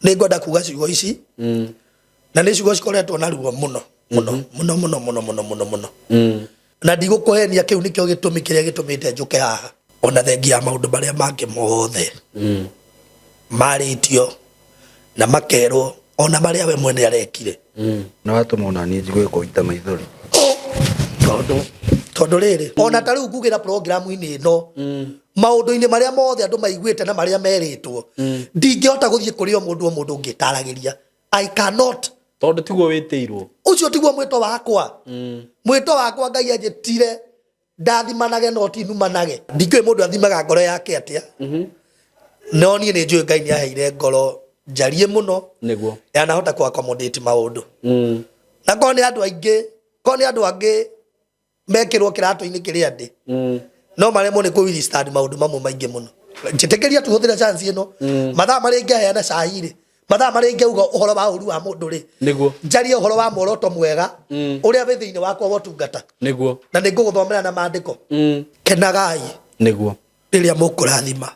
nĩ ngwenda kuga ciugo ici na nĩ ciugo cikoretwo na ruo muno na ndigũkũhenia kĩu nĩkĩo gĩtũmi kĩrĩa gĩtũmĩte njũke haha ona thengia maũndũ marĩa mangĩ mothe marĩtio na makerwo ona marĩa we mwene arekire na watũma ona niĩ njigũe kũita maithori tondũ rĩrĩ ona ta rĩu ngugĩra programu-inĩ ĩno maũndũ-inĩ marĩa mothe andũ maiguĩte na marĩa merĩtwo ndingĩhota gũthiĩ kũrĩ o mũndũ ũngĩtaragĩria I cannot tondũ tiguo wĩtĩirwo ucio tiguo mwĩto wakwa mwĩto wakwa Ngai anjĩtire ndathimanage no ti numanage ndikĩũĩ mũndũ athimaga ngoro yake atĩa no niĩ nĩ njũĩ Ngai nĩ aheire ngoro njarie mũno nĩguo yanahota ku accommodate maũndũ na ko nĩ andũ angĩ mekĩrwo kĩratũ-inĩ kĩrĩa ndĩ no maremwo nĩ kũ stand maũndũ mamwe maingĩ mũno njĩtĩkĩria tuhũthĩre chance ĩno mathaa marĩa ingĩheana cahirĩ mathaa marĩa ingĩuga ũhoro wa ũru wa mũndũ rĩ nĩguo njarie ũhoro wa muoroto mwega ũrĩa wĩ thĩinĩ wakwa wa ũtungata nĩguo na nĩngũgũthomera na maandĩko kenagai nĩguo rĩrĩa mũkũrathima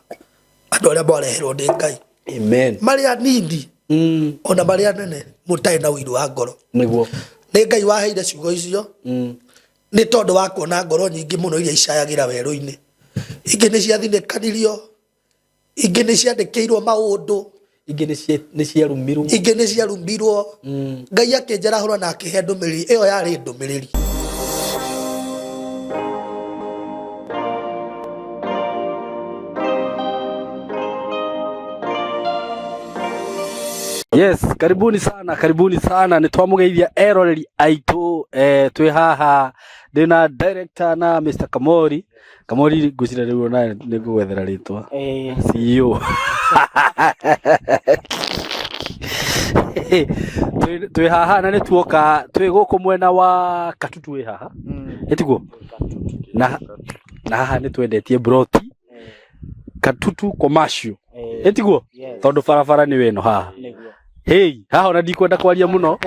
andũ arĩa mwareherwo nĩ Ngai amen marĩa nini ona marĩa nene mũtarĩ na ũiru wa ngoro nĩguo nĩ Ngai waheire ciugo icio nĩ tondũ wa kuona ngoro nyingĩ mũno iria icayagĩra werũ-inĩ ingĩ nĩ ciathinĩkanirio ingĩ nĩ ciandĩkĩirwo maũndũ ingĩ nĩ ciarumirwo Ngai akĩnjarahũra na akĩhe ndũmĩrĩri ĩyo yarĩ ndũmĩrĩri Yes, karibuni sana nĩ twamugeithia eroreri aitũ twĩ haha ndĩna director na Mr. Kamori ngũcira rĩu ona nĩ ngũgwethera rĩtwa CEO twĩ haha na nĩ tuoka twĩ gũkũ mwena wa Katutu wĩ haha etiguo na haha nĩ twendetie broti Katutu commercial etiguo tondũ barabara nĩ weno haha hey haha ona ndikwenda kwaria muno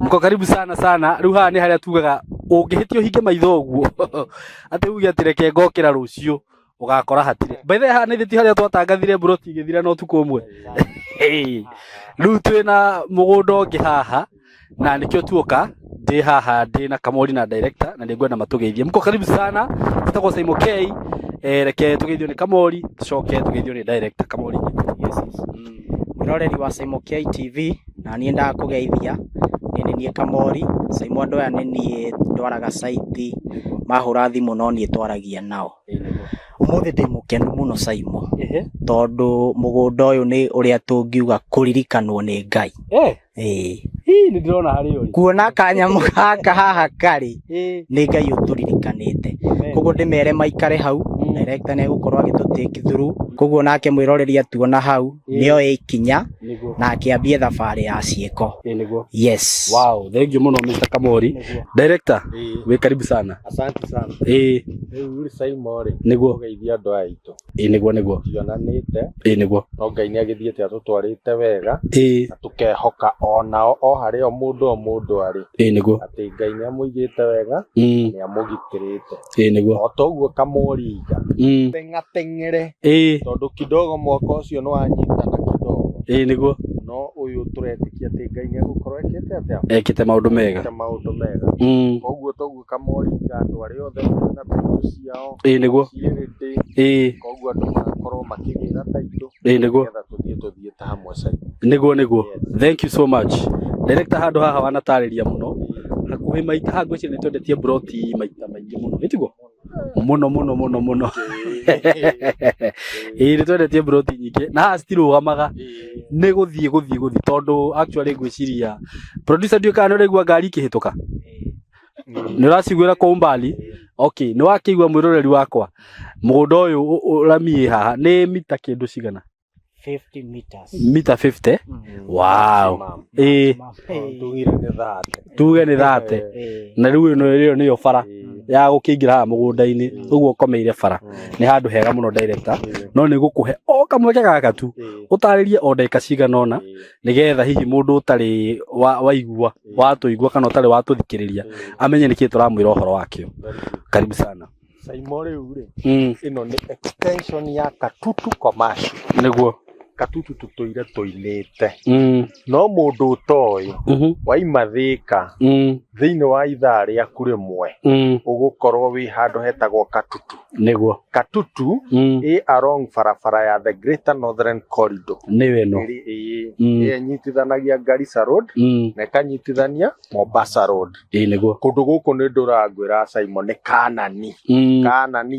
mko karibu sana riu haha nĩ harĩa tugaga ũngĩhĩtio hinge maitho ũguo atĩ uge atireke ngokĩra rũciũ ũgakora hatirĩ by the way haha nĩ thĩti harĩa twatangathire broti igĩthira no tukũ ũmwe rĩu twĩna mũgũnda ũngĩ haha na nĩkĩo tuoka ndĩ haha ndĩ na Kamori na director na nĩngwenda matũgeithie mko karibu sana tũtagwo Saimo K reke tũgeithio nĩ Kamori tucoke tũgeithio nĩ director Kamori Mwĩroreri wa Saimo K TV na niĩ ndakũgeithia nĩ niĩ Kamori Saimo andũ aya nĩ niĩ ndwaraga site mahũra thimũ no niĩ twaragia nao ũmũthĩ ndĩ mũkenu mũno Saimo tondũ mũgũnda ũyũ nĩ ũrĩa tũngiuga kũririkanwo nĩ Ngai nĩ ndĩrona harĩ ũri kuona kanyamũ gaka haha karĩ nĩ Ngai ũtũririkanĩte koguo ndĩmere maikare hau director nĩ egũkorwo agĩtũtake through koguo nake mwĩroreri atuona hau nĩoe ikinya na akĩambie thabarĩ ya ciĩko yes wow thank you mũno Mr. Kamori director wĩ karibu sana asante sana rĩu Saimo rĩ nĩguo geithia andũ aitũ nĩguo tionanĩte nĩguo no Ngai nĩ agĩthiĩte atũtwarĩte wega na tũkehoka onao o harĩa o mũndũ arĩ nĩguo atĩ Ngai nĩ amũigĩte wega nĩ amũgitĩrĩte nĩguo o toguo Kamori teng'ere tondũ kidogo mwaka ũcio nĩ wanyitana kidogo nĩguo no ũyũ tũretĩkia atĩ Ngai nĩ agũkorwo ekĩte maũndũ mega koguo toguo Kamori andũ arĩa othe na bitu ciao nĩguo koguo andũ magakorwo makĩgĩra taitũ nĩguo tũthiĩ ta hamwe nĩguo thank you so much director handũ haha wanatarĩria mũno hakuhĩ maita ha ngwĩciria nĩ twendetie broti maita maingĩ mũno nĩtiguo mũno nĩ twendetie broti nyingĩ na haha citirũgamaga nĩ gũthiĩ tondũ actually ngwĩciria producer nduĩkaga nĩ ũraigua ngari ikĩhĩtũka nĩ ũraciguĩra kwa umbali okay nĩ wakĩigua mwĩroreri wakwa mũgũnda ũyũ ũramiĩ haha nĩ mita kĩndũ cigana 50 meters mita 50 wow tuge nĩ 30 na rĩu ĩno nĩyo bara ya gũkĩingĩra haha mũgũnda-inĩ ũguo ũkomeire bara nĩ handũ hega mũno director no nĩ gũkũhe o kamweke gaka tu ũtarĩrie o ndagĩka cigana ũna nĩgetha hihi mũndũ ũtarĩ waigua watũigua kana ũtarĩ watũthikĩrĩria amenye nĩkĩĩ tũramwĩra ũhoro wakĩo karibu sana Saimo rĩu rĩ ĩno nĩ extension ya Katutu commercial nĩguo Katutu tutoire toinete no mundu utoyo waima Thika thiini wa ithaa riaku rimwe ugukorwo wi handu hetagwo Katutu niguo Katutu along barabara ya the Greater Northern Corridor niwe no nyitithanagia Garissa Road na kanyitithania Mombasa Road niguo kundu guku ni ndurangwira Simon ni Kanani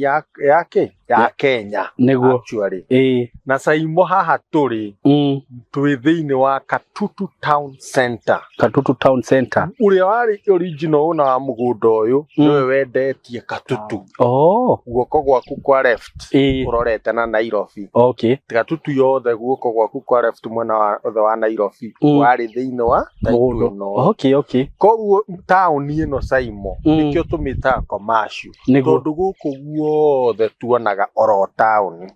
ya Kenya niguo actually na Saimo haha turi twi thiini wa Katutu Town Center uria wari original una wa mugunda uyu niwe wendetie Katutu guoko gwaku kwa left urorete na Nairobi Katutu yothe guoko gwaku kwa left mwena wa Nairobi wari thiini wa Taituno koguo town ino Saimo nikio tumita commercial tondu guku guothe tuonaga oro town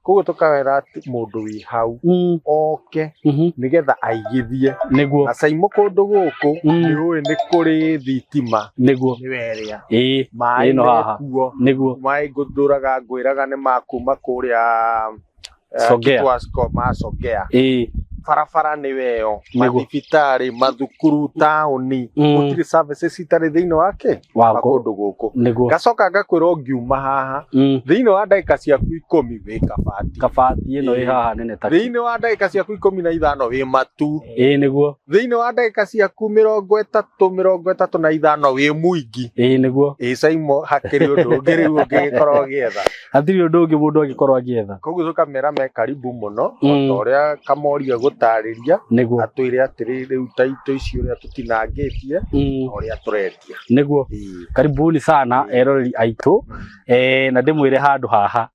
koguo tukawera ati mundu wi hau oke nigetha aigithie na Saimo kundu guku niwe ni kuri thitima niguo ni weria mai no haha niguo mai nguduraga ngwiraga ni makuma kuria Sogea barabara ni weo mathibitari mathukuru tauni gutiri services itari thiini wake wa kundu guku gacoka ngakwira ungiuma haha thiini wa ndagika ciaku 10 wi kabati ino wi haha nene ta thiini wa ndagika ciaku 15 wi matu niguo thiini wa ndagika ciaku 35 wi muingi niguo Saimo hakiri undu ungiri ungikorwo gietha hatiri undu ungi mundu agikorwo agietha koguo tukamera me karibu muno otoria kamoria gutariria atwire atiri riu taito icio uria tutinangitie oria turendia niguo karibuni sana eroreri aitu na ndimwire handu haha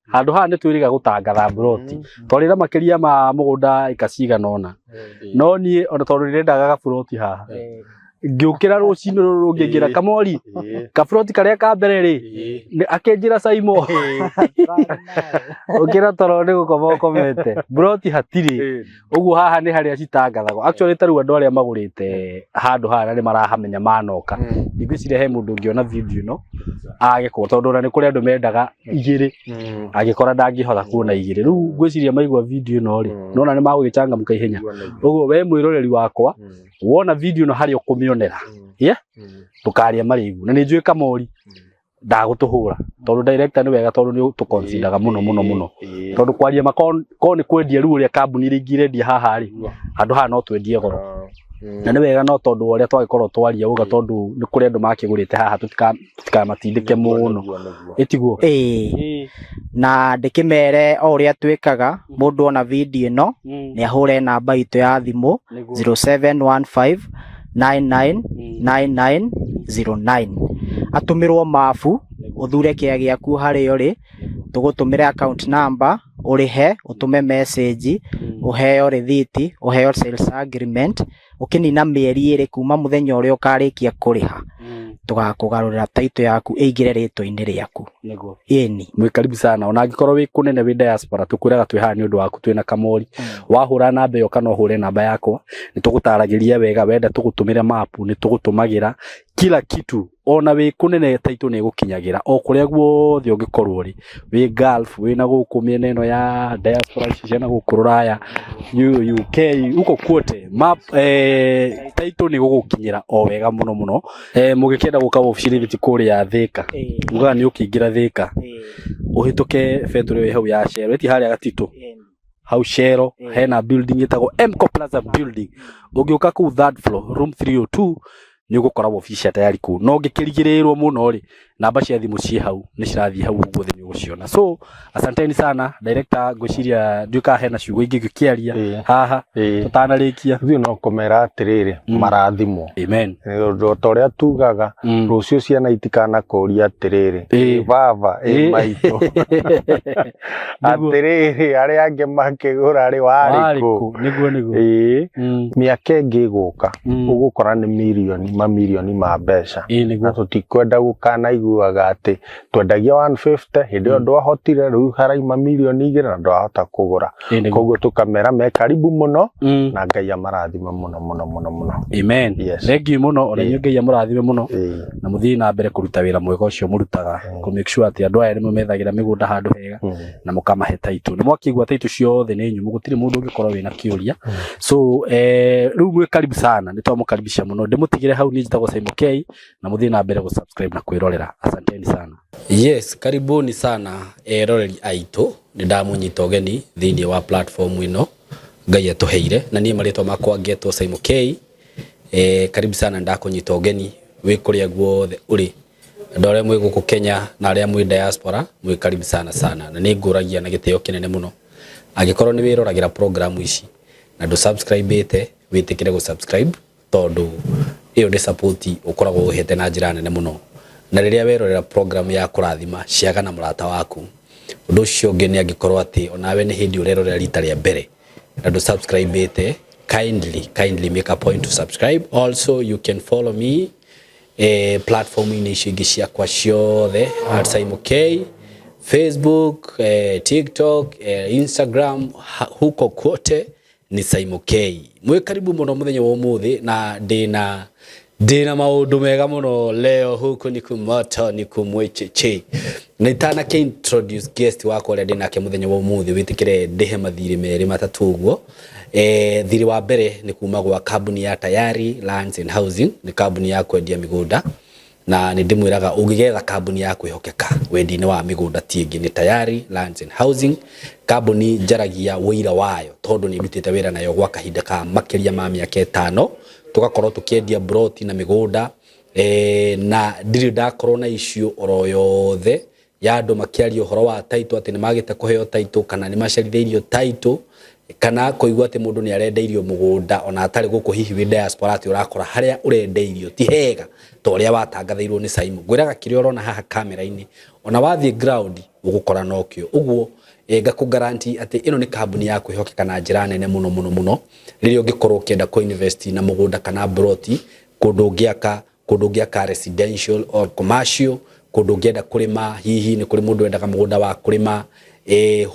nitwiriga gutangatha broti twarira makiria ma mugunda ikacigana no nie ona tondu nirendaga broti haha ngiukira rucino rungingira kamori kabroti karia ka mbere ri akenjira Saimo ukira toro ni gukoma komete broti hatiri uguo haha ni haria citangathagwo actually taru andu aria magurite handu haha ni marahamenya manoka ngwicire he mundu ngiona video no agiko tondu na ni kuri andu mendaga igiri agikora ndangihotha kuona igiri riu ngwiciria maigwa video no ri nona ni magugicanga mukaihenya uguo we mwiroreri wakwa wona video no hari ukumionera tukaria marigu na ni njui kamori ndagutuhura tondu director ni wega tondu ni tukonsidaga muno tondu kwaria makon ni kwendia ru uria kambuni ringirendia haha ri andu haha no twendie goro na ni wega no tondu uria twagikorwo twaria uga tondu ni kuri andu makigurite haha tutikamatindike muno itiguo na ndikimere o uria twikaga mundu ona video no ni ahure namba itu ya thimu 0715 999909 atumirwo mafu uthure kia giaku hari uri tugutumira account number urihe utume message uheo receipt uheo sales agreement ukinina mieri iri kuma muthenya uria ukarikia kuriha tugakugarurira taito yaku eigire ritwa-ini riaku niguo mwi karibu sana ona angikorwo wi kunene wi diaspora tukwiraga twi haha ni undu waku twina kamori wahura namba iyo kana uhure namba yakwa ni tugutaragiria wega wenda tugutumira mapu ni tugutumagira kila kitu ona wi kunene taito ni gukinyagira o kuria guothe ungikorwo ri wi Gulf wi na guku miena ino ya diaspora ciana guku Ruraya UK uko kwote map taito ni gugukinyira o wega muno mugikenda guka officially biti kuria Thika uga ni ukingira Thika uhituke fetore we hau ya share eti hari agatito hau share hena building itago Mco Plaza building ugiuka ku third floor room 302 ni ugukora official tayari ku no ngikirigirirwo muno ri namba cia thimu ci hau ni cirathie hau guothe ni uguciona so asanteni sana director ngwiciria nduka hena ciugo ingi gikiaria haha tutanarikia thio no komera atiriri marathimo amen ndo toria tugaga rucio ciana itikana kuria atiriri baba maito atiriri ari ange makigura ari wariku niguo miaka ingiguka ugukora ni mamilioni ma mbeca na tutikwenda gukana waiguaga ati twendagia 150 hindi yo ndwahotire riu haraima milioni 2 na ndwahota kugura koguo tukamera me karibu muno na Ngai amarathime muno. Amen. Thank you muno ona Ngai amurathime muno na muthii na mbere kuruta wira mwega ucio murutaga ku make sure ati andu aya ni mumethagira migunda handu hega na mukamahe title ni mwakigwa title ciothe ni nyumu gutiri mundu ungikorwo wina kiuria so riu mwe karibu sana ni twamukaribisha muno ndimutigire hau ni njitagwo Simon K na muthii na mbere ku subscribe na kwirorera asanteni sana. Yes, karibuni sana roreri aitu ni ndamunyita ugeni thiini wa platform ino Ngai atuheire na nie maritwa makwa ngetwo Simon K. Karibu sana ndakunyita ugeni wi kuria guothe uri ndore mwe guku Kenya na aria mwi diaspora mwi karibu sana na ni nguragia na gitio kinene muno agikorwo ni wiroragira program ici na ndu subscribe ite witikire go subscribe tondu iyo ndi support ukoragwo uhete na njira nene muno na riria werorera program ya kurathima ciaga na murata waku undu ucio ungi ni agikorwo ati onawe ni hindi urerorera rita ria mbere na ndu subscribe ite kindly make a point to subscribe. Also you can follow me platform ini shigi ciakwa ciothe at Simon K, Facebook, TikTok, Instagram, huko kote ni Simon K. Mwe karibu muno muthenya wa umuthi na ndina maundu mega muno leo huko ni kumoto ni kumwecheche nitana ke introduce guest wako ria ndinake muthenya wa umuthi witikire ndihe mathiri meri matatu guo thiri wa mbere ni kuma gwa kambuni ya Tayari Lands and Housing ni kambuni ya kwendia migunda na ni ndimwiraga ungigetha kambuni ya kwihokeka wendi-ini wa migunda tiingi ni Tayari Lands and Housing kambuni njaragia wira wayo tondu ni rutite wira nayo gwa kahinda ka makiria ma miaka 5 tugakorwo tukiendia broti na migunda na ndiri ndakorwo na issue oro yothe ya andu makiaria uhoro wa title ati ni magite kuheo title kana ni maceritheirio title kana koigwa ati mundu ni arendeirio mugunda ona atari guku hihi wi diaspora ati urakora haria urendeirio ti hega to uria watangathairwo ni Simon gwiraga kiria urona haha kamera-ini ona wathie ground ugukora nokio uguo ngaku guarantee ati ino ni kambuni ya kwihokeka na njira nene muno riria ungikorwo ukienda ku invest na mugunda kana broti kundu ngiaka residential or commercial kundu ngienda kurima hihi ni kuri mundu endaga mugunda wa kurima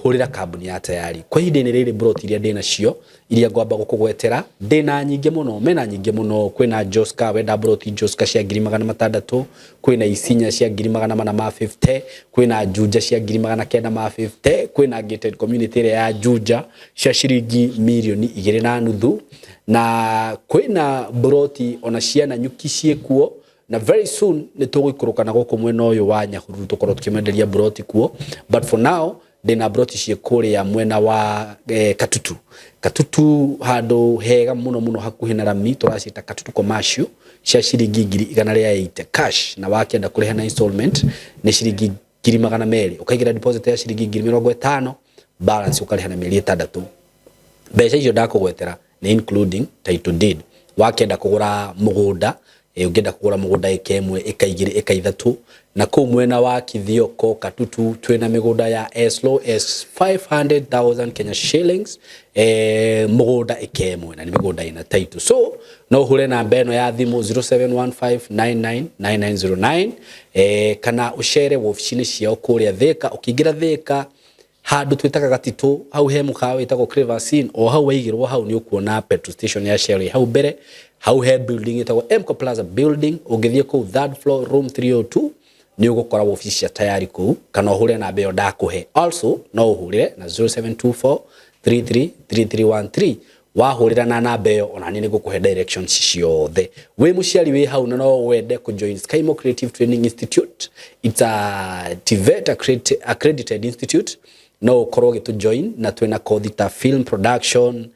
hurira kambuni ya Tayari kwa hinde ni riri broti iria ndina cio iria ngwamba gukugwetera ndina nyinge muno mena nyinge muno kwina Joska wenda broti Joska cia 600 kwina Isinya cia 450 kwina Juja cia 950 kwina gated community area ya Juja cia ciringi milioni 2.5 na kwina broti ona ciana nyuki ciekuo na very soon ni tuguikuruka na guku mwena uyu wa Nyahururu tukorwo tukimenderia broti kuo but for now ndina broti cie kuria mwena wa Katutu handu hega muno hakuhi na Rami turacita Katutu commercial cia ciringi 180 cash na wakienda kuriha na installment ni ciringi 200 ukaigira deposit ya ciringi 50 balance ukariha na mieri 6 mbeca icio ndakugwetera ni including title deed wakienda kugura mugunda ungenda kugura mugunda ikemwe ikaigire ikaithatu na ku mwena wa Kithioko Katutu twina migunda ya as low as 500,000 Kenya shillings mugunda ikemwe na ni migunda ina title so no hure na mbeno ya thimu 0715999909 kana ushare woficini ciao kuria Thika ukiingira Thika handu twitaga Gatitu hau he mukawa itagwo Crevasin o hau waigirwo hau ni ukuona petrol station ya Shell hau mbere hau he building itagwo Mco Plaza building ungithie ku third floor room 302 ni ugukora office ya Tayari ku kana uhure na mbeo ndakuhe also no uhure na 0724333313 wahurira na nambeo ona ni gukuhe directions ciothe we muciari we hau no wende ku join Skymo Creative Training Institute it's a TVET accredited institute no korwo gitu join na twina kothi ta film production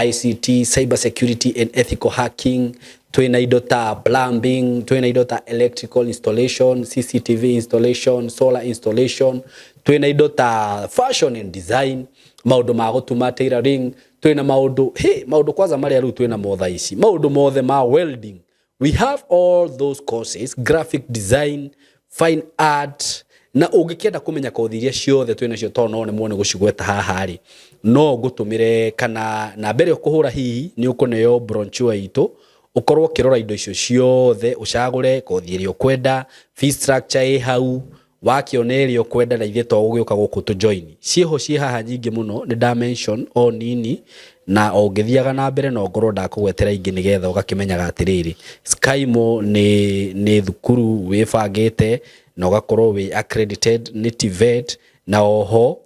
ICT cyber security and ethical hacking twina indo ta plumbing twina indo ta electrical installation CCTV installation solar installation twina indo ta fashion and design maundu ma gutuma tailoring twina maundu maundu kwanza mari aru twina motha ici maundu mothe ma welding we have all those courses graphic design fine art na ungikienda kumenya kothi iria ciothe twina cio to no ne muone gucigweta haha ri no gutumire kana na mbere ukuhura hihi ni ukuneo brochure itu ukorwo kirora indo icio ciothe ucagure kothi iria ukwenda, fee structure i hau wakiona iria ukwenda na ithe to ugioka guku tu join cieho cie haha nyingi muno ni dimension o nini na ongithiaga na mbere no ngorwo ndakugwetera ingi nigetha ugakimenyaga atiriri Skymo ni thukuru wibangite na ugakorwo wi accredited ni TVET na oho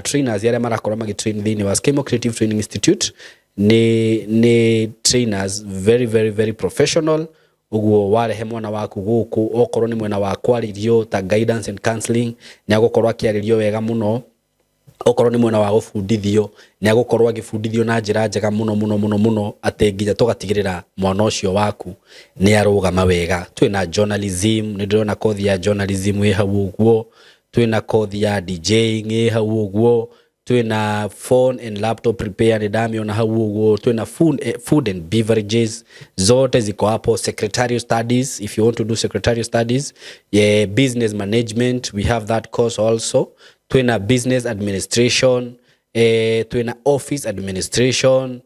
trainers aria marakorwo magitrain thini wa Skymo Creative Training Institute ni trainers very very very professional. Uguo warehe mwana waku guku okorwo ni mwena wa kwaririo ta guidance and counseling ni agukorwo akiaririo wega muno, okorwo ni mwena wa gufundithio ni agukorwo agifundithio na njira njega muno ate nginya tugatigirira mwana ucio waku ni arugama wega. Twina journalism, ni ndona kothi ya journalism wi hau uguo, twina kothi ya DJing wi hau uguo, twina phone and laptop repair ni damiona hau uguo, twina food and beverages zote ziko hapo. Secretarial studies, if you want to do secretarial studies, business management, we have that course also. Twina business administration, twina office administration,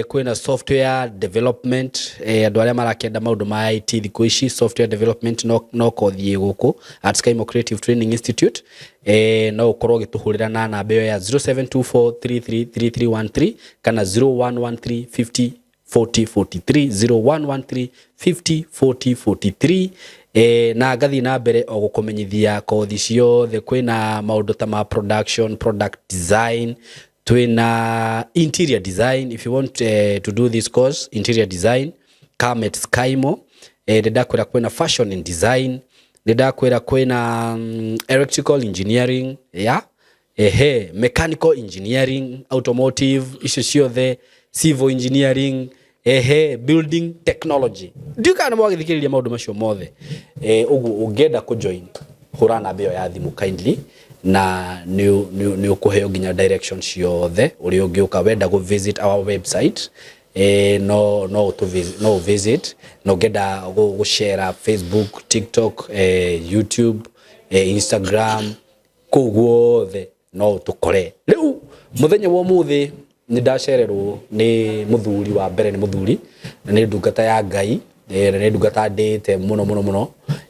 kwina software development, andu aria marakenda maundu ma IT thiku ici software development no kothi guku at Skymo Creative Training Institute. No ukorwo gituhurira na namba ya 0724333313 kana 0113504043 0113504043. Na ngathi na mbere o gukumenyithia kothi ciothe. Kwina maundu ta ma production, product design, twina interior design. If you want to do this course interior design, come at Skymo. Ndakwira kwina fashion and design, ndakwira kwina electrical engineering, mechanical engineering, automotive, icio ciothe, civil engineering, building technology. Ndikana mwagithikiriria maundu macio mothe. Ugu ungenda ku join hurana mbeo ya thimu kindly na ni ukuheo ginya direction ciothe uri ungiuka wenda go visit our website. No visit no genda go share Facebook, TikTok, YouTube, Instagram kuguothe no tukore. Riu muthenya wa muthi ni ndacererwo ni muthuri wa mbere, ni muthuri na ni ndungata ya Ngai, ni ndungata ndete muno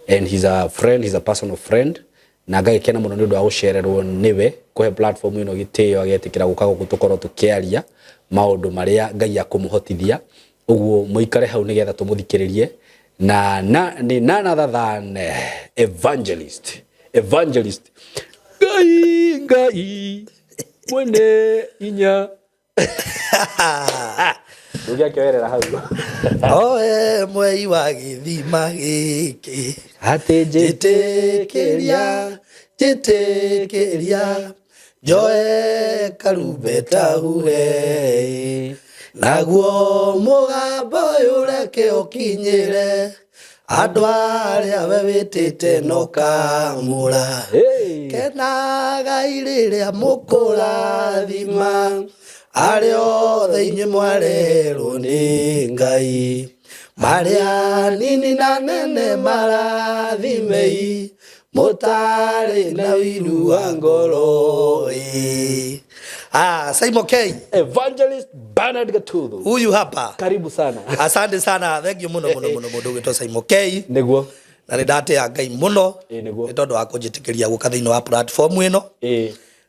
and he's a friend, he's a personal friend na ngagikena muno ni ndu wa gucererwo niwe kuhe platform ino gitio agetikira guka gutukoro tukiaria maundu maria Ngai akumuhotithia. Uguo muikare hau nigetha tumuthikiririe na ni none other than evangelist Ngai mwene inya ugia kwerera hau oe mwei wa githima giki ate jitekeria joe karumbeta hure naguo mugambo yureke ukinyire andu aria we witite no kamura kenaga iriria mukurathima ario theinywe mwarerwo ni Ngai maria nini na nene marathimei mutari na wiru wa ngoro. Skymo K Evangelist Bernard Gatuthu huyu hapa, karibu sana. Asante sana, thank you muno mundu gitwa Skymo K niguo na ndate ya Ngai muno ni tondu wa kunjitikiria guka thiini wa platform ino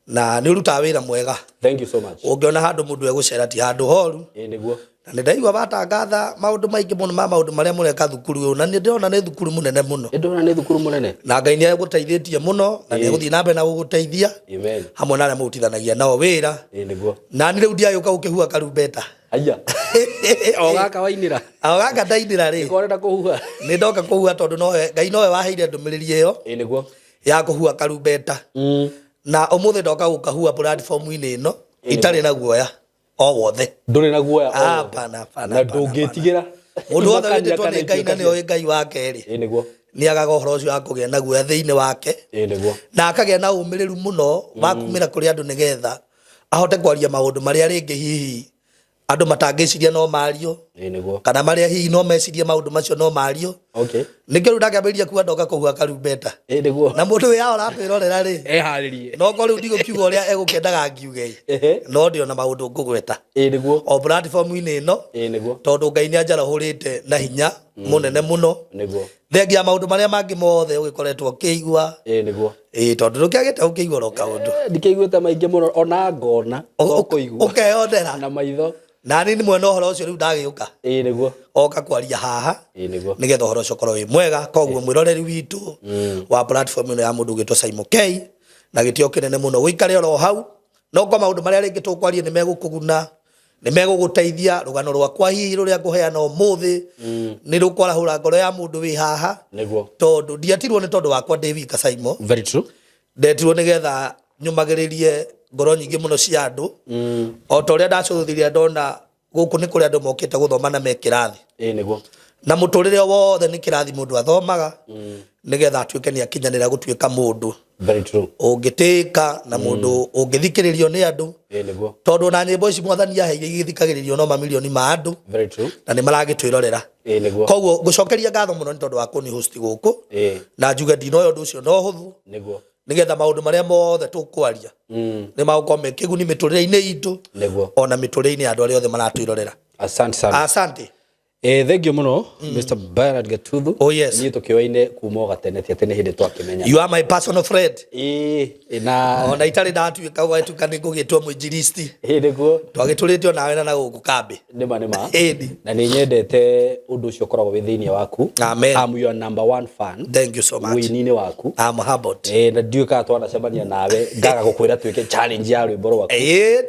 na ni uruta wira mwega. Thank you so much. Ungiona handu mundu egucera ti handu horu niguo na ndaigua batangatha maundu maingi muno maundu maria mureka thukuru na ni ndona ni thukuru munene muno, na Ngai ni egutaithĩtie muno na ni eguthii na mbere na guguteithia. Amen. Hamwe na aria mutithanagia nao wira niguo na ni riu ndiayuka ukihua karumbeta aya ogaka wainira ogaka ndainira ri korenda kuhua ni ndoka kuhua tondu no Ngai nowe waheire ndumiriri iyo niguo ya kuhua karumbeta na umuthi ndoka gukahua platform ini ino itari na guoya o wothe nduri na guoya hapana na ndungitigira mundu wothe wititwo ni Ngai na ni oĩ Ngai wake ri niguo ni agaga uhoro ucio akugia na guoya thiini wake niguo na akagia na umiriru muno wa kumira kuri andu nigetha ahote kwaria maundu maria ringi hihi andu matangiciria no mario niguo kana maria hihi no mecirie maundu macio no mario okay nikio ru ndakambĩrĩria kuga ndoka kũhua karumbeta niguo na mũndũ wĩ hao ratwĩrorera rĩ harĩrie no ko rĩu ndigũkiuga ũrĩa egũkendaga ngiuge no ndio na maũndũ ngũgweta niguo o platform-inĩ ĩno niguo tondũ Ngai nĩ anjarahũrĩte na hinya mũnene mũno niguo thengia maũndũ marĩa mangĩ mothe ũgĩkoretwo ũkĩigua niguo tondũ ndũkĩagĩte ũkĩigua ro kaũndũ ndikĩiguĩte maingĩ mũno ona ngona ũkũigua ũkeyondera na maitho na nĩ mwena ũhoro ũcio rĩu ndagĩũka niguo oka kwaria haha niguo nĩgetha ũhoro ũcio ũkorwo wĩ mwega koguo mwĩroreri witũ wa platform ĩno ya mũndũ ũgĩtwo Simon K na gĩtĩo kĩnene mũno ũikare oro hau no kwa maũndũ marĩa rĩngĩ tũkwaria nĩ megũkũguna nĩ megũgũteithia rũgano rwakwa hihi rũrĩa ngũheana ũmũthĩ nĩ rũkwarahũra ngoro ya mũndũ wĩ haha niguo tondũ ndiatirwo nĩ tondũ wakwa ndĩ wika Simon very true ndetirwo nĩgetha nyũmagĩrĩrie ngoro nyingĩ mũno cia andũ o ta ũrĩa ndacũthĩrĩria ndona gũkũ nĩ kũrĩa andũ mokĩte gũthoma na mekĩrathi niguo na mũtũrĩre wothe nĩ kĩrathi mũndũ athomaga nĩgetha atuĩke nĩ akinyanĩra gũtuĩka mũndũ very true ũngĩtĩka na mũndũ ũngĩthikĩrĩrio nĩ andũ niguo tondũ na nyĩmbo ici mwathani yaheire igĩthikagĩrĩrio no mamilioni ma andũ very true na nĩ maragĩtwĩrorera niguo koguo ngũcokeria ngatho mũno nĩ tondũ wa kũni host gũkũ na njuge ndinoyo ũndũ ũcio no hũthũ niguo nĩgetha maũndũ marĩa mothe tũkwaria nĩ magũkorwo me kĩguni mĩtũrĩre-inĩ itũ niguo ona mĩtũrĩre-inĩ ya andũ arĩa othe maratwĩrorera asante sana asante thengio muno Mr. Bernard Gatuthu oh yes ni tukioine kuma gatenete atene hindi twakimenya you are my personal friend na ona itari ndatuika gwatuka nĩ ngũgĩtwo mũinjilisti niguo twagĩtũrĩtio nawe na gũkũ kambi nĩma na nĩ nyendete ũndũ ũcio ũkoragwo wĩ thĩinĩ waku amen I'm your number one fan thank you so much wĩini-inĩ waku I'm humbled na ndiũkaga twanacemania nawe ngaga gũkwĩra tuĩke challenge ya rwĩmbo rwaku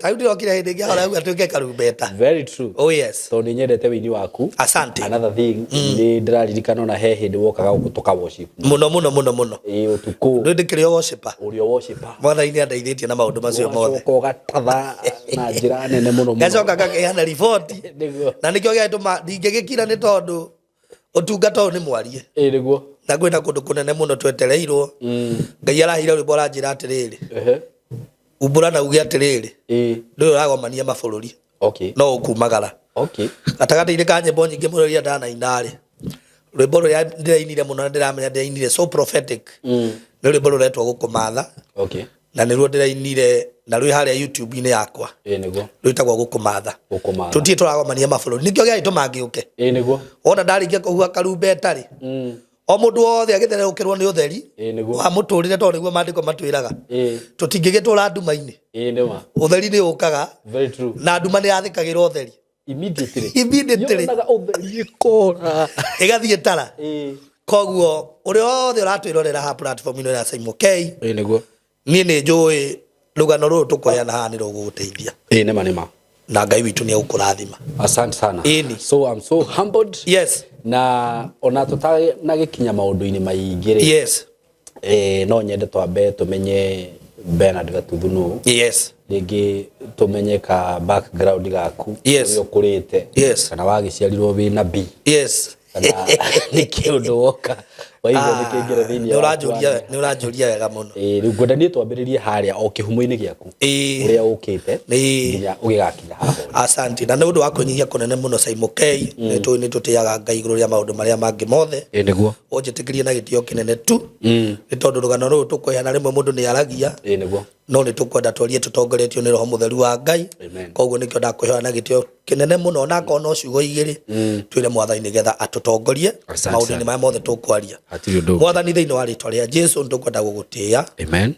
taũ ndĩrokire hĩndĩ ĩngĩ ahora uga tuĩke karumbeta very true oh yes tondũ nĩ nyendete wĩini waku asante another thing nĩ ndĩraririkana ona he hĩndĩ wokaga gũkũ tũka worship mũno ũtukũ ndĩkĩrĩ o worshipper ũrĩa worshipper mwathani nĩ andeithĩtie na maũndũ macio mothe ũgatatha na njĩra nene mũno ngacoka ngakĩheana riboti na nĩkĩo gĩatũma ndingĩgĩkira nĩ tondũ ũtungata ũyũ nĩ mwarie nĩguo na kwĩna kũndũ kũnene mũno twetereirwo Ngai arahire rwĩmbo aranjĩra atĩrĩrĩ umbũra na uge atĩrĩrĩ ndũyũ ũragomania mabũrũri no ũkumagara gatagatĩ-inĩ ka nyĩmbo nyingĩ mũno iria ndanainarĩ rwĩmbo rũrĩa ndĩrainire mũno na ndĩramenya ndĩrainire so prophetic nĩ rwĩmbo rũretwo gũkũmatha na nĩruo ndĩrainire na rwĩ harĩa YouTube-inĩ yakwa rwĩtagwo gũkũmatha tũtirĩ tũragomania mabũrũri nĩkĩo gĩagĩtũma ngĩũke ona ndarĩkia kũhua karumbeta rĩ o mũndũ wothe agĩthererũkĩrwo nĩ ũtheri wa mũtũrĩre tondũ nĩguo maandĩko matwĩraga tũtingĩgĩtũra nduma-inĩ ũtheri nĩ ũkaga na nduma nĩ yathĩkagĩra ũtheri immediately ĩgathiĩ tara koguo ũrĩa wothe ũratwĩrorera ha platform-inĩ ya Simon K niĩ nĩ njũĩ rũgano rũrũ tũkũheana haha nĩ rũgũgũteithia nĩma na Ngai witũ nĩ egũkũrathima asante sana so I'm so humbled yes na ona tũtarĩ na gĩkinya maũndũ-inĩ maingĩ rĩ yes no nyende twambe tũmenye Bernard Gatuthu nũ yes rĩngĩ tũmenye ka background gaku ũrĩa ũkũrĩte kana wagĩciarirwo wĩna B yes kana nĩ kĩũndũ woka waigua nĩkĩingĩra thĩinĩ nĩ ũranjũria wega mũno rĩu ngwenda niĩ twambĩrĩrie harĩa o kĩhumo-inĩ gĩaku ũrĩa ũkĩte nginya ũgĩgakinya haha asante na nĩ ũndũ wa kũnyihia kũnene mũno Simon K nĩ tũtĩaga Ngai igũrũ rĩa maũndũ marĩa mangĩ mothe nĩguo ũnjĩtĩkĩrie na gĩtĩo kĩnene tu nĩ tondũ rũgano rũrũ tũkũheana rĩmwe mũndũ nĩ aragia nĩguo no nĩ tũkwenda twarie tũtongoretio nĩ roho mũtheru wa Ngai koguo nĩkĩo ndakũheana gĩtĩo kĩnene mũno na akona ciugo igĩrĩ twĩre mwathani nĩgetha atũtongorie maũndũ-inĩ maya mothe tũkwaria mwathani thĩinĩ wa rĩtwa rĩa Jesũ tũkwenda gũgũtĩĩa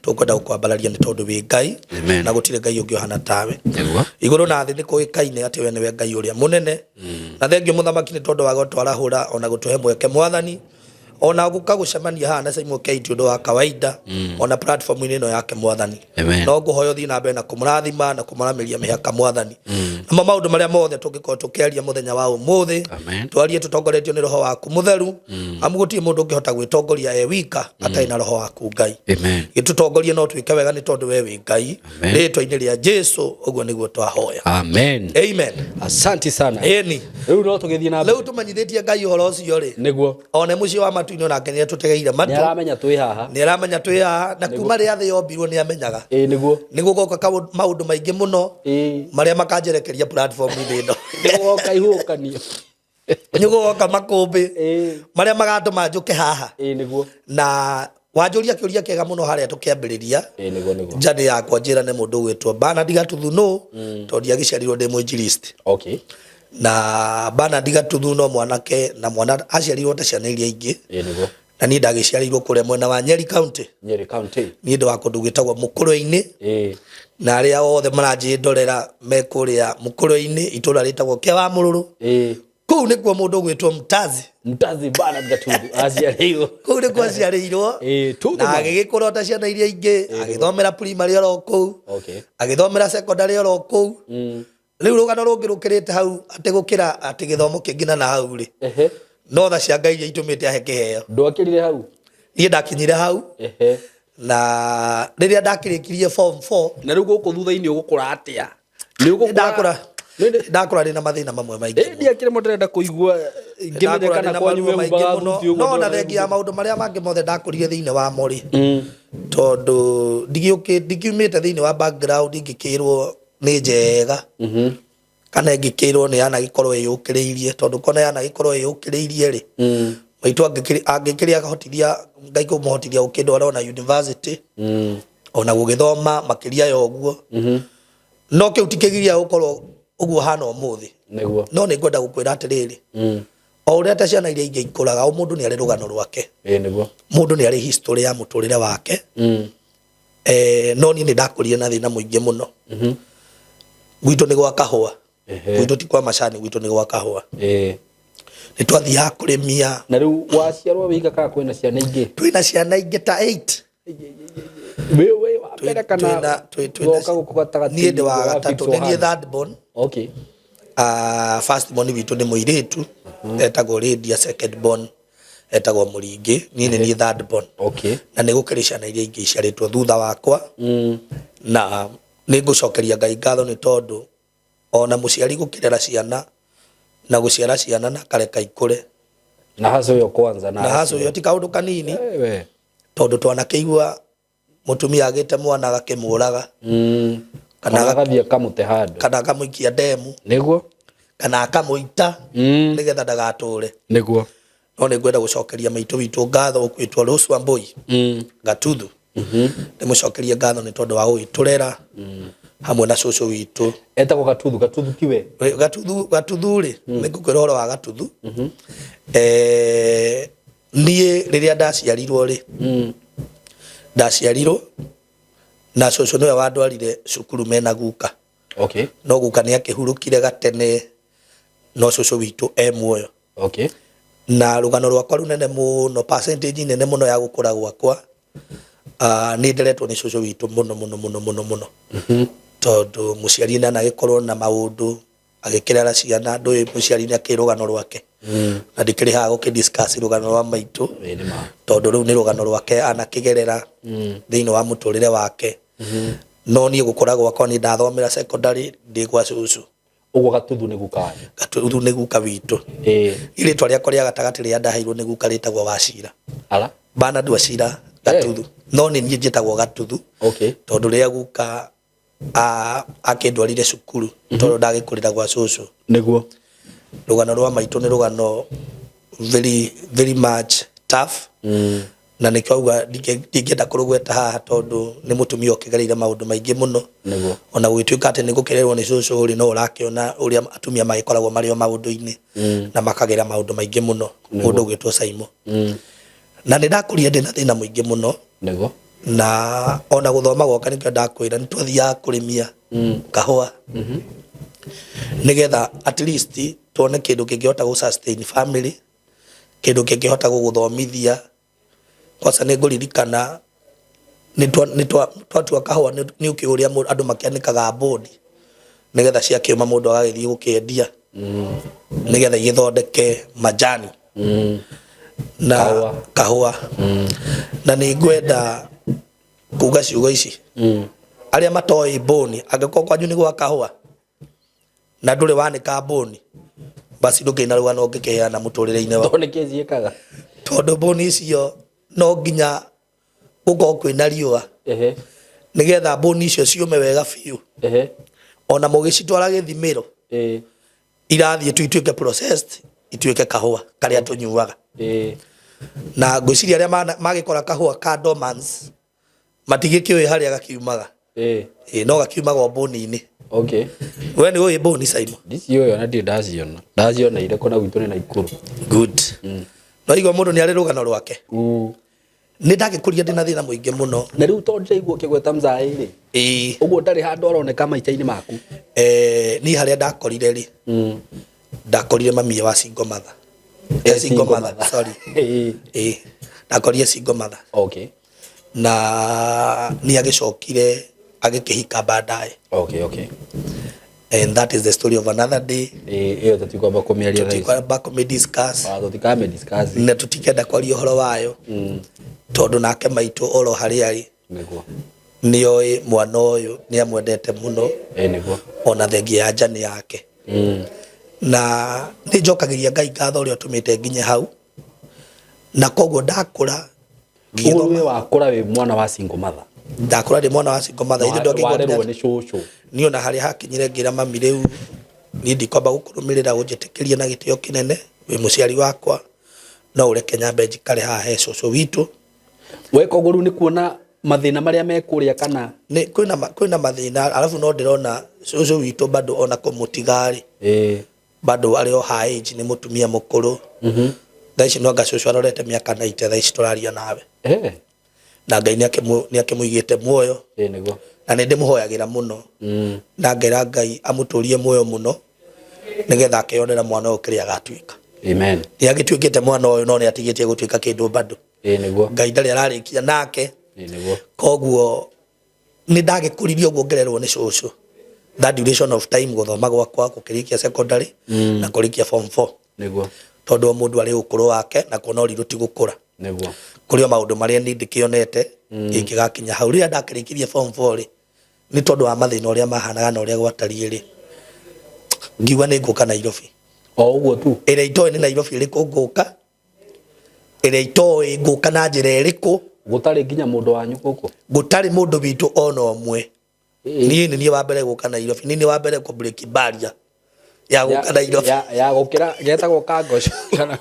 tũkwenda gũkwambararia nĩ tondũ wĩ Ngai na gũtirĩ Ngai ũngĩ ũhana tawe igũrũ na thĩ nĩ kũĩkaine atĩ we nĩwe Ngai ũrĩa mũnene na thengio mũthamaki nĩ tondũ wa gũtwarahũra ona gũtũhe mweke mwathani ona gũka gũcemania haha na Simon K ti ũndũ wa kawaida ona platform-inĩ ĩno yake mwathani no ngũhoya ũthiĩ na mbere na kũmũrathima na kũmũramĩria mĩhaka mwathani na maũndũ marĩa mothe tũngĩkorwo tũkĩaria mũthenya wa ũmũthĩ twarie tũtongoretio nĩ roho waku mũtheru amu gũtirĩ mũndũ ũngĩhota gwĩtongoria e wika atarĩ na roho waku Ngai gĩtũtongorie no twĩke wega nĩ tondũ we wĩ Ngai rĩtwa-inĩ rĩa Jesũ ũguo nĩguo twahoya amen asante sana rĩu no tũgĩthiĩ na rĩu tũmenyithĩtie Ngai ũhoro ũcio rĩ nĩguo ona mũciĩ wa matu-inĩ onake nĩ atũtegeire matu. Nĩ aramenya twĩ haha. Nĩ aramenya twĩ haha na kuma rĩrĩa thĩ yombirwo nĩ amenyaga. Nĩguo goka maũndũ maingĩ mũno marĩa makanjerekeria platform-inĩ ĩno. Nĩguo goka ihũkanio. Nĩguo goka makũmbĩ marĩa magatũma njũke haha. Na wanjũria kĩũria kĩega mũno harĩa tũkĩambĩrĩria. Njane yakwa njĩra nĩ mũndũ ũgwĩtwo Bernard Gatuthu no tondũ ndiagĩciarirwo ndĩ mũinjilisti. Na Bernard Gatuthu no mwanake na mwana aciarirwo ta ciana iria ingĩ. Na niĩ ndagĩciarirwo kũrĩa mwena wa Nyeri County. Niĩ ndĩ wa kũndũ gwĩtagwo Mũkũrwe-inĩ. Na arĩa othe maranjĩndorera me kũrĩa Mũkũrwe-inĩ itũũra rĩtagwo Kĩwamũrũrũ. Kũu nĩkuo mũndũ ũgwĩtwo Mtazi Bernard Gatuthu aciarĩirwo. Kũu nĩkuo aciarĩirwo. Na agĩgĩkũra ta ciana iria ingĩ, agĩthomera primary oro kũu, agĩthomera secondary oro kũu. Rĩu rũgano rũngĩ rũkĩrĩte hau atĩ gũkĩra atĩ gĩthomo kĩngĩ na hau rĩ. No tha cia Ngai iria itũmĩte ahe kĩheo. Ndwakĩrire hau? Niĩ ndakinyire hau. Na rĩrĩa ndakĩrĩkirie form 4. Na rĩu gũkũ thutha-inĩ ũgũkũra atĩa? Ndakũra ndĩ na mathĩna mamwe maingĩ. Ndiakĩrĩ mũndũ ndĩrenda kũigua ngĩmenyekana kwanyu wehumbaga thuti ũguo. No na thengia ya maũndũ marĩa mangĩ mothe ndakũrire thĩinĩ wa mo rĩ. Tondũ ndikiumĩte thĩinĩ wa background ngĩkĩrwo nĩ njega. Kana ngĩkĩrwo nĩ yanagĩkorwo ĩyũkĩrĩirie tondũ kona yanagĩkorwo ĩyũkĩrĩirie rĩ. Maitũ angĩkĩrĩa akahotithia Ngai kũmũhotithia gũkĩndwara ona university. Ona gũgĩthoma makĩria ya ũguo. No kĩu ti kĩgiria gũkorwo ũguo hana ũmũthĩ. No nĩ ngwenda gũkwĩra atĩrĩrĩ. O ũrĩa ta ciana iria ingĩ ikũraga o mũndũ nĩ arĩ rũgano rwake. Mũndũ nĩ arĩ history ya mũtũrĩre wake. No niĩ nĩ ndakũrire na thĩna mũingĩ mũno. Gwitũ nĩ gwa kahũa. Gwitũ ti kwa macani, gwitũ nĩ gwa kahũa. Nĩ twathiaga kũrĩmia. Na rĩu waciarwo wĩika kana kwĩna ciana ingĩ? Twĩna ciana ingĩ ta 8. Wewe wapera kana goka gũkũ gatagatĩ? Niĩ ndĩ wa gatatũ, nĩ niĩ third born. First born witũ nĩ mũirĩtu etagwo Lydia, second born etagwo Mũringĩ, niĩ nĩ niĩ third born. Na nĩ gũkĩrĩ ciana iria ingĩ iciarĩtwo thutha wakwa. Na nĩ ngũcokeria Ngai ngatho nĩ tondũ ona mũciari gũkĩrera ciana na gũciara ciana na kareka ikũre. Na haco yo kwanza na haco yo ti kaũndũ kanini. Tondũ twanakĩigua mũtumia agĩte mwana agakĩmũraga. Kana agathiĩ akamũte handũ. Kana akamũikia ndemu. Nĩguo. Kana akamũita nĩgetha ndagatũre. Nĩguo. No nĩ ngwenda gũcokeria maitũ witũ ngatho ũkwĩtwo Rose Wambui Gatuthu. Ndĩmũcokerie ngatho nĩ tondũ wa gũgĩtũrera hamwe na cũcũ witũ. Etagwo Gatuthu, Gatuthu tiwe? Gatuthu rĩ, nĩ ngũkwĩra ũhoro wa Gatuthu. Niĩ rĩrĩa ndaciarirwo rĩ, ndaciarirwo na cũcũ nĩwe wandwarire cukuru mena guka. No guka nĩ akĩhurũkire gatene, no cũcũ witũ muoyo. Na rũgano rwakwa rũnene mũno, percentage nene mũno ya gũkũra gwakwa nĩ nderetwo nĩ cũcũ witũ mũno. Tondũ mũciari nĩ anagĩkorwo na maũndũ agĩkĩrera ciana, ndũĩ mũciari nĩ akĩ rũgano rwake. Na ndikĩrĩ haha gũkĩdiscuss rũgano rwa maitũ tondũ rũu nĩ rũgano rwake anakĩgerera thĩinĩ wa mũtũrĩre wake. No niĩ gũkũra gwakwa nĩ ndathomera secondary ndĩ gwa cũcũ. Ũguo Gatuthu nĩ guka wanyu? Gatuthu nĩ guka witũ. Rĩĩtwa rĩakwa rĩa gatagatĩ rĩrĩa ndaheirwo nĩ guka rĩtagwo Wacira. Bernard Wacira Gatuthu. No nĩ niĩ njĩtagwo Gatuthu tondũ rĩrĩa guka akĩndwarire cukuru tondũ ndagĩkũrĩra gwa cũcũ. Nĩguo. Rũgano rwa maitũ nĩ rũgano very much tough. Na nĩkĩo auga ndingĩenda kũrũgweta haha tondũ nĩ mũtumia ũkĩgereire maũndũ maingĩ mũno. Ona gũgĩtuĩka atĩ nĩ gũkĩrerwo nĩ cũcũ rĩ, no ũrakĩona ũrĩa atumia magĩkoragwo marĩ o maũndũ-inĩ na makagera maũndũ maingĩ mũno, mũndũ ũgwĩtwo Saimo. Na nĩ ndakũrire ndĩna thĩna mũingĩ mũno. Na ona gũthoma gwaka nĩkĩo ndakwĩra nĩ twathiaga kũrĩmia kahũa nĩgetha at least tuone kĩndũ kĩngĩhota gũ sustain family, kĩndũ kĩngĩhota gũgũthomithia. Kwanza nĩ ngũririkana nĩ twatua kahũa nĩ ũkĩũrĩa andũ makĩanĩkaga bodi nĩgetha ciakĩũma mũndũ agagĩthiĩ gũkĩendia nĩgetha igĩthondeke majani na kahũa. Na nĩ ngwenda kuga ciugo ici arĩa matoĩ boni, angĩkorwo kwanyu nĩ gwa kahũa na ndũrĩ wanĩka boni, basi ndũkĩna rũgano ũngĩkĩheana mũtũrĩre-inĩ waku. tondu boni icio no nginya uko kwina riua nigetha boni icio ciume wega biu ona mugicitwara githimiro irathie tu ituike processed ituike kahua karia tunyuaga na ngwiciria aria magikora kahua ka dormants matigikiwe haria gakiumaga no gakiumaga boni-ini. Okay. We ni uyi boni Simon? Ndicio yo na ndi ndaciona ire kona gwitu ni Naikuru. Good. No igwa mundu ni ari rugano rwake. Ni ndagikuria ndina thina muingi muno. Na riu to ndiraigua kigweta mzai ri. Uguo ndari handu aroneka maita-ini maku. Ni haria ndakorire ri. Ndakorire mami wa single mother. Single mother, sorry. Ndakorire single mother. Okay. Na ni agicokire agikihika baadaye. Okay. And that is the story of another day. Iyo tutikwamba kumiaria thaa. Tutikwamba discuss. Tutikame discuss. Na tutikenda kwaria horo wayo. Tondu nake maitu oro haria ari. Niguo. Nioi mwana uyu ni amwendete muno. Niguo. Ona thengia ya njani yake. Na ni njokagiria Ngai ngatho uri otumite nginye hau. Na koguo ndakura Wewe wakura we mwana wa single mother. Ndakura ndi mwana wa single mother. Ithe ndwakigwa ni cucu. Niona haria hakinyire ngira mami riu ni ndikwamba gukurumirira gunjitikirie na gitio kinene wi muciari wakwa no ureke nyambe njikare haha he cucu witu. We koguo ni kuona mathina maria mekuria kana ni kwina mathina alafu no ndirona cucu witu bado ona kumutigari bado ari o high age ni mutumia mukuru. Thaici no gacucu arorete miaka 90 thaici turaria nawe na Ngai ni akimuigite muoyo niguo na ni ndimuhoyagira muno na ngera Ngai amuturie muoyo muno nigetha akionera mwana ukiria agatuika. Amen. Ni agituikite mwana uyu no ni atigitie gutuika kindu bado niguo Ngai ndari ararikia nake niguo koguo ni ndagikuririo guongererwo ni cucu that duration of time guthoma gwakwa gukirikia secondary na kurikia form 4 niguo tondu mundu ari ukuru wake na kuona uriru ti gukura niguo kurio maundu maria ni ndikionete ingigakinya hau ria ndakirikirie form 4 ri ni tondu wa mathina uria mahanaga na uria gwatarie ri ngiwa ni nguka Nairobi uguo tu ire itoi ni Nairobi ri kunguka ire itoi nguka na njira iriku gutari nginya mundu wanyu guku gutari mundu witu ona omwe ni wa mbere guka Nairobi ni wa mbere ku break barrier ya guka Nairobi ya gukira getagwo kangoco kana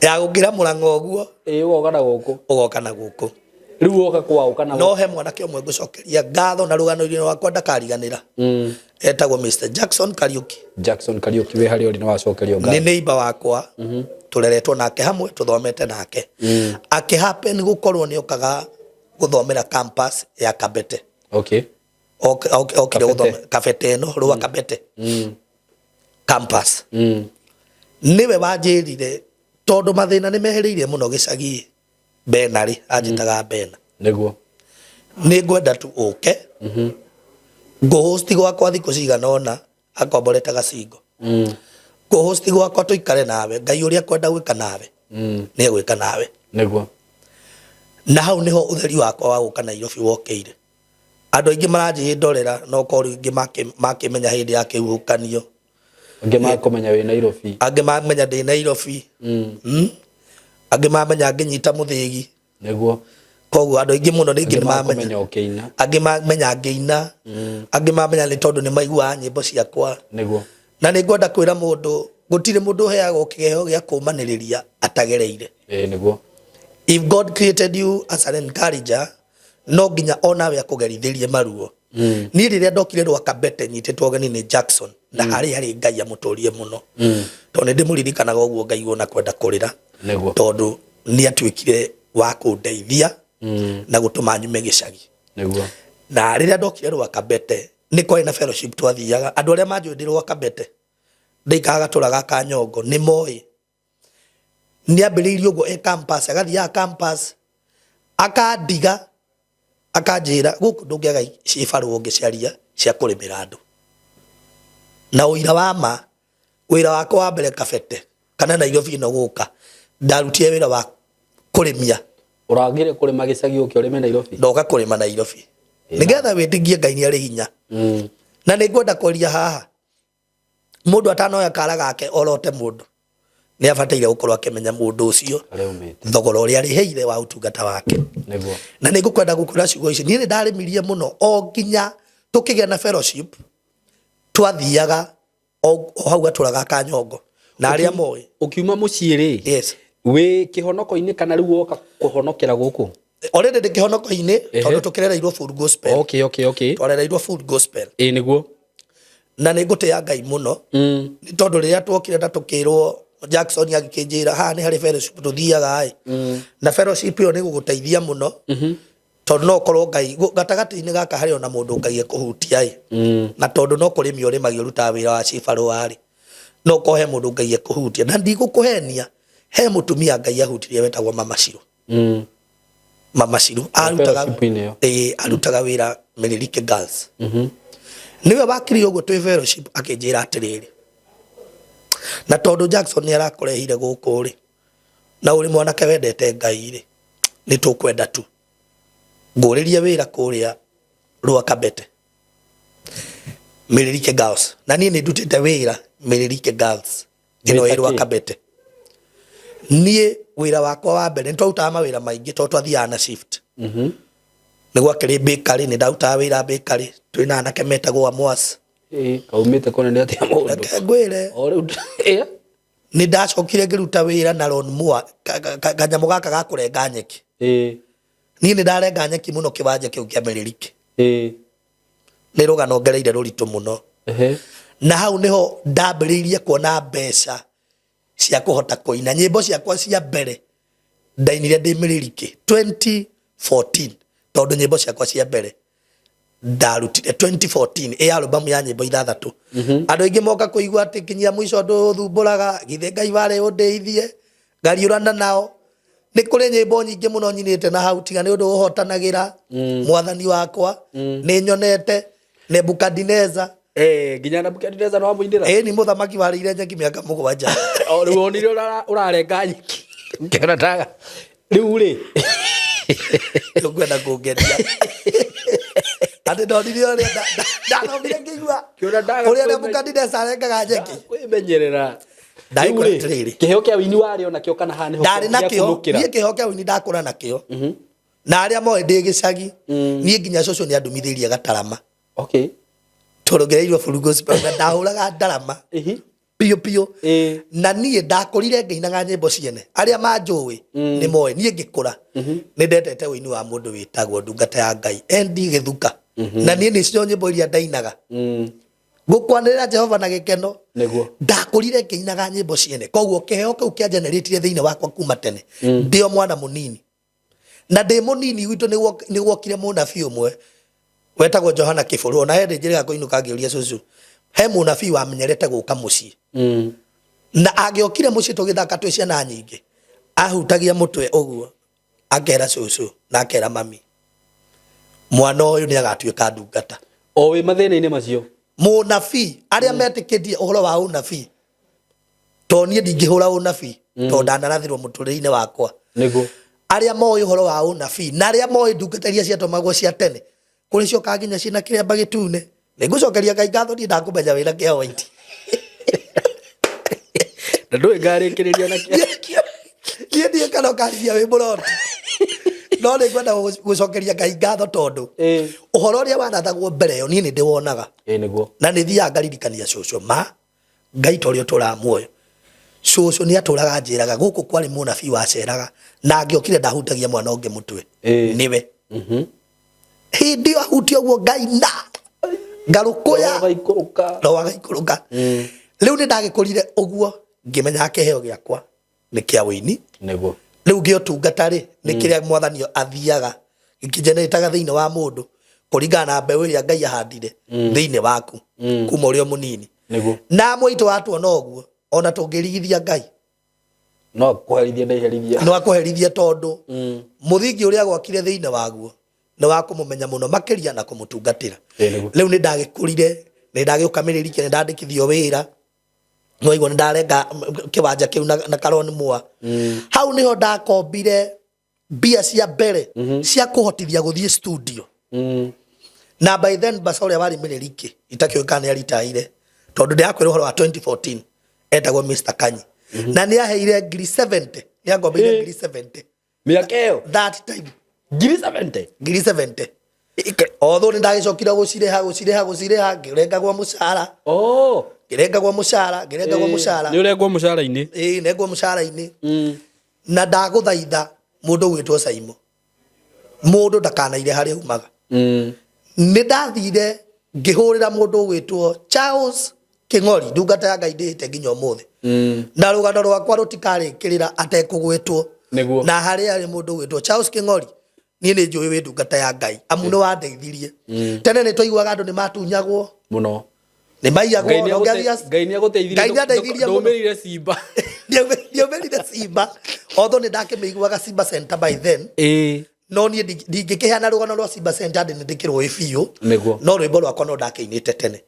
ya gukira murango guo ugoka na guku riu oka kwao kana no he mwanake omwe ngucokeria ngatho na rugano-ini rwakwa ndakariganira etagwo Mr Jackson Kariuki we hari ori ni wacokerio ngatho ni neighbor wakwa tureretwo nake hamwe tuthomete nake akihappen gukorwo ni okaga guthomera campus ya Kabete okay guthomera Kabete no ruwa Kabete campus niwe wanjirire tondu mathina ni meheriire muno gicagi Benari ajitaga Bena niguo ni ngwenda tu uke host gwakwa thiku cigana ona akomborete gacingo host gwakwa tuikare nawe Ngai uria kwenda gwika nawe ni gwika nawe niguo na hau niho utheri wakwa wa guka Nairobi wokeire andu aingi maranji ndorera no kori ingi makimenya hindi ya kihukanio angi makomenya we Nairobi angi mamenya ndi Nairobi angi mamenya nginyita muthigi niguo koguo andu aingi muno ningi mamenya okeina angi mamenya ngeina angi mamenya ni tondu ni maigua nyimbo ciakwa niguo na ni ngwenda kwira mundu gutire mundu heago kigeo gia kumaniriria atagereire niguo if God created you as an encourager no nginya ona we akugerithirie maruo ni riria ndokire rwa Kabete nyitetwo gani ni Jackson na hari Ngai amuturie muno tondu ndimuririkanaga uguo Ngai wona kwenda kurira tondu ni atwikire wa kundeithia na gutuma nyume gicagi niguo na riria ndokire rwa Kabete ni kwai na fellowship twathiaga andu aria manjwendirwo Kabete ndikaga turaga Kanyongo ni moi ni ambiriirio go campus agathia campus akandiga akanjira guku ndungiaga cibaru ngiciaria cia kurimira andu na uira wa ma wira wakwa wa mbere Kabete kana Nairobi no guka ndarutie wira wa kurimia uragire kurima gicagi uki urime Nairobi ndoka kurima Nairobi nigetha witigie Ngai ni ari hinya na ni ngwenda kwaria haha mundu atanoya kara gake orote mundu ni abataire gukorwo akimenya mundu ucio thogora uria ariheire wa utungata wake niguo na nigukwenda gukura ciugo ici ni ndarimirie muno o nginya tukigia na fellowship twathiaga o hau aturaga Kanyongo na aria moy ukiuma muciiri yes we kihonoko-ini kana riu woka kuhonokera guku already de kihonoko-ini tondu tukirereirwo full gospel okay twarereirwo full gospel niguo na nigutia Ngai muno ni tondu riria twokire na tukirwo Jackson agikinjira ha ni hari fellowship tuthiaga ai na fellowship yo ni guguteithia muno tondu no korwo Ngai gatagati-ini gaka hari ona mundu Ngai ekuhutia ai na tondu no kuri miori magiruta wira wa cibaru ari no kohe mundu Ngai ekuhutia na ndigukuhenia he mutumia Ngai ahutirie wetagwo Mama Shiro Mama Shiro arutaga wira Meririke Girls niwe wakiri uguo twi fellowship akinjira atiriri na tondu Jackson ni arakurehire guku ri na uri mwanake wendete Ngai ri ni tukwenda tu nguririe wira kuria rwa Kabete Meririke Girls na ni ndutite wira Meririke Girls ino irwa Kabete nie wira wakwa wa mbere ntwautaga mawira maingi to twathiaga na shift niguo akiri bakery ni ndauta wira bakery twina anake metagwo Amwas kaumite kone ni atia mundu ngwire ni ndacokire ngiruta wira na Ron Moore kanyamu gaka gakurenga nyeki ni ndarenga nyeki muno kiwanja kiu kia Meririke ni rugano ngereire ruritu muno na hau niho ndambiriirie kuona mbeca cia kuhota kuina nyimbo ciakwa cia mbere ndainire ndi Meririke 2014 tondu nyimbo ciakwa cia mbere ndarutire 2014 album ya nyimbo ithathatu andu ingi moka kuigua ati kinyia mwico ndu thumburaga githe Ngai ware undeithie ngariurana nao ni kuri nyimbo nyingi muno nyinite na hau tiga ni undu uhotanagira mwathani wakwa ni nyonete Nebukadneza nginya Nebukadneza no amuindira ni muthamaki warire nyeki miaka 7 o riu onire urarenga nyeki ngerataga riu ri ngwenda kugeria ati ndonire uria ndathomire ngigua uria Nebukadneza arengaga nyeki kwimenyerera ndaikũretirĩrĩ kĩheo kĩa wini warĩo nakĩo kana hane ndarĩ nakĩo niĩ kĩheo kĩa wini ndakũra nakĩo na arĩa moĩ ndĩ gĩcagi niĩ nginya cũcũ nĩ andumithĩirie Gatarama okay tũrongereirwo full gospel na ndahũraga ndarama piũ na niĩ ndakũrire ngĩinaga nyĩmbo ciene arĩa manjũĩ nĩ moĩ niĩ ngĩkũra nĩ ndendete wĩini wa mũndũ wĩtagwo ndungata ya Ngai Endi Gĩthuka na niĩ nĩcio nyĩmbo iria ndainaga gukwanĩrĩra Jehova na gĩkeno nĩguo ndakũrire ngĩinaga nyĩmbo ciene koguo kĩheo kĩu kĩa generate thĩinĩ wakwa kuma tene ndĩo mwana mũnini na ndĩ mũnini gwitũ nĩ gwokire mũnabii ũmwe wetagwo Johana Kĩbũrũ ona hĩndĩ njĩrĩga kũinũka ngĩũria cũcũ he mũnabii wamenyerete gũka mũciĩ na agĩokire mũciĩ tũgĩthaka twĩ ciana nyingĩ ahutagia mũtwe ũguo akera cũcũ na akera mami mwana ũyũ nĩ agatuĩka ndungata o wĩ mathĩna-inĩ macio mũnabii arĩa metĩkĩtie ũhoro wa ũnabii to niĩ ndingĩhũra ũnabii to ndanarathirwo mũtũrĩre-inĩ wakwa nĩguo arĩa moĩ ũhoro wa ũnabii na arĩa moĩ ndungata iria ciatũmagwo cia tene kũrĩ cioka nginya ciĩna kĩremba gĩtune nĩngũcokeria Ngai ngatho niĩ ndakũmenya wĩna kĩheo white na ndũĩ ngarĩkĩrĩria na kĩo niĩ ndiĩ kana ũkarĩria wĩ mũroti no nĩ ngwenda gũcokeria Ngai ngatho tondũ ũhoro ũrĩa wanathagwo mbere ĩyo niĩ nĩ ndĩwonaga nĩguo na nĩ thiaga ngaririkania cũcũ ma Ngai ta ũrĩa ũtũraga muoyo cũcũ nĩ atũraga njĩraga gũkũ kwarĩ mũnabii waceraga na ngĩokire ndahutagia mwana ũngĩ mũtwe nĩwe hĩndĩ ĩyo ahutia ũguo Ngai na ngarũkũya no wagaikũrũka rĩu nĩ ndagĩkũrire ũguo ngĩmenya kĩheo gĩakwa nĩ kĩa wĩini nĩguo rĩu gĩotungata-rĩ nĩ kĩrĩa mwathani athiaga gĩkĩnjenetaga thĩinĩ wa mũndũ kũringana na mbeũ ĩrĩa Ngai ahandire thĩinĩ waku kuma ũrĩ o mũnini na mũitũ watuona ũguo ona tũngĩrigithia Ngai no akũherithie na iherithia no akũherithie tondũ mũthingi ũrĩa gwakire thĩinĩ waguo nĩ wa kũmũmenya mũno makĩria na kũmũtungatĩra rĩu nĩ ndagĩkũrire nĩ ndagĩũka Meririke nĩ ndandĩkithio wĩra no igua nĩ ndarenga kĩwanja kĩu na Karoni Moore hau nĩho ndakombire mbia cia mbere cia kũhotithia gũthiĩ studio na by then basa ũrĩa warĩ Meririke itakĩũĩka nĩ aritaire tondũ ndĩrakwĩra ũhoro wa 2014 etagwo Mr. Kanyi na ni aheire ngiri 70 ni angombeire ngiri 70 miakeo that time ngiri 70 ngiri 70 although ni ndagicokira gucireha ngirengagwo mucara ngirengagwo mucara ni urengwo mucara-ini nengwo mucara-ini na ndaguthaitha mundu gwitwo Saimo mundu ndakanaire hari umaga ni ndathire ngihurira mundu gwitwo Charles King'ori ndungata ya Ngai ndihite nginya umuthi na rugano rwakwa rutikarikirira atekugwitwo na hari ari mundu gwitwo Charles King'ori ni njui wi ndungata ya Ngai amu ni wandeithirie tene ni twaiguaga andu ni matunyagwo muno ni maiyagwo Ngai ni aguteithirie ndumirire Simba ndiomerire Simba although ni ndakimiguaga Simba Center by then no ni ndingikiheana rugano rwa Simba Center ndindikirwo ibiu no rwimbo rwakwa no ndakiinite tene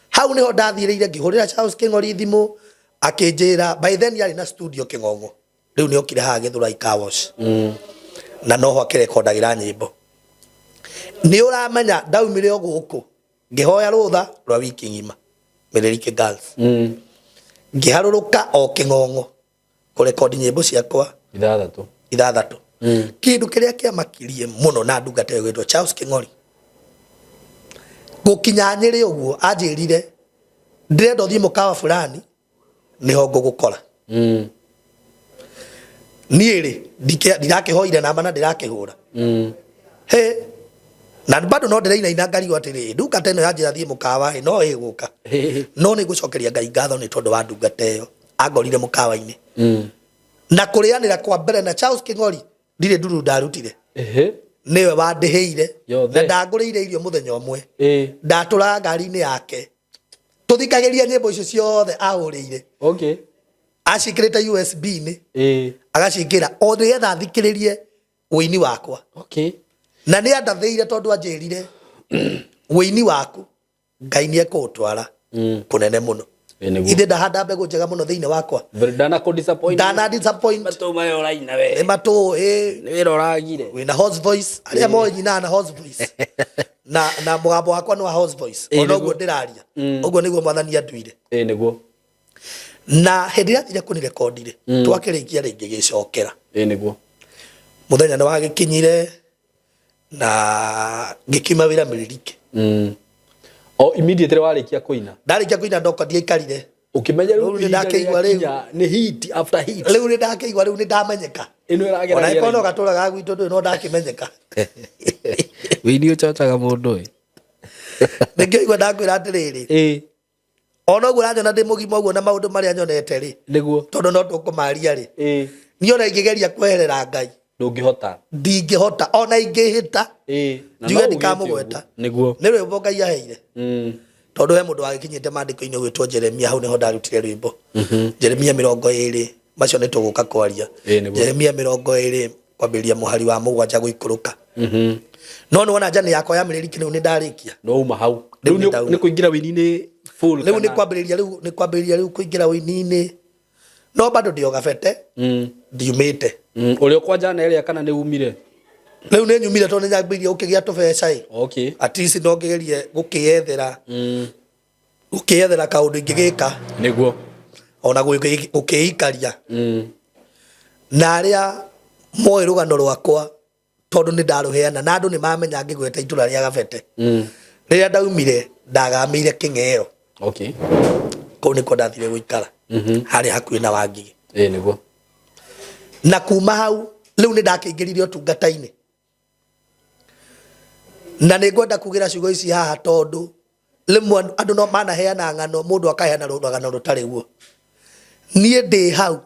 hau niho ndathireire ngihurira Charles King'ori thimu akinjira by then yari na studio King'ong'o riu ni okire ha Githurai Car Wash na noho akirekondagira nyimbo ni uramenya ndaumire oguku ngihoya rutha rwa wiki ngima Mirerike Girls ngiharuruka o King'ong'o kurekondi nyimbo ciakwa ithathatu kindu kiria kiamakirie muno na ndungata yo gwitwo Charles King'ori gukinya Nyeri uguo anjirire ndirenda thie mukawa fulani niho ngugukora niiri ndirakihoire namba na ndirakihura he na bado no ndiraina ngari atiri ndungata ino yanjira thie mukawa no iguka no ni gucokeria Ngai ngatho ni tondu wa ndungata iyo angorire mukawa-ini na kurianira kwa mbere na Charles King'ori ndire nduru ndarutire niwe wandiheire na ndanguriire irio muthenya umwe ndatura ngari-ini yake tuthikagiria nyimbo icio ciothe ahuriire acikirite USB-ini agacikira o nigetha thikiririe wini wakwa na ni andathire tondu anjirire wini waku Ngai ni ekutwara kunene muno ithe ndahanda mbegu njega muno thiini wakwa ndana disappoint matu mayo raina we matu ni wira uragire wina horse voice aria moyo nyina na horse voice na mugambo wakwa no horse voice onoguo ndiraria uguo niguo mwathani anduire niguo na hindi ria thire kuni rekondire twakirikia ringi gicokera niguo muthenya ni wagikinyire na ngikima wira Mirerike immediately warikia kuina ndarikia kuina ndoka ndiaikarire ukimenya riu ndakigwa riu ni hit after hit riu ndakigwa riu ndamenyeka ino iragera ona ikono gatura ga gwitu ndu no ndakimenyeka wini uchochaga mundu uyu ningigwa ndakwira atiriri ona uguo ranjona ndi mugima uguo na maundu maria nyonete ri niguo tondu no tukumaria ri ni ona ingigeria kweherera Ngai ndingihota ona ingihita njuge ndikamugweta niguo ni rwimbo Ngai aheire tondu he mundu wagikinyite mandiko-ini gwitwo Jeremia hau niho ndarutire rwimbo Jeremia 20 macio ni tuguka kwaria Jeremia 20 kwambiria muhari wa mugwanja guikuruka no ni wona njani yakwa ya Mirerike ni ndarikia no uma hau riu ni kuingira wini-ini full riu ni kwambiria riu kuingira wini-ini no bado ndio gabete ndiumite urio kwa jana ile kana ni umire riu ni nyumire tondu nyambirie ukigia tubeca at least no ngigerie gukiyethera kaundu ingigika niguo ona gukiikaria na aria moe rugano rwakwa tondu ni ndaruheana na andu ni mamenya ngigweta itura ria gabete riria ndaumire ndagamire King'ero kuu niko ndathire guikara hari hakuhi na Wangigi niguo na kuma hau riu ni ndakingiririo tungata-ini na ni ngwenda kugira ciugo ici haha tondu rimwe andu no manaheana ng'ano mundu akaheana rugano rutari guo nie ndi hau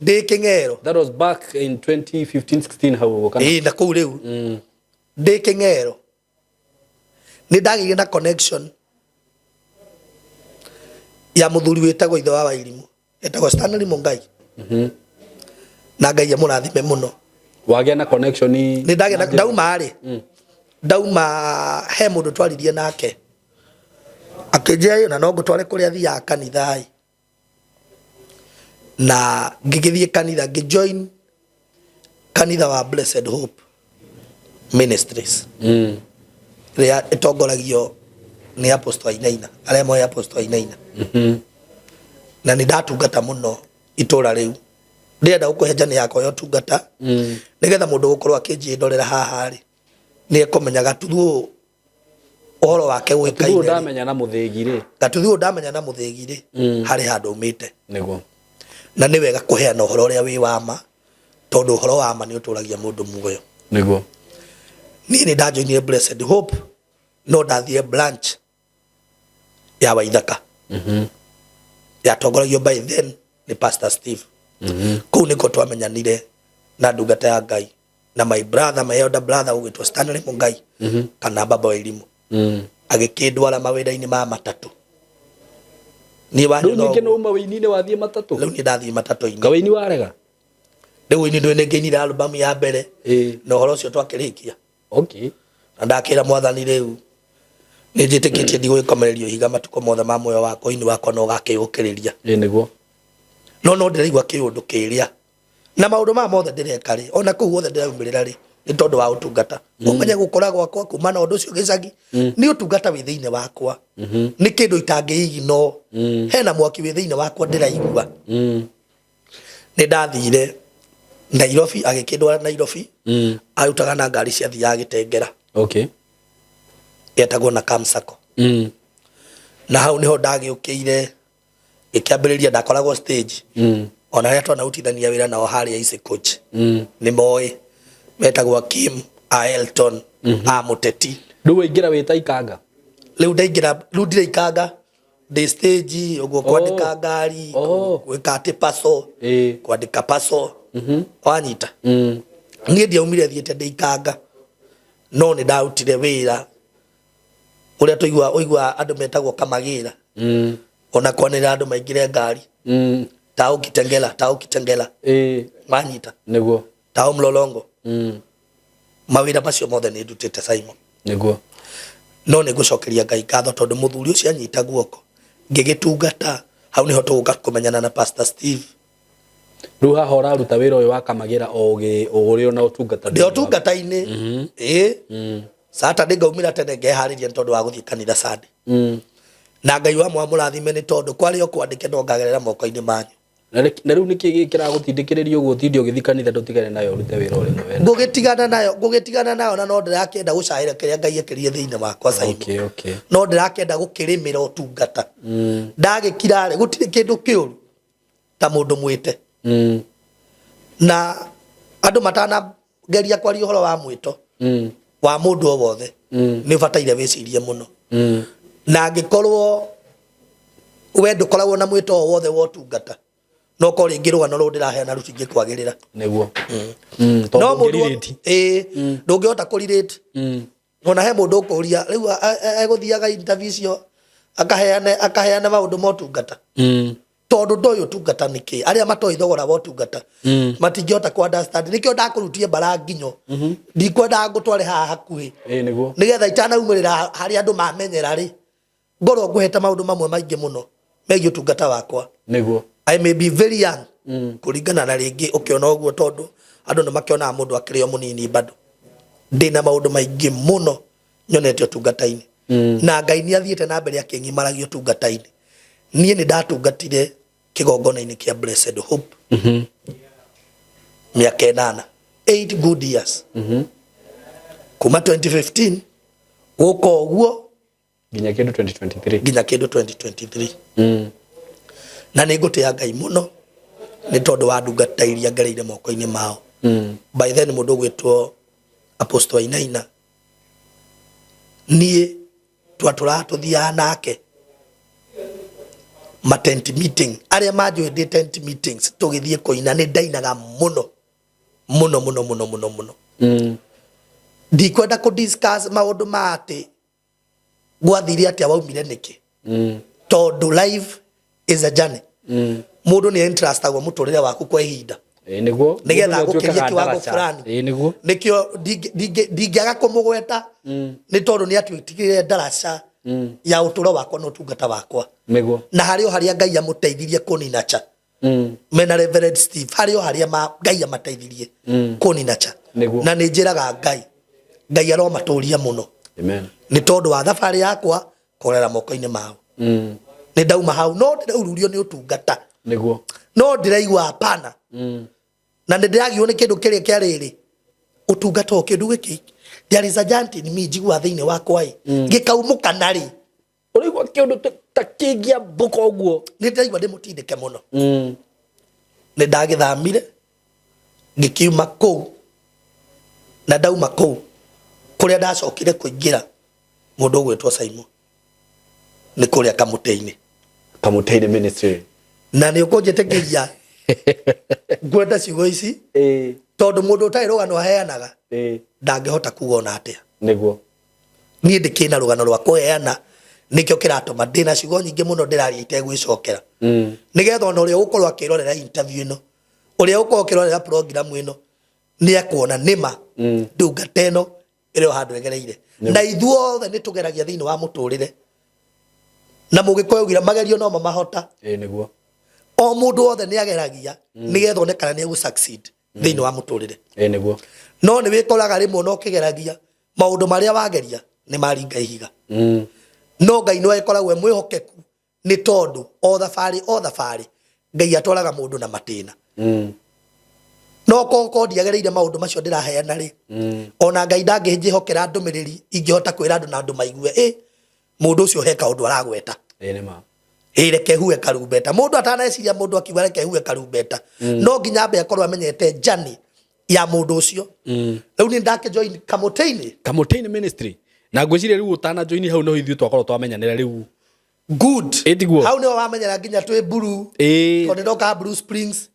ndi King'ero that was back in 2015-16 hau kana na kuu riu ndi King'ero ni ndagire na connection ya muthuri witagwo ithe wa Wairimu etagwo Stanley Mungai na Ngai amurathime muno wagia na connection ni ndagena ndauma ari ndauma he mundu twaririe nake akinjia na no ngutware kuria thia kanitha na ngigithie kanitha ngijoin kanitha wa Blessed Hope Ministries ria itongoragio ni Apostle Ainaina aria moe Apostle Ainaina na nä ndatungata må no itå ra rä u ndä enda gå kå he njani yakwa yo tungata nä getha må ndå gå korwo akä njä ndorera haha rä nä ekå menya gatuthu å wake gwä kaine ndamenya na muthigi ri gatuthu ndamenya na muthigi ri harä handå mä te niguo na nä wega kå heana å horo å rä a wä wama tondå å horo wa ma nä å tå ragia må ndå muoyo niguo niä nä ndanjoinire Blessed Hope no ndathie branch ya Waithaka yatongoragio by then ni Pastor Steve kuu niko twamenyanire na ndungata ya Ngai na my brother my elder brother ugitwa Stanley Mungai kana baba wa elimu agikindwara mawira-ini ma matatu ni wanyu no ninge no mawini-ini wathie matatu riu ni ndathie matatu-ini kawaini warega riu ini ndwe ngenire album ya mbere no horo cio twakirikia okay na ndakira mwathani riu ni njitikitie ndigwikomererio higa matuko mothe ma muoyo wakwa ini wakwa no gakiyukiriria niguo no ndiraigua kiundu kiria na maundu ma mothe ndireka ri ona kuu wothe ndiraumirira ri ni tondu wa utungata umenye gukora gwakwa kuma na undu ucio gicagi ni utungata wi thiine wakwa ni kindu itangiigi no hena mwaki wi thiine wakwa ndiraigua ni ndathire Nairobi agikindwara Nairobi arutaga na ngari cia thia Gitengera okay yetagwo na Kamsako na hau niho ndagiukire ikiambiriria ndakoragwo stage ona ria twana utithania wira nao haria ice coach ni moy metagwo Kim Aelton Amuteti ndu ingira wita ikanga riu ndire ikanga the stage uguo kwandika ngari gwika ati paso kwandika paso wanyita nie ndiaumire thiete ndikanga no ni ndautire wira uria tuigua andu metagwo kamagira ona kwanira andu maingire ngari tao kitengela wanyita niguo tao mlolongo mawira macio mothe ni ndutite Simon niguo no ni gucokeria Ngai ngatho tondu muthuri ucio anyita guoko ngigitungata hau niho tuguka kumenyana na Pastor Steve riu haha uraruta wira uyu wa kamagira uri ona utungata ndio tungata-ini Saturday ngaumira tene ngehariria tondu wa guthii kanitha Sunday na Ngai wa mwamurathime ni tondu kwari o kwandike no ngagerera moko-ini manyu na riu niki gikira gutindikiriria uguo thindi ugithi kanitha ndutigane nayo urute wira uri no wenda ngugitigana nayo na no ndirakenda gucaira kiria Ngai ekirie thiine wakwa Simon okay no ndirakenda gukirimira utungata ndagikira ri gutire kindu kiuru ta mundu mwite na andu matana geria kwari uhoro wa mwito wa mundu o wothe ni bataire wicirie muno na angikorwo we ndukoragwo na mwito o wothe wa utungata no ko ringi rugano ru ndiraheana rutingi kwagirira niguo no mundu ndungihota kurirate ona he mundu ukuria riu eguthiaga interview cio akaheane maundu ma utungata tondu ndoyo tungata niki aria matoi thogora wa tungata matingihota ku understand nikio ndakurutie baranginyo ndikwenda ngutware haha hakuhi niguo nigetha itanaumirira hari andu mamenyera ri ngoro nguheta maundu mamwe maingi muno megie tungata wakwa niguo I may be very young kuringana na ringi ukiona uguo tondu andu ni makiona mundu akirio munini bado ndina maundu maingi muno nyonete tungata-ini na Ngai ni athiete na mbere akingimaragia tungata-ini nie ni ndatungatire kigongona-ini kia Blessed Hope miaka 8 good years kuma 2015 guko uguo ginya kindu 2023 na nä ngå tä ya Ngai må no nä tondå wa ndungata iria ngereire moko-inä mao by then må ndå gwä two Apostle Wainaina niä twatå raga tå thiaga nake ma tent meeting aria manjå ndä tent meetings tå gä thiä kå ina nä ndainaga må no ndikwenda kå discuss maå ndå ma atä gwathire atä a waumire nä kä tondå life is a journey mundu ni interest agwo muturire waku kwa ihinda niguo nigetha gukiria kiwango fulani niguo nikio ndingiaga kumugweta ni tondu ni atwitigire ndaraca ya uturo wakwa no tungata wakwa niguo na hario haria Ngai amuteithirie kunina cha mena Reverend Steve hario haria Ngai amateithirie kunina cha na ni njiraga Ngai aromaturia muno amen ni tondu wa thabari yakwa kurera moko-ini mao nä ndauma hau no ndä raururio nä å tungata niguo no ndä raigua hapana na nä ndä ragio nä kä ndå kä rä kä arä rä å tungata o kä ndå gä kä there is a giant in me njigua thä inä wakwa gä kaumå kana rä å raigua kä ndå ta kä ngä mbå ka å guo nä ndä raigua ndä må tindä ke må no nä ndagä thamire ngä kiuma kå u na ndauma kå u kå rä a ndacokire kå ingä ra må ndå å gwä two Simon nä kå rä a kamå tä-inä ministry na nä å kå njä tä kä ria ngwenda ciugo ici tondå må ndå å tarä rå gano aheanaga ndangä hota kuga ona atä a niguo niä ndä kä na rå gano rwa kå heana nä kä o kä ratå ma ndä na ciugo nyingä må no ndä raria itegwä cokera nä getha ona å rä a å gå korwo akä rorera interview ä no å rä a å korwo akä rorera program ä no nä akuona nä ma ndungata ä no ä rä o handå egereire na ithuothe nä tå geragia thä inä wa må tå rä re na må gä korwo gira magerio no mamahota niguo o må ndå wothe nä ageragia nä getha one kana nä egå succeed thä inä wa må tå rä re niguo no nä wä koraga rä mwe no kä geragia maå ndå marä a wageria nä maringa ihiga no Ngai no ekoragwo mwä hokeku nä tondå o thabarä Ngai atwaraga må ndå na matä na no koko ndiagereire maå ndå macio ndä raheana rä ona Ngai ndangä njä hokera ndå mä rä ri ingä hota kwä ra andå na andå maigue må ndå å cio he kaå ndå aragweta reke huwe karumbeta må ndå ataneciria må ndå akiuga reke huwe karumbeta no nginya ambe akorwo amenyete njani ya må ndå å cio rä u nä ndake join kamå tä-inä ministry na ngwiciria rä u å tana join hau no ithuä twakorwo twamenyanä ra rä u good Etiguo. hau nä wamenyera nginya twä mburu tondå ndoka Blue Springs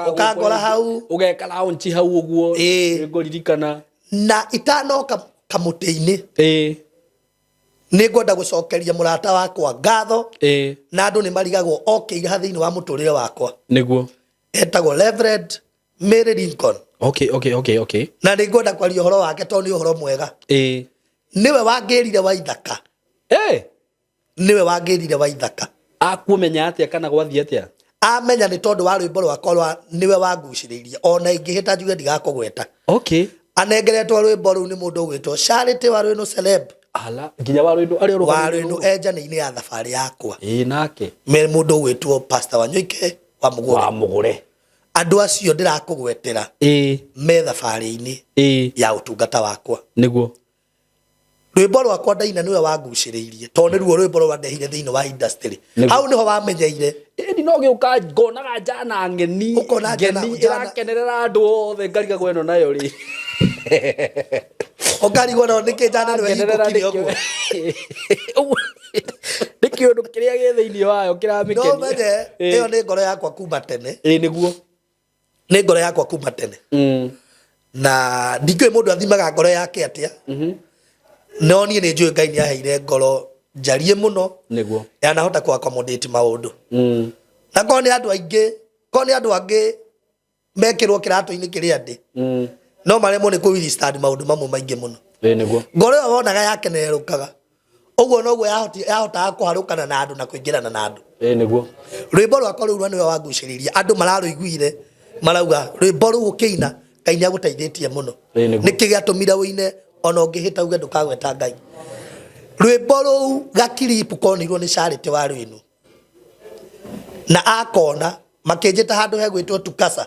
ukangora hau ugeka launch hau uguo ngo ririkana na itanoka kamå tä-inä nä ngwenda gå cokeria må rata wakwa ngatho na andå nä marigagwo okä ira thä inä wa må tå rä re wakwa niguo etagwo Reverend Mary Lincoln okay na nä ngwenda kwaria å horo wake tondå nä å horo mwega nĩwe wangä rire Waithaka nĩwe wangä rire Waithaka akuomenya atä kana gwathiä atä amenya nä tondå wa rwä mbo rwakwa nĩwe wangucä rä irie ona ingä hä ta njuge ndigakågweta anengeretwo rwä mbo rå u nä må ndå å gwä two Charity wa rwä no celeb nginya wa rwä no enjanä-inä ya thabarä yakwa nake me må ndå å gwä two Pastor Wanyoike wa må gå re andå acio ndä rakå gwetera me thabarä-inä ya å tungata wakwa niguo rwimbo rwakwa ndaina niwe wangucĩrĩirie tondũ nĩ ruo rwimbo rwandehire thĩinĩ wa industry hau niho wamenyeire ĩni no gĩũka ngonaga njana ng'eni ĩrakenerera andũ othe ngarigagwo ĩno nayo rĩ ũkarigwo no nĩkĩ njana nĩwe hingũkire ũguo nĩ kĩũndũ kĩrĩa gĩ thĩinĩ wayo kĩramĩkenia no menye ĩyo nĩ ngoro yakwa kuma tene nĩguo nĩ ngoro yakwa kuma tene na ndikĩũĩ mũndũ athimaga ngoro yake atĩa no niĩ nĩ njũĩ Ngai nĩ aheire ngoro njarie mũno nĩguo yanahota kũ accommodate maũndũ na korwo nĩ andũ angĩ mekĩrwo kĩratũ-inĩ kĩrĩa ndĩ no maremwo nĩ kũ-withstand maũndũ mamwe maingĩ mũno nĩguo ngoro ĩyo wonaga yakenerũrũkaga ũguo noguo yahotaga kũharũkana na andũ na kũingĩrana na andũ nĩguo rwĩmbo rwakwa rũu nĩwe wangucĩrĩirie andũ mararũiguire marauga rwĩmbo rũu ũkĩina Ngai nĩ agũteithĩtie mũno nĩkĩ gĩatũmire wĩine ona ũngĩhĩta uge ndũkagweta Ngai rwĩmbo rũu gakiripu konirwo nĩ Charity wa Rwĩno na akona makĩnjĩta handũ hegwĩtwo Tukasa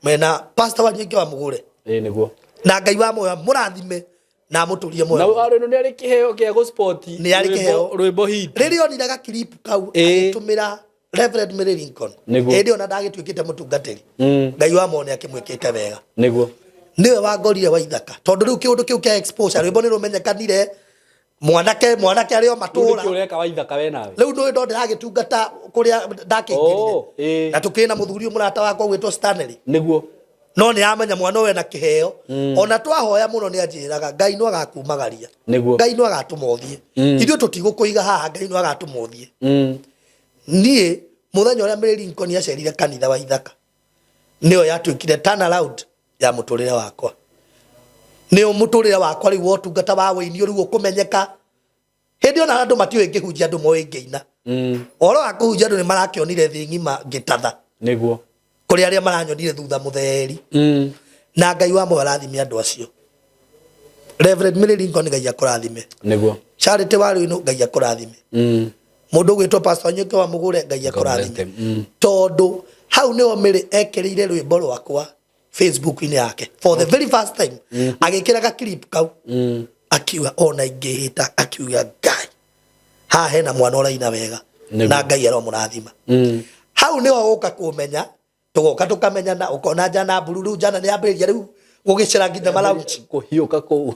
mena Pastor Wanyoike wa Mũgũre nĩguo na Ngai wa moyo mũrathime na mũtũrie moyo na wa Rwĩno nĩ arĩ kĩheo kĩa go sport nĩ arĩ kĩheo rwĩmbo hit rĩrĩa onire gakiripu kau agĩtũmĩra Reverend Mary Lincoln hĩndĩ ona ndagĩtuĩkĩte mũtungatĩri Ngai wa moyo nĩ akĩmwĩkĩte wega nĩguo niwe wangorire Waithaka tondu riu kiundu kiu kia exposure rwimbo ni rumenyekanire mwanake ari o matura riu ureka Waithaka we nawe riu ndo ndiragitungata kuria ndakingirire na tukina muthuri murata wakwa gwitwo Stanley niguo no ni amenya mwana we na kiheo ona twahoya muno ni anjiraga Ngai no agakumagaria Ngai no agatumothie ithuĩ tũtigũkũiga haha Ngai no agatumothie niĩ mũthenya ũrĩa Mary Lincoln acerire kanitha Waithaka nĩyo yatuĩkire turn around ya mũtũrĩre wakwa nĩyo mũtũrĩre wakwa rĩu wotungata wa wĩinio rĩu ũkũmenyeka hĩndĩ ona andũ matiũĩ ngĩhunjia andũ moĩ ngĩina ũhoro wa kũhunjia andũ nĩ marakĩonire thĩ ng'ima ngĩtatha nĩguo kũrĩ arĩa maranyonire thutha mũtheri na Ngai wa moyo arathime andũ acio Reverend Mary Lincoln Ngai akũrathime nĩguo Charity wa Rwĩno Ngai akũrathime mundu gwitwo pastor Nyuke wa Mugure Ngai akurathime tondu hau niho Mary ekereire rwimbo rwakwa Facebook ini yake for the very first time agikira ka clip kau akiuga ona ingihita akiuga Ngai ha hena mwana uraina wega na Ngai aro murathima hau niho uka kumenya tugoka tukamenyana ukona jana bururu jana ni ambiriria riu gugicira nginya malauchi kuhiuka ku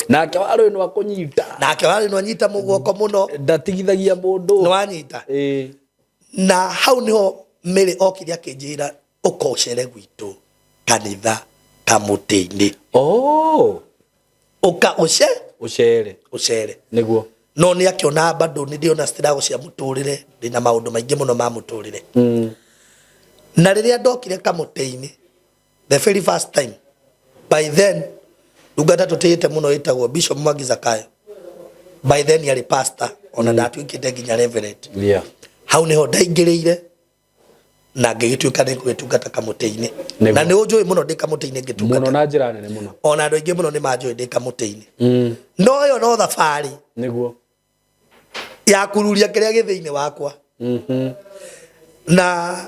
nake waro no anyita mugoko muno ndatigithagia mundu no anyita na hau niho Mary okiri akinjira ukocere gwitu kanitha kamutini uka ucere niguo no ni akiona bado ni ndiona stirago cia muturire ndina maundu maingi muno ma muturire na riria ndokire kamutini the very first time by then ugata tutete muno itagwo Bishop Mwangi Zakayo by then yari pastor ona ndatuikite ginya reverend hau niho ndaingirire na ngigituika ni gwitungata kamutini na ni unjui muno ndi kamutini ngitungata muno na njira nene muno ona andu aingi muno ni manjui ndi kamutini no yo no thabari niguo ya kururia kiria githiini wakwa na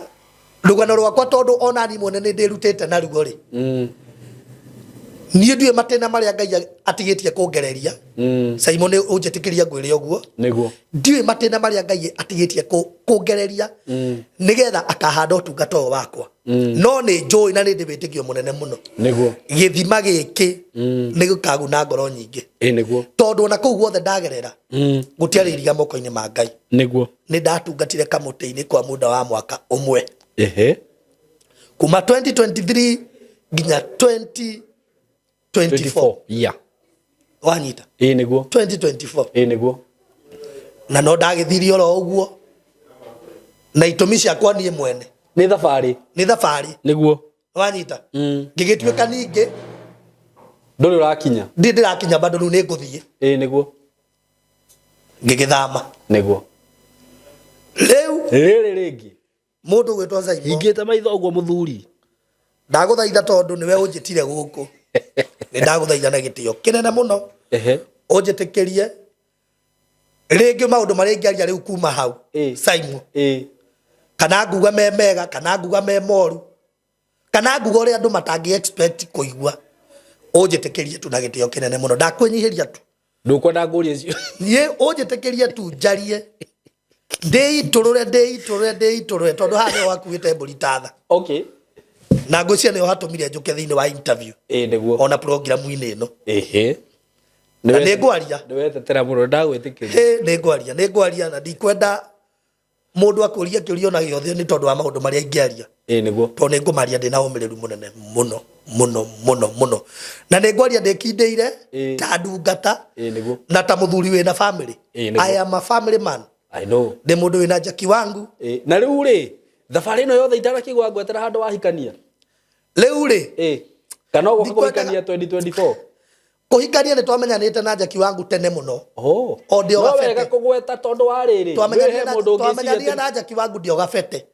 rugano rwakwa tondu ona ni munene ndirutite na rugo ri nie ndiwe matena maria Ngai atigitie kuongereria Simon unjetikiria ngwire uguo niguo ndiwe matena maria Ngai atigitie kuongereria nigetha akahanda utungata wakwa no ni njui na ni ndibitikio munene muno niguo githima giki ni gukaguna ngoro nyingi niguo tondu na kuu guothe ndagerera gutiari iria moko-ini ma Ngai niguo ni ndatungatire kamutini kwa muda wa mwaka umwe kuma 2023 ginya 2024 wanyita niguo 2024 niguo na no ndagithirio ro uguo na itumi ciakwa nie mwene ni thabari niguo wanyita ngigituika ningi nduri urakinya ndirakinya bado nu ni nguthie niguo ngigithama niguo riri ringi mundu gwitwa Zaimo ingite maitho uguo muthuri ndaguthaitha tondu niwe unjitire guku ni ndaguthaitha na gitio kinene muno unjitikirie ringi maundu maria ingiaria riu kuma hau Zaimo kana nguga me mega kana nguga me moru kana nguga uri andu matangi expect kuigua unjitikirie tu na gitio kinene muno ndakwenyihiria tu ndukwenda nguria icio nie unjitikirie tu njarie ndeiturure tondu hane wakuite mburi tatha na ngwĩcia nĩyo hatumire njuke thĩinĩ wa interview niguo ona program-inĩ ĩno na nĩ ngwaria nĩwetetera mũno ndagwĩtĩkĩria nĩ ngwaria na ndikwenda mũndũ akũria kĩũria ona gĩothe nĩ tondũ wa maũndũ marĩa ingĩaria niguo tondũ nĩ ngũmaria ndĩ na ũmĩrĩru mũnene mũno na nĩ ngwaria ndĩkindĩire ta ndungata na ta mũthuri wĩna family I am a family man I know ndĩ mũndũ wĩna njaki wangu na rĩu rĩ thabarĩ ĩno yothe itarakĩgwa ngwetera handũ wahikania rĩu rĩ kana ũgoka kũhikania 2024 kuhikania ni twamenyanite na njaki wangu tene muno o ndio gafete no wega kugweta tondu wa riri twamenyania na njaki wangu ndio gafete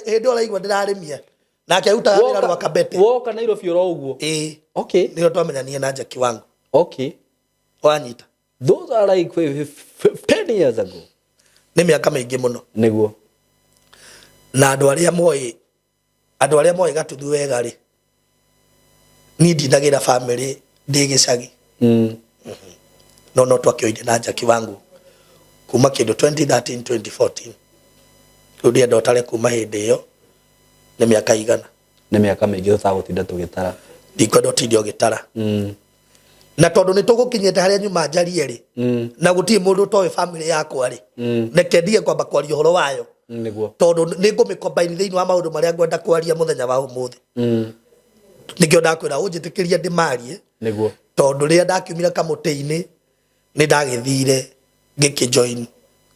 hindi uraigua ndirarimia nake arutaga wira rwa kabete woka Nairobi ro uguo ndio twamenyania na njaki wangu wanyita those are like 10 years ago ni miaka mingi muno niguo na andu aria moi gatuthu wega ri ni ndinagira family ndi gicagi no twakioine na njaki wangu kuma kindu 2013 2014 ndio ndotare kuma hindi iyo ni miaka igana ni miaka mingi tutagutinda tugitara ndikwenda utindio gitara na tondu ni tugukinyete haria nyuma njarie ri na gutie mundu towe family yakwa ri neke ndie kwamba kwaria horo wayo niguo tondu ni ngumikombaini thiini wa maundu maria ngwenda kwaria muthenya wa umuthi nikio ndakwira unjitikiria ndimarie niguo tondu ria ndakiumira kamutini ni ndagithire ngikijoin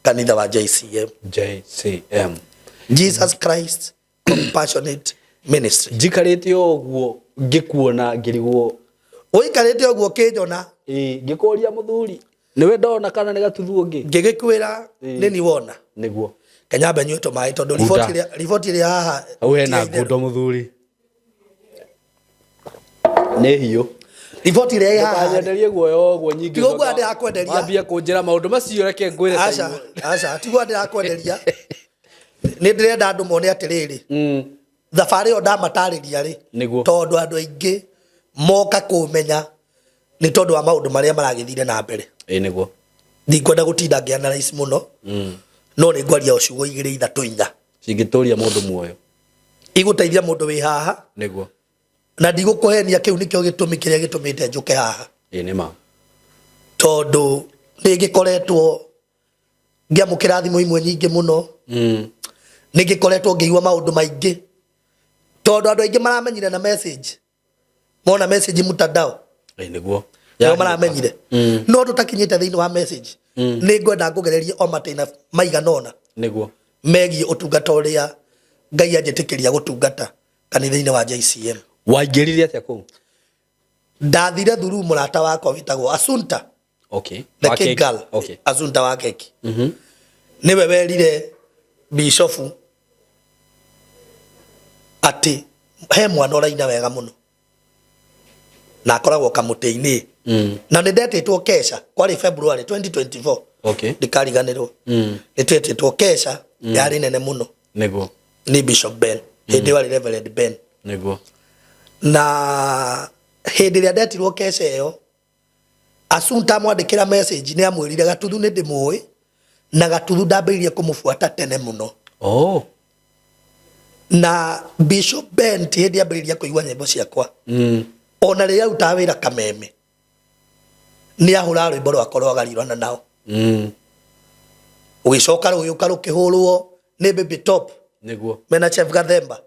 kanitha wa JCM Jesus Christ Compassionate Ministry njikarite oguo ngikuona ngirigwo uikarite oguo kinjona ngikuria muthuri niwe ndona kana ni gatuthu ngi ngigikwira ni ni wona niguo kanyambe nyweto mai tondu riboti ria haha we na ngundo muthuri ne hiyo Report ile ya Ndenderie guoyo guo nyingi. Tigo gwa ndira kwenderia. Wambia kunjira maundu macio reke ngwire Aca, aca, tigo ndira kwenderia. Ni ndirenda andu mone atiriri. Thabari yo ndamatariria ri. Tondu andu aingi moka kumenya ni tondu wa maundu maria maragithire na mbere. Niguo. Ndikwenda gutinda ngianalyze muno. No ni ngwaria uciugo igire ithatu inya. Cingituria mundu muoyo. Iguteithia mundu wi haha. Niguo. Na ndigukuhenia kiu nikio gitumi kiria gitumite njuke haha. Ni ma. Tondu ni ngikoretwo ngiamukira thimu imwe nyingi muno. Ni ngikoretwo ngiigua maundu maingi. Tondu andu aingi maramenyire na message. Mona message mutandao. Niguo. Ya maramenyire. No tutakinyite thiini wa message. Ni ngwenda ngugererie o matina maiganona. Niguo. Megi utungata uria Ngai anjitikiria gutungata kanitha-ini wa JCM. Waingirire atia ku? Ndathire thuru murata wakwa witagwo Asunta. Okay. The Cake Girl. Okay. Asunta wa keki. Niwe werire Bishop ati he mwana uraina wega muno. Na akoragwo kamutei-ini. Na ndetitwo kesha kwari February 2024. Okay. Ndikariganirwo. Ndetitwo kesha yari nene muno. Niguo. Ni Bishop Ben. Hindi wari Reverend Ben. Niguo. Na hindi ria ndetirwo kesha iyo Asunta mwandikira message ni amwirire Gatuthu ni ndimui na Gatuthu ndambiririe kumufuata tene muno. Oh. Na Bishop Ben ti hindi ambiriria kuigua nyimbo ciakwa. Ona ria ruta wira Kameme ni ahura rwimbo rwakwa rwagarirwana nao. Ugicoka ruyuka rukihurwo ni Baby Top. Niguo. Mena Chef Gathemba.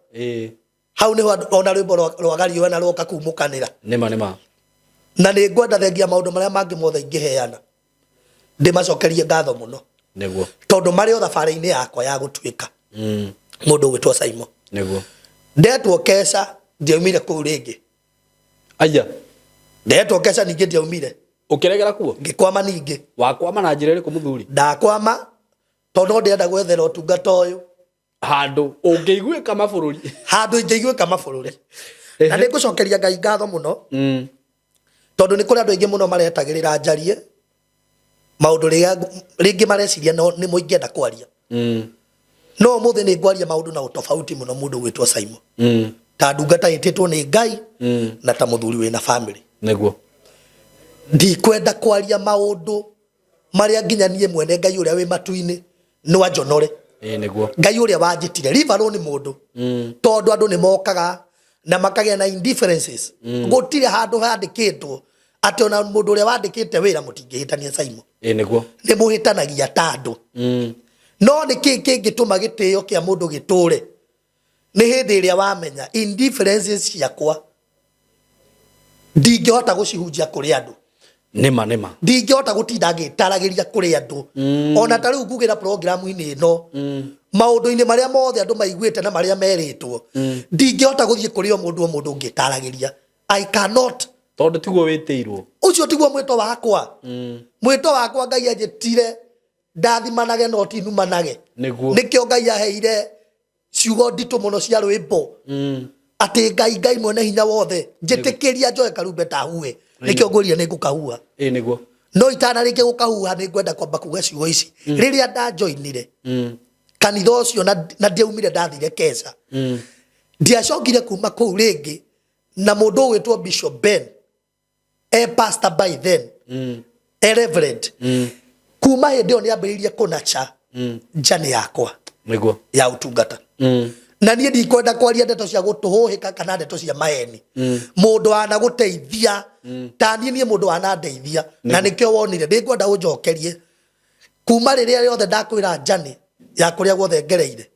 Hau ni ona rwimbo rwagarirwana rwoka kumukanira. Nima. Na ni ngwenda thengia maundu maria mangi mothe ingiheana ndimacokerie ngatho muno. Niguo. Tondu mari o thabari-ini yakwa ya gutuika mundu gwitwo Simon. Niguo. Ndetwo kesha ndiaumire kuu ringi. Aya. Ndetwo kesha ningi ndiaumire. Ukiregera kuo? Ngikwama ningi. Wakwama na njira iriku muthuri? Ndakwama tondu ndienda gwethera utungata uyu handu ungiiguika mabururi. Handu ingiiguika mabururi. Na nigucokeria Ngai ngatho muno. Tondu ni kuri andu aingi muno maretagirira njarie maundu ringi mareciria ni muingenda kwaria. No muthi ni ngwaria maundu na utofauti muno mundu gwitwo Simon. Ta ndungata ititwo ni Ngai na ta muthuri wina family. Niguo. Ndikwenda kwaria maundu maria nginya nie mwene Ngai uria wi matu-ini no ajonore. Niguo. Ngai uria wanjitire rivaro ni mundu. Tondu andu ni mokaga na makagia na indifferences. Gutire handu handikitwo ati ona mundu uria wandikite wira mutingihitania Simon. Niguo. Ni muhitanagia ta andu. No ni kiki gituma gitio kia mundu giture. Ni hindi iria wamenya indifferences ciakwa ndingihota gucihunjia kuri andu. Nima. Ndingihota gutinda ngitaragiria kuri andu. Ona ta riu ngugira program-ini ino maundu-ini maria mothe andu maiguite na maria meritwo ndingihota guthie kuri o mundu ngitaragiria. I cannot. Tondu tiguo witiirwo. Ucio tiguo mwito wakwa. Mwito wakwa Ngai anjitire ndathimanage no tinumanage. Niguo. Nikio Ngai aheire ciugo nditu muno cia rwimbo. Ati Ngai mwene hinya wothe njitikiria njoe karumbeta hue. Nikio nguria ni ngukahua. Niguo. No itana rike gukahua ni ngwenda kwamba kuga ciugo ici. Riria ndajoinire. Kanitha ucio na ndiaumire ndathire kesha. Ndiacokire kuma kuu ringi na mundu witwo Bishop Ben. Pastor by then. Reverend. Kuma hindi o ni ambiririe kunacha njani yakwa. Niguo. Ya utungata. Na nie ndikwenda kwaria ndeto cia gutuhuhika kana ndeto cia maeni. Mundu ana guteithia ta nie mundu ana ndeithia na nikio wonire ndikwenda unjokerie kuma riria yothe ndakwira njani ya kuria guothe ngereire.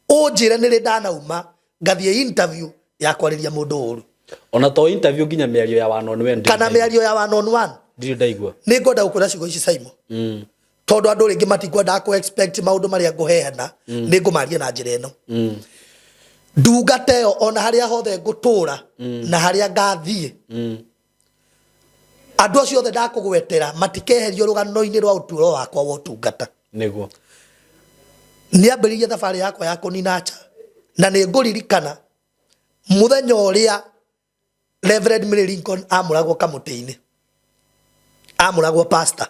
Unjire ni ri ndanauma ngathie interview ya kwariria mundu uru. Ona to interview nginya miario ya one on one. Kana miario ya one on one. Ndio ndaigua. Ni ngwenda gukura ciugo ici Simon. Tondu andu ringi matikwenda ku expect maundu maria nguheana ni ngumaria na njira ino. Ndungata yo ona haria hothe ngutura na haria ngathie. Andu acio othe ndakugwetera matikeherio rugano-ini rwa uturo wakwa wa utungata. Niguo. Ni ambiririe thabari yakwa ya kuninacha na ni nguririkana muthenya uria Reverend Mary Lincoln amuragwo kamuti-ini, amuragwo pastor.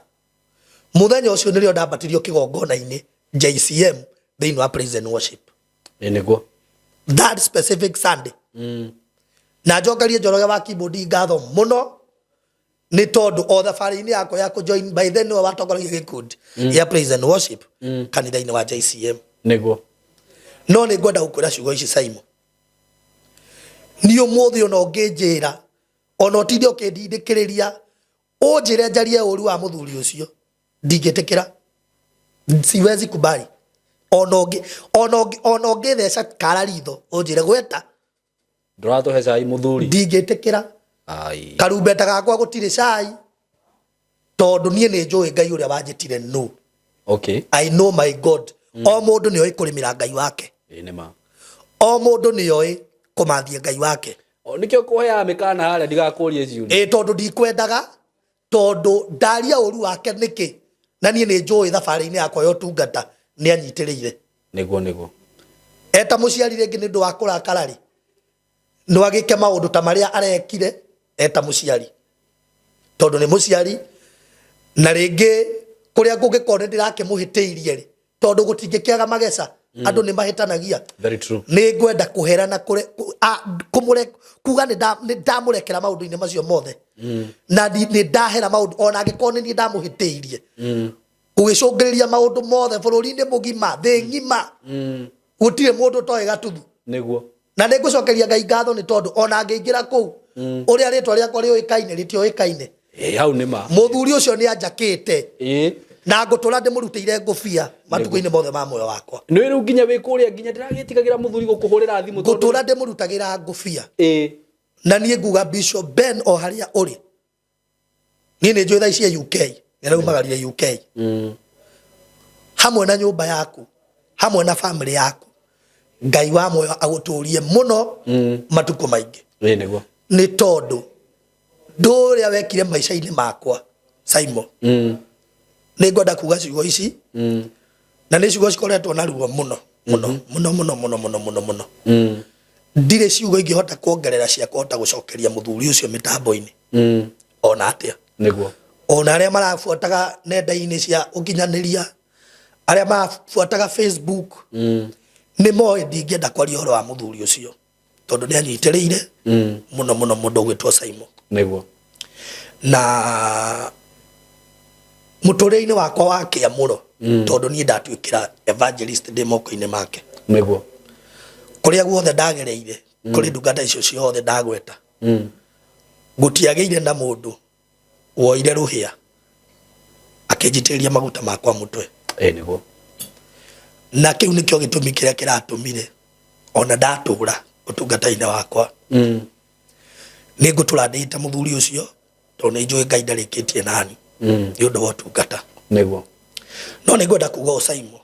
Muthenya ucio nirio ndambatirio kigongona-ini JCM thiini wa praise and worship. Niguo. That specific Sunday. Na njokerie Njoroge wa Kibudi ngatho muno ni tondu o thabari-ini yakwa ya join by then no watongoragia gikundi ya praise and worship kanitha-ini wa JCM. Niguo. No ni ngwenda gukwira ciugo ici Simon. Ni umuthi ona unginjira ona utinde ukindindikiriria unjire njarie uru wa muthuri ucio ndingitikira, siwezi kubali. Ona ungitheca kara ritho unjire gweta Nduratuhe cai muthuri ndingitikira. Ai Karumbeta gakwa gutire cai tondu nie ni njui Ngai uria wanjitire. No, okay, I know my God. O mundu ni oi kurimira Ngai wake, nima o mundu ni oi kumathia Ngai wake. Nikio kuhea mikana haria ndigakurie ciuri Tondu ndikwendaga, tondu ndaria uru wake niki na nie ni njui thabari-ini yakwa yo tungata ni anyitiriire. Niguo. Eta muciari ringi ni ndu wa kurakara ri no agike maundu ta maria arekire eta muciari, tondu ni muciari na ringi kuria ngungikone ndirakimuhitiirie ri tondu gutingikiaga mageca andu ni mahitanagia. Very true. Ni ngwenda kuherana kumure kuga ni ndamurekera maundu-ini macio mothe na ni ndahera maundu ona angikone ni ndamuhitiirie ugicungiriria maundu mothe bururi-ini mugima thi ngima gutire mundu toy gatuthu. Niguo. Na nigucokeria Ngai ngatho ni tondu ona angiingira kuu uria ritwa riakwa riuikaine ritioikaine. Hau nima Muthuri ucio ni anjakite na ngutura ndimurutire ngufia matuko-ini mothe ma moyo wakwa. Ni riu nginya wikuria nginya ndiragitigagira muthuri gukuhurira thimu tondu ngutura ndimurutagira ngufia na nie nguga Bishop Ben o haria uri nie ni njui thaa ici UK na raumagarire UK hamwe na nyumba yaku hamwe na family yaku. Ngai wa moyo aguturie muno matuko maingi. Niguo. Ni tondu nduria wekire maica-ini makwa Simon. Ni ngwenda kuga ciugo ici na ni ciugo cikoretwo na ruo muno muno. Ndire ciugo ingihota kuongerera cia kuhota gucokeria muthuri ucio mitambo-ini ona atia. Niguo. Ona aria marabuataga nenda-ini cia ukinyaniria aria marabuataga Facebook ni moe ndingienda kwaria horo wa muthuri ucio tondu ni anyitiriire muno mundu gwitwo Simon. Niguo. Na muturire-ini wakwa wa kiamuro tondu ni ndatuikira evangelist ndi moko-ini make. Niguo. Kuria guothe ndagereire kuri ndungata icio ciothe ndagweta gutiageire na mundu woire ruhia akinjitiriria maguta makwa mutwe. Niguo. Na kiu nikio gitumi kiria kiratumire ona ndatura utungata-ini wakwa ni ngutura ndita muthuri ucio tondu ni njui Ngai ndarikitie nani ni undu wa utungata. Niguo. No ni ngwenda kuga Simon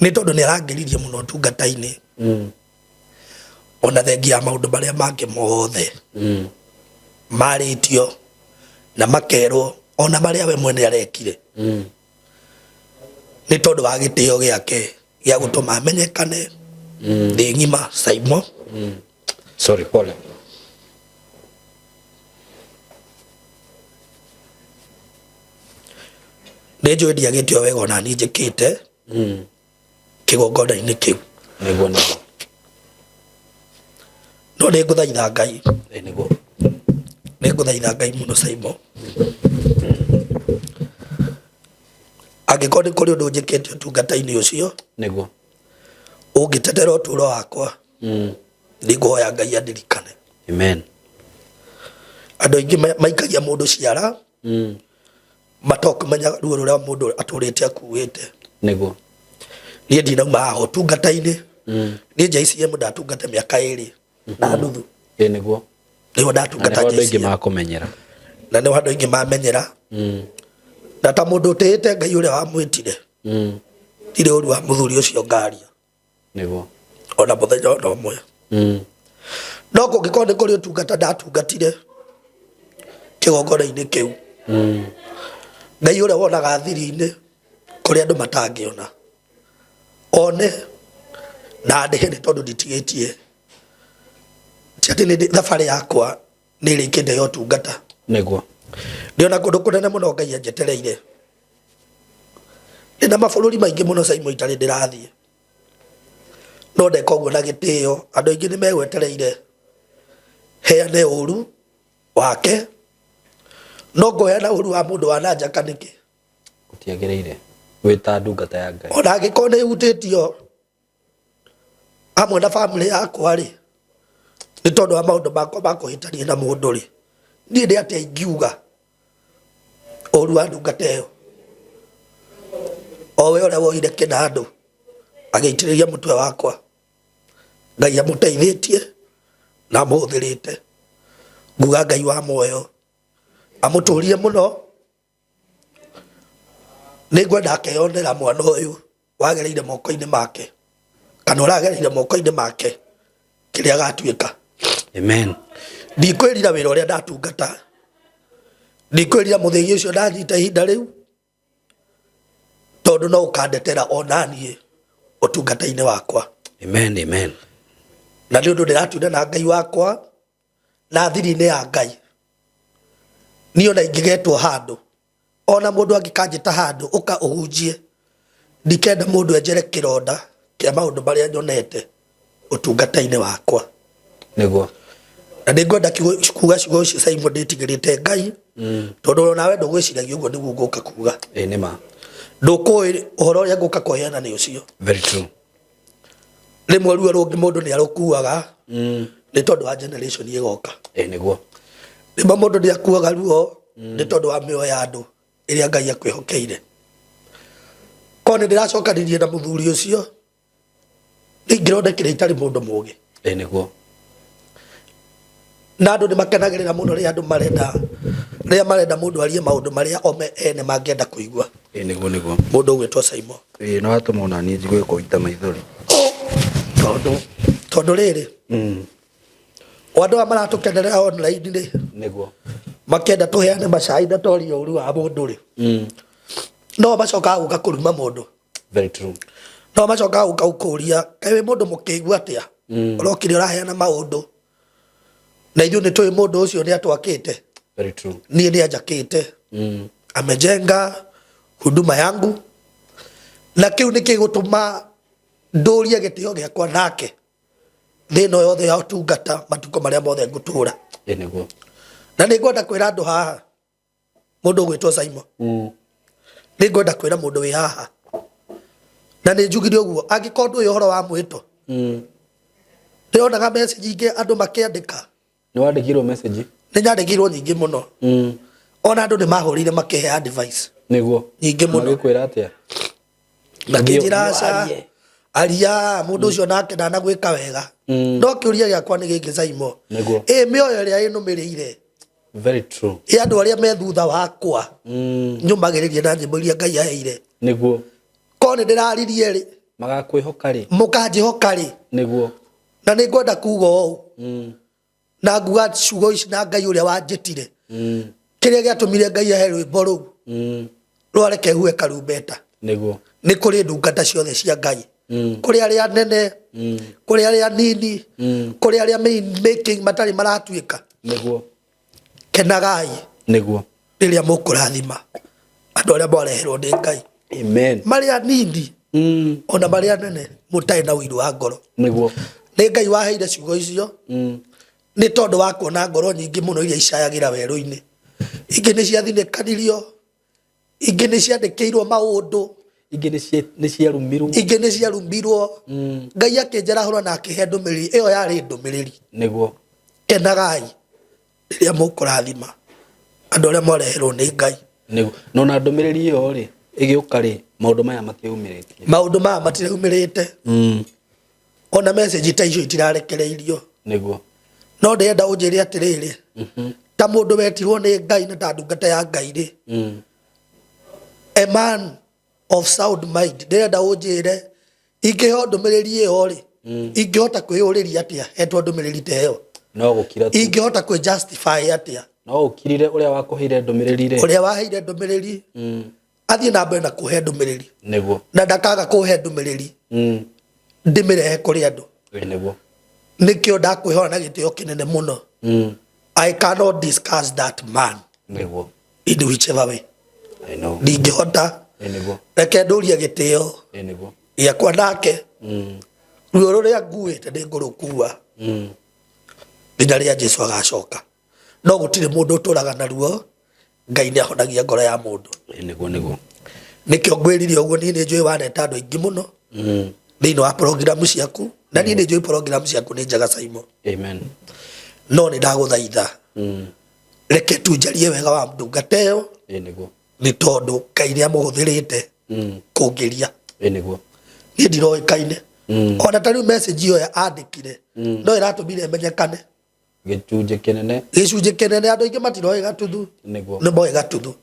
ni tondu ni arangiririe muno utungata-ini ona thengia maundu maria mangi mothe maritio na makerwo ona maria we mwene arekire ni tondu wa gitio giake gia gutuma amenyekane thi ngima Simon. Sorry, pole. Ni njui ndiagitio wega ona ni njikite kigongona-ini kiu. Niguo. No ni nguthaitha Ngai. Niguo. Ni nguthaitha Ngai muno Simon. Angikoni kuri undu njikite utungata-ini ucio. Niguo. Ungitetera uturo wakwa ni nguhoya Ngai andirikane. Amen. Andu aingi maikagia mundu ciara matokumenya ruo ruria mundu aturite akuite. Niguo. Nie ndinauma haha utungata-ini ni JCM ndatungata miaka 2 na nuthu. Niguo. Niyo ndatungata JCM. Andu aingi makumenyera. Na ni andu aingi mamenyera. Na ta mundu utite Ngai uria wamwitire. Ndire uru wa muthuri ucio ngaria. Niguo. Ona muthenya ona umwe. No kungikorwo ni kuri utungata ndatungatire kigongona-ini kiu. Ngai uria wonaga thiri-ini kuri andu matangiona one na ndihe ni tondu nditigitie ati ni thabari yakwa nä rä kä nde yo tungata Niguo. ndä ona kå ndå kå nene må no Ngai anjetereire ndä na mabå rå ri maingä må no Caimo itarä ndä rathiä no ndeka å guo na gä tä o andå aingä nä megwetereire heane å ru wake no ngoheana å ru wa må ndå wa nanja kanä kä Gutiagĩrĩire wĩ ta ndungata ya Ngai. ona angä korwo nä hutä tio hamwe na bamĩrĩ yakwa rĩ nĩ tondũ wa maũndũ makwa ma kũhĩtania na mũndũ rĩ niĩ ndĩ atĩa ingiuga ũru wa ndungata ĩyo o we ũrĩa woire kĩnandũ agĩitĩrĩria mũtwe wakwa Ngai amũteithĩtie na amũhũthĩrĩte nguga Ngai wa muoyo amũtũrie mũno nĩ ngwenda akeyonera mwana ũyũ wagereire moko-inĩ make kana ũragereire moko-inĩ make kĩrĩa agatuĩka. Amen. Ndikwĩrira wĩra ũrĩa ndatungata ndikwĩrira mũthĩgi ũcio ndanyita ihinda rĩu tondũ no ũkandetera ona niĩ ũtungata-inĩ wakwa. Amen. Amen. Na nĩ ũndũ ndĩratunda na Ngai wakwa na thiri-inĩ ya Ngai niĩ ona ingĩgetwo handũ ona mũndũ angĩkanjĩta handũ ũka ũhunjie ndikenda mũndũ enjere kĩronda kĩa maũndũ marĩa nyonete ũtungata-inĩ wakwa. Niguo. Na nĩ ngwenda kuga ciugo icio Caimo ndĩtigĩrĩte Ngai tondũ nawe ndũgwĩciragia ũguo nĩguo ngũka kuga. Nĩ ma. Ndũkũĩ ũhoro ũrĩa ngũka kũheana nĩ ũcio. Very true. Rĩmwe ruo rũngĩ mũndũ nĩ arũkuaga nĩ tondũ wa generation ĩgoka. Niguo. Rĩmwe mũndũ nĩ akuaga ruo nĩ tondũ wa mĩoyo ya andũ ĩrĩa Ngai akwĩhokeire. Korwo nĩ ndĩracokanĩrie na mũthuri ũcio nĩ ingĩrondekire itarĩ mũndũ mũũgĩ. Niguo. Na andũ nĩ makenagĩrĩra mũno rĩrĩa marenda mũndũ arie maũndũ marĩa o me ene mangĩenda kũigua. Niguo. Mũndũ ũgwĩtwo Caimo. No atũma ona niĩ njigue kũita maithori. Tondũ rĩrĩ o andũ aya maratũkenerera online rĩ Niguo. makĩenda tũheane macai na twarie ũru wa mũndũ rĩ no macokaga gũka kũruma mũndũ. Very true. No macokaga gũka gũkũria kaĩ wĩ mũndũ mũkĩigua atĩa ũrokire ũraheana maũndũ na ithuĩ nĩ tũĩ mũndũ ũcio nĩ atwakĩte. Very true. Niĩ nĩ anjakĩte amejenga huduma yangu na kĩu nĩ kĩgũtũma ndũrie gĩtĩo gĩakwa nake thĩna yothe ya ũtungata matukũ marĩa mothe ngũtũra. Niguo. Na nĩ ngwenda kwĩra andũ haha mũndũ ũgwĩtwo Caimo nĩ ngwenda kwĩra mũndũ wĩ haha na nĩ njugire ũguo angĩkorwo ndũĩ ũhoro wa mwĩto ndĩronaga message ingĩ andũ makĩandĩka. Nĩ wandĩkirwo message? Nĩ nyandĩkirwo nyingĩ mũno ona andũ nĩ mahũrire makĩhe advice. Niguo. Nyingĩ mũno. Magĩkwĩra atĩa? Makĩnjĩra aca aria mũndũ ũcio nake ndanagwĩka wega. No kĩũria gĩakwa nĩ gĩkĩ Caimo. Niguo. Mĩoyo ĩrĩa ĩnũmĩrĩire Very true. andũ arĩa me thutha wakwa nyũmagĩrĩrie na nyĩmbo iria Ngai aheire. Niguo. Korwo nĩ ndĩraririe rĩ Magakwĩhoka rĩ mũkanjĩhoka rĩ. Niguo. Na nĩ ngwenda kuga ũũ na nguga ciugo ici na Ngai ũrĩa wanjĩtire kĩrĩa gĩatũmire Ngai ahe rwĩmbo rũu rwareke huhe karumbeta. Niguo. Nĩ kũrĩ ndungata ciothe cia Ngai kũrĩ arĩa nene kũrĩ arĩa nini kũrĩ arĩa making matarĩ maratuĩka. Niguo. Kenagai Niguo. rĩrĩa mũkũrathima andũ arĩa mwareherwo nĩ Ngai. Amen. Marĩa nini ona marĩa nene mũtarĩ na ũiru wa ngoro. Niguo. Nĩ Ngai waheire ciugo icio nĩ tondũ wa kuona ngoro nyingĩ mũno iria icayagĩra werũ-inĩ. Ingĩ nĩ ciathinĩkanirio ingĩ nĩ ciandĩkĩirwo maũndũ ingĩ nĩ ciarumirwo ingĩ nĩ ciarumbirwo. Ngai akĩnjarahũra na akĩhe ndũmĩrĩri ĩyo yarĩ ndũmĩrĩri. Niguo. Kenagai rĩrĩa mũkũrathima andũ arĩa mwareherwo nĩ Ngai. Niguo. No na ndũmĩrĩri ĩyo rĩ ĩgĩũka rĩ maũndũ maya matiaumĩrĩtie. Maũndũ maya matiraumĩrĩte. Ona message ta icio itirarekereirio. Niguo. No ndĩrenda ũnjĩre atĩrĩrĩ ta mũndũ wetirwo nĩ Ngai na ta ndungata ya Ngai rĩ a man of sound mind ndĩrenda ũnjĩre ingĩheo ndũmĩrĩri ĩyo rĩ ingĩhota kwĩyũrĩria atĩa hetwo ndũmĩrĩri ta ĩyo. No gũkira tu. Ingĩhota kwĩ justify atĩa. No ũkirire ũrĩa wakũheire ndũmĩrĩri rĩ. Ũrĩa waheire ndũmĩrĩri athiĩ na mbere na kũhe ndũmĩrĩri. Niguo. Na ndakaga kũhe ndũmĩrĩri ndĩmĩrehe kũrĩ andũ. Niguo. Nĩkĩo ndakwĩhoa na gĩtĩo kĩnene mũno I cannot discuss that man Niguo. in whichever way. I know. Ndingĩhota. Niguo. Reke ndũrie gĩtĩo. Niguo. Gĩakwa nake. Ruo rũrĩa nguĩte nĩngũrũkua. Nginya rĩrĩa Jesũ agacoka. No gũtirĩ mũndũ ũtũraga na ruo. Ngai nĩahonagia ngoro ya mũndũ. Niguo. Nĩkĩo ngwĩrire ũguo niĩ nĩnjũĩ waneta andũ aingĩ mũno. Thĩinĩ wa program ciaku. Na niĩ nĩnjũĩ program ciaku nĩ njega Simon. Amen. No nĩ ndagũthaitha. Reke tunjarie wega wa ndungata ĩyo. Niguo. Nĩ tondũ Ngai nĩamũhũthĩrĩte kũngĩria. Niguo. Niĩ ndiroĩkaine. Ona ta rĩu message ĩyo andĩkire. No ĩratũmire menyekane. Gĩcunjĩ kĩnene. Gĩcunjĩ kĩnene andũ aingĩ matiroĩ gatuthu. Niguo. Nĩ moĩ gatuthu.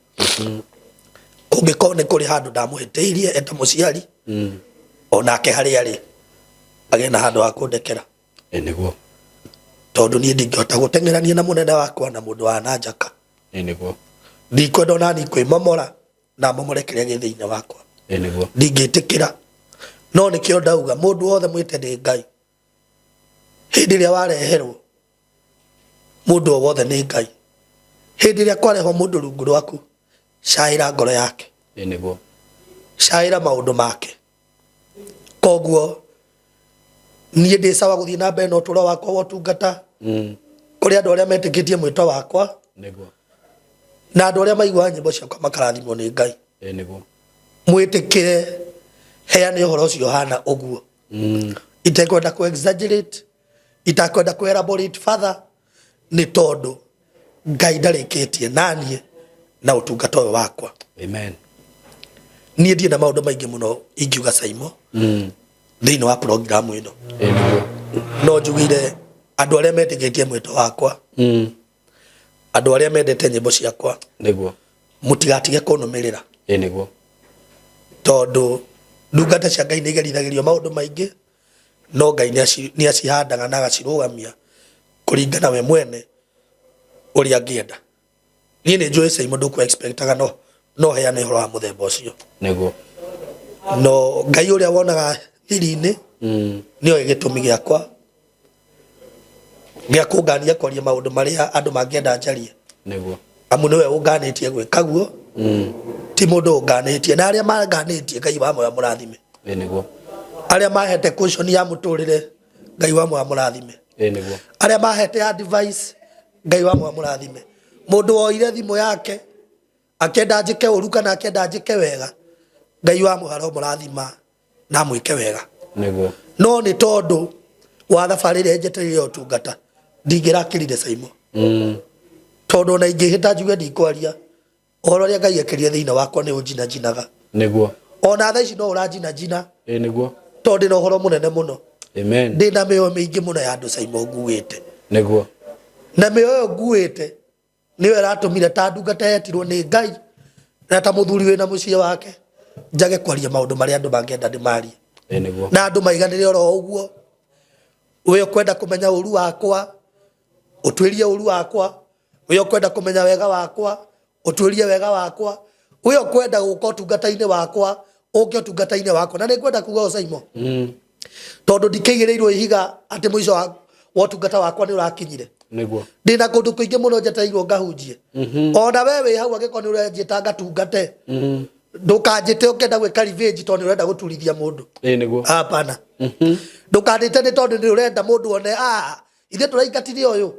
Kũngĩkorwo nĩ kũrĩ handũ ndamũhĩtĩirie eta mũciari. Onake harĩa arĩ agĩe na handũ ha kũndekera. Niguo. Tondũ niĩ ndingĩhota gũteng'erania na mũnene wakwa na mũndũ wa nanjaka. Niguo. Ndikwenda onani kwĩmomora na momore kĩrĩa gĩ thĩinĩ wakwa. Niguo. Ndingĩtĩkĩra. No nĩkĩo ndauga mũndũ wothe mwĩte nĩ Ngai. Hĩndĩ ĩrĩa wareherwo mũndũ o wothe nĩ Ngai. Hĩndĩ ĩrĩa kwarehwo mũndũ rungu rwaku caĩra ngoro yake. Niguo. Caĩra maũndũ make. Koguo niĩ ndĩ sawa gũthiĩ na mbere na ũtũũro wakwa wa ũtungata. Kũrĩ andũ arĩa metĩkĩtie mwĩto wakwa. Niguo. Na andũ arĩa maiguaga nyĩmbo ciakwa makarathimwo nĩ Ngai. Niguo. Mwĩtĩkĩre heane ũhoro ũcio hana ũguo. Itekwenda kũ exaggerate, itakwenda kũ elaborate further, nĩ tondũ Ngai ndarĩkĩtie naniĩ na ũtungata ũyũ wakwa. Amen. Niĩ ndiĩ na maũndũ maingĩ mũno ingiuga Simon thĩinĩ wa program ĩno. No njugire andũ arĩa metĩkĩtie mwĩto wakwa, andũ arĩa mendete nyĩmbo ciakwa, Niguo. mũtigatige kũnũmĩrĩra. Niguo. Tondũ ndungata cia Ngai nĩigerithagĩrio maũndũ maingĩ, no Ngai nĩacihandaga na agacirũgamia kũringana we mwene ũrĩa angĩenda. Niĩ nĩnjũĩ Simon ndũkũ expectaga no heane ũhoro wa mũthemba ũcio. Niguo. No Ngai ũrĩa wonaga thiri-inĩ nĩoĩ gĩtũmi gĩakwa gĩa kũngania kwaria maũndũ marĩa andũ mangĩenda njarie. Niguo. Amu nĩwe ũnganĩtie gwĩka guo, ti mũndũ ũnganĩtie, na arĩa manganĩtie Ngai wa moya mũrathime. Niguo. Arĩa mahete cushion ya mũtũrĩre Ngai wa moya mũrathime. Niguo. Arĩa mahete advice Ngai wa moya mũrathime. Mũndũ woire thimũ yake akenda njĩke ũru kana akenda njĩke wega, Ngai wa moya mũrathima na mwĩke wega. Niguo. No nĩ tondũ wa thabarĩ ĩrĩa njetereire ũtungata ndingĩrakĩrire Simon. Tondũ ona ingĩhĩta njuge ndikwaria ũhoro ũrĩa Ngai ekĩrire thĩinĩ wakwa nĩ ũnjinajinaga. Niguo. Ona thaa ici no ũranjinajina. Niguo. Tondũ na ũhoro mũnene mũno. Amen. Ndĩ na mĩoyo mĩingĩ mũno ya andũ Simon nguĩte. Niguo. Na mĩoyo nguĩte nĩyo ĩratũmire ta ndungata yetirwo nĩ Ngai na ta mũthuri wĩna mũciĩ wake njage kwaria maũndũ marĩa andũ mangĩenda ndĩmarie. Niguo. Na andũ maiganĩre oro ũguo. Wĩ ũkwenda kũmenya ũru wakwa, ũtuĩrie ũru wakwa. Wĩ ũkwenda kũmenya wega wakwa, ũtuĩrie wega wakwa. Wĩ ũkwenda gũka ũtungata-inĩ wakwa, ũke ũtungata-inĩ wakwa. Na nĩngwenda kuuga o Simon. Tondũ ndikĩigĩrĩirwo ihiga atĩ mũico wa ũtungata wakwa nĩ ũrakinyire. Niguo. Ndĩna kũndũ kũingĩ mũno njetereirwo ngahunjie. Ona we wĩ hau angĩkorwo nĩ ũrenjĩta ngatungate. Ndũkanjĩte ũkenda gwĩka revenge tondũ nĩ ũrenda gũturithia mũndũ. Niguo. Hapana. Ndũkandĩte nĩ tondũ nĩ ũrenda mũndũ one ithe tũraingatire ũyũ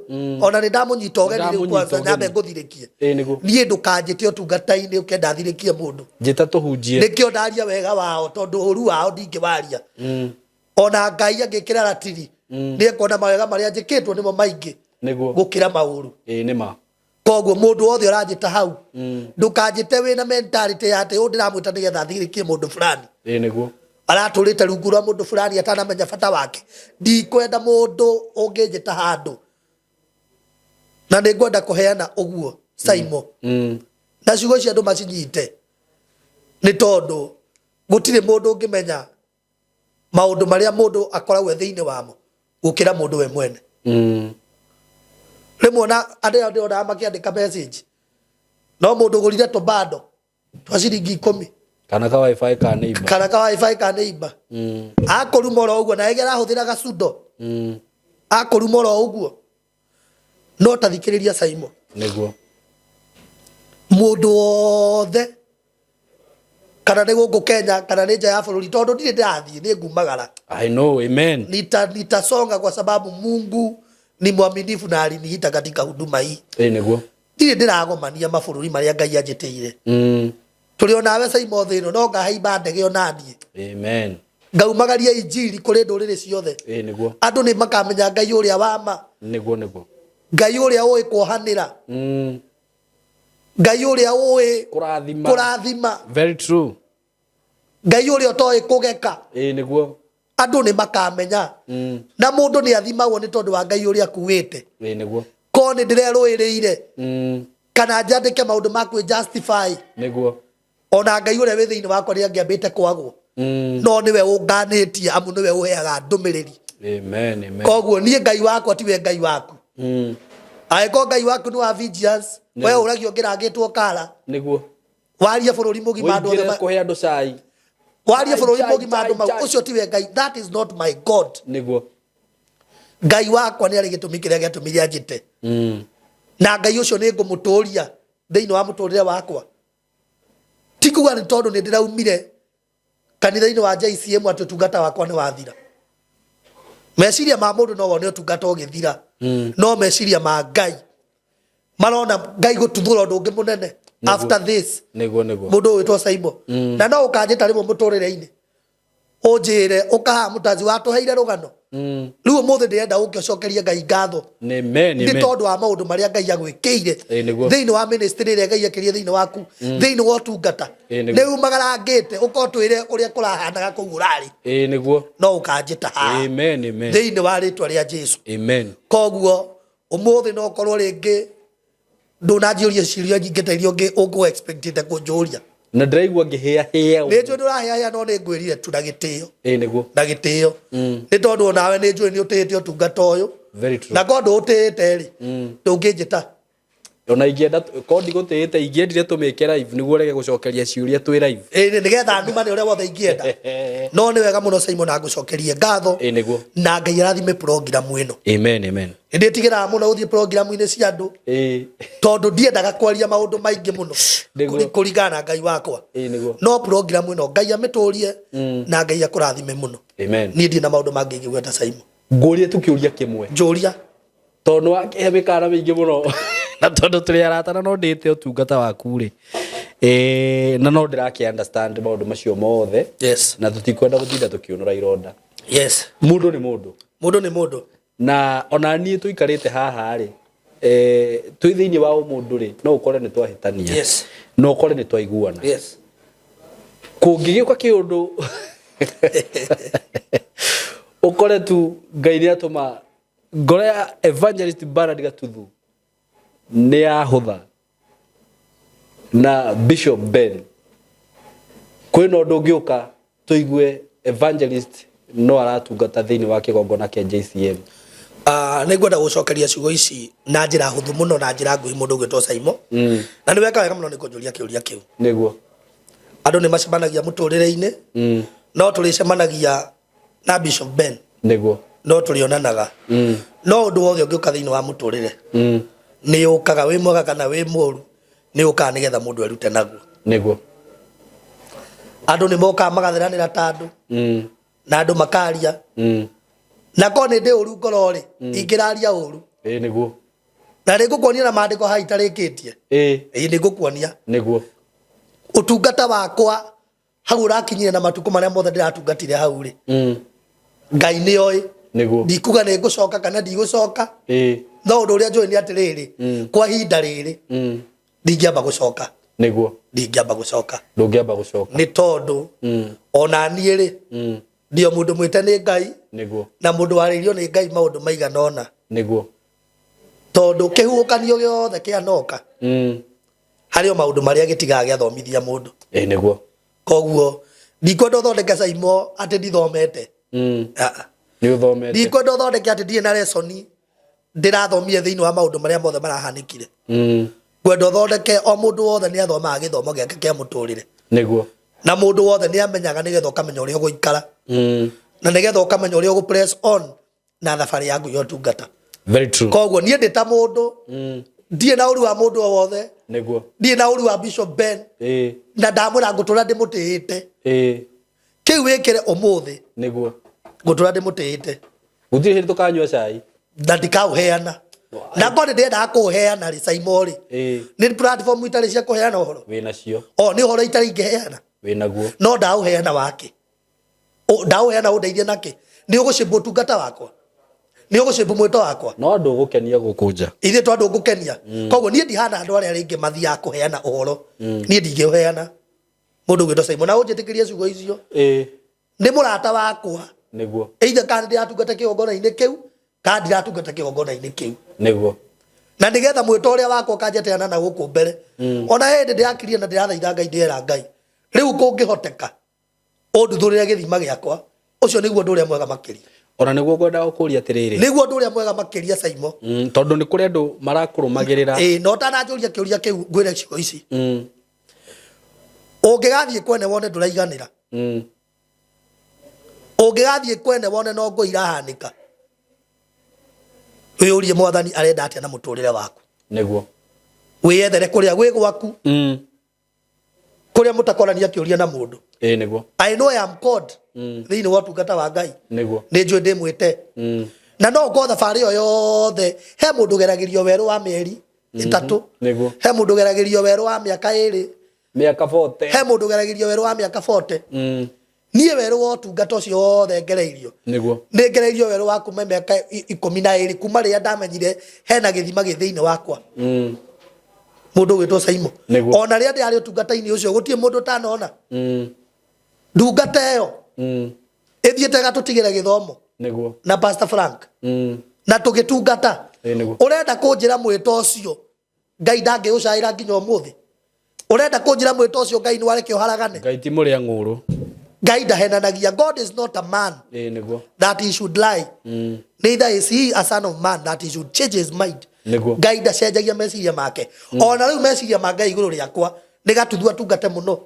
ona nĩ ndamũnyita ũgeni rĩu kwanza nyambe ngũthirĩkie. Niĩ ndũkanjĩte ũtungata-inĩ ũkenda thirĩkie mũndũ. Njĩta tũhunjie. Nĩkĩo ndaria wega wao tondũ ũru wao ndingĩwaria. Ona Ngai angĩkĩra ratiri nĩekuona mawega marĩa njĩkĩtwo nĩmo maingĩ gũkĩra maũru. Nĩma. Koguo mũndũ wothe ũranjĩta hau ndũkanjĩte wĩna mentality ya atĩ ndĩramwĩta nĩgetha thirĩkie mũndũ fulani. Nĩguo. Aratũrĩte rungu rwa mũndũ fulani atanamenya bata wake. Ndikwenda mũndũ ũngĩnjĩta handũ. Na nĩngwenda kũheana ũguo Simon. Na ciugo cia andũ macinyite. Nĩ tondũ gũtirĩ mũndũ ũngĩmenya maũndũ marĩa mũndũ akoragwo thĩinĩ wamo gũkĩra mũndũ we mwene. Rĩmwe na andũ ndĩronaga makĩandĩka message. No mũndũ ũgũrire tũbando twa ciringi 10. Kana ka wifi ka neighbor. Kana ka wifi ka neighbor. Akũruma oro ũguo na egera ahũthĩra gacundo. Akũruma oro ũguo. no tathikiriria Saimo niguo mundu wothe kana ni guku Kenya kana ni nja ya bururi tondu ndire ndathie ni ngumagara. I know, amen. Nitasonga kwa sababu Mungu ni mwaminifu na aliniita katika huduma hii. Niguo ndire ndiragomania mabururi maria Ngai anjitiire. Tuli nawe Saimo thino no ngahaimba ndege onanie. Amen. Ngaumagaria injili kuri nduriri ciothe. Niguo Andu ni makamenya Ngai uria wama. Niguo Ngai uria uyi kuhanira. Ngai uria uyi kurathima. Very true. Ngai uria utoi kugeka. Niguo Andu ni makamenya. Na mundu ni athimagwo ni tondu wa Ngai uria akuite. Niguo Ko ni ndireruiriire. Kana njandike maundu makwe justify. Niguo Ona Ngai uria wi thiini wakwa ni angiambite kwagwo. No niwe unganitie amu niwe uheaga ndumiriri. Amen, amen. Koguo nie Ngai wakwa tiwe Ngai waku. Aiko Ngai waku ni wa vigilance. Wewe uragio ngiragitwo kala. Niguo Waria bururi mugima andu othe kuhe andu cai. Waria bururi mugima andu mau ucio tiwe Ngai. That is not my God. Niguo Ngai wakwa ni ari gitumi kiria giatumiria njite. Na Ngai ucio ni ngumuturia thiini wa muturire wakwa. Tikuga ni tondu ni ndiraumire kanitha-ini wa JCM atutungata wakwa ni wathira. Meciria ma mundu no wone utungata ugithira. No meciria ma Ngai marona Ngai gututhura undu ungi munene after this. Niguo Mundu witwa Saimo. Na no ukanjita rimo muturire-ini. Unjire ukaha mutazi watuheire rugano. Riu muthe ndirenda ukicokeria Ngai ngatho. Amen. Ni tondu wa maundu maria Ngai agwikiire thiini wa ministry iria Ngai akirie thiini waku thiini wa utungata. Ni umagarangite ukotwire uria kurahanaga kuu urari. Niguo No ukanjita ha. Amen. Thiini wa ritwa ria Jesu. Amen. Koguo umuthi no korwo ringi ndunanjiuria cirio nyingi ta irio ungu expectite kunjuria. Na ndiraigua ngihia hia. Ni njui ndurahia no ni ngwirire tu na gitio. Niguo Na gitio. Ni tondu onawe ni njui ni utihite utungata uyu. Very true. Na kondu utihite ri ndunginjita. Ona ingienda kondi gutihite ingiendire tumike live niguo rege gucokeria ciuria twi live. Nigetha nduma ni uria wothe ingienda. No ni wega muno Saimo na ngucokerie ngatho. Niguo Na Ngai arathime program ino. Amen. Nditigira muno uthie program ine cia andu. Tondu ndiendaga kwaria maundu maingi muno kuringana Ngai wakwa. No program ino Ngai amiturie na Ngai akurathime muno. Amen. Ni ndi na maundu mangi ngigweta Saimo. Nguria tukiuria kimwe. Njuria Tondu wake mikara mingi muno. Na tondu turi arata na no ndite utungata waku ri. Na no ndiraki understand maundu macio mothe. Yes. Na tutikwenda gutinda tukiunura ironda. Yes. Mundu ni mundu. Mundu ni mundu. Na ona nie tuikarite haha ri twi thiini wa mundu ri no ukore ni twahitania. Yes. No ukore ni twaiguana. Yes. Kungigiuka kiundu ukore tu Ngai ni atuma ngoro ya Evangelist Bernard Gatuthu ni ahutha na Bishop Ben kwina undu ungiuka tuigue Evangelist no aratungata thiini wa kigongona kia JCM. Ni ngwenda gucokeria ciugo ici na njira huthu muno na njira nguhi mundu gwitwo Saimo. Na ni weka wega muno ni kunjuria kiuria kiu. Niguo Andu ni macemanagia muturire-ini. No turicemanagia na Bishop Ben. Niguo No turionanaga. No undu wothe ungiuka thiini wa muturire. Ni ukaga wi mwega kana wi muru. Ni ukaga nigetha mundu erute naguo. Niguo Andu ni moka magathiranira ta andu. Na andu makaria. Na ko ni ndi uru ngoro ri ingiraria uru. Niguo Na ri ngukuonia na maandiko ha itarikitie. Ni ngukuonia. Niguo Utungata wakwa hau urakinyire na matuko maria mothe ndiratungatire hau ri. Ngai ni oi. Niguo Ndikuga ni ngucoka kana ndigucoka. No undu uria njui ni atiriri kwa hinda riri ndingiamba gucoka. Niguo Ndingiamba gucoka. ndungiamba gucoka Ni tondu ona nie ri ndio mundu mwite ni Ngai. Niguo Na mundu waririo ni Ngai maundu maigana ona. Niguo Tondu kihukanio giothe kianoka hario maundu maria gitigaga giathomithia mundu. Niguo Koguo ndikwenda uthondeke Saimo ati ndithomete. Ni uthomete. Ndikwenda uthondeke ati ndie na lesson ndirathomire thiini wa maundu maria mothe marahanikire. Kwenda uthondeke o mundu wothe ni athomaga githomo giake kia muturire. Niguo Na mundu wothe ni amenyaga nigetha ukamenya uria uguikara. Na nigetha ukamenya uria ugu press on na thabari yaku ya utungata. Very true. Koguo nie ndita mundu ndie na uri wa mundu o wothe niguo ndie na uri wa Bishop Ben na ndamura ngutura ndimutihite kiu wikire umuthi niguo ngutura ndimutihite gutiri hindi tukanyua cai na ndikauheana na ngone ndenda kuheana ri Saimori ni platform itari cia kuheana uhoro wina cio ni uhoro itari ingeheana wina guo no ndauheana wake ndauheana undeithie nake ni ugucimba utungata wakwa ni ugucimba mwito wakwa no ndugukenia gukunja ithe twa ndugukenia koguo nie ndihana andu aria ringi mathia kuheana uhoro nie ndingiheana mundu gwito Simon na unjitikirie ciugo icio ni murata wakwa niguo either kandi atungata kigongona-ini kiu kandi atungata kigongona-ini kiu niguo na nigetha mwito uria wakwa kanjeteana na guku mbere ona hindi ndiakirie na ndirathaitha Ngai ndiera Ngai riu kungihoteka unduthurire githima giakwa ucio niguo ndu uria mwega makiria ona niguo ngwenda gukuria atiriri niguo ndu uria mwega makiria Saimo tondu ni kuri andu marakurumagirira no tananjuria kiuria kiu ngwire ciugo ici ungigathie kwene wone nduraiganira ungigathie kwene wone no ngo irahanika uyurie mwathani arenda atia na muturire waku niguo wiyethere kuria gwi gwaku kuria mutakorania kiuria na mundu niguo I know I am called thiini wa tungata wa Ngai niguo ni njui ndimwite na no ngo thabari yo yothe he mundu geragirio weru wa mieri itatu niguo he mundu geragirio weru wa miaka 2 miaka 40 he mundu geragirio weru wa miaka 40 nie weru wa tungata ucio wothe ngereirio niguo ni ngereirio weru wa kuma miaka 12 kuma ria ndamenyire hena githima githiini wakwa mundu gwitwo Saimo ona ria ndi ari tungata-ini ucio gutie mundu tanona ndungata iyo ithiete gatutigira githomo niguo na Pastor Frank na tugitungata urenda kunjira mwito ucio Ngai ndangiucaira nginya umuthi urenda kunjira mwito ucio Ngai ni wareke uharagane Ngai ti muri anguru Ngai ndahenanagia God is not a man niguo that he should lie neither is he a son of man that he should change his mind niguo Ngai ndacenjagia meciria make ona riu meciria ma Ngai iguru riakwa ni gatuthua tungate muno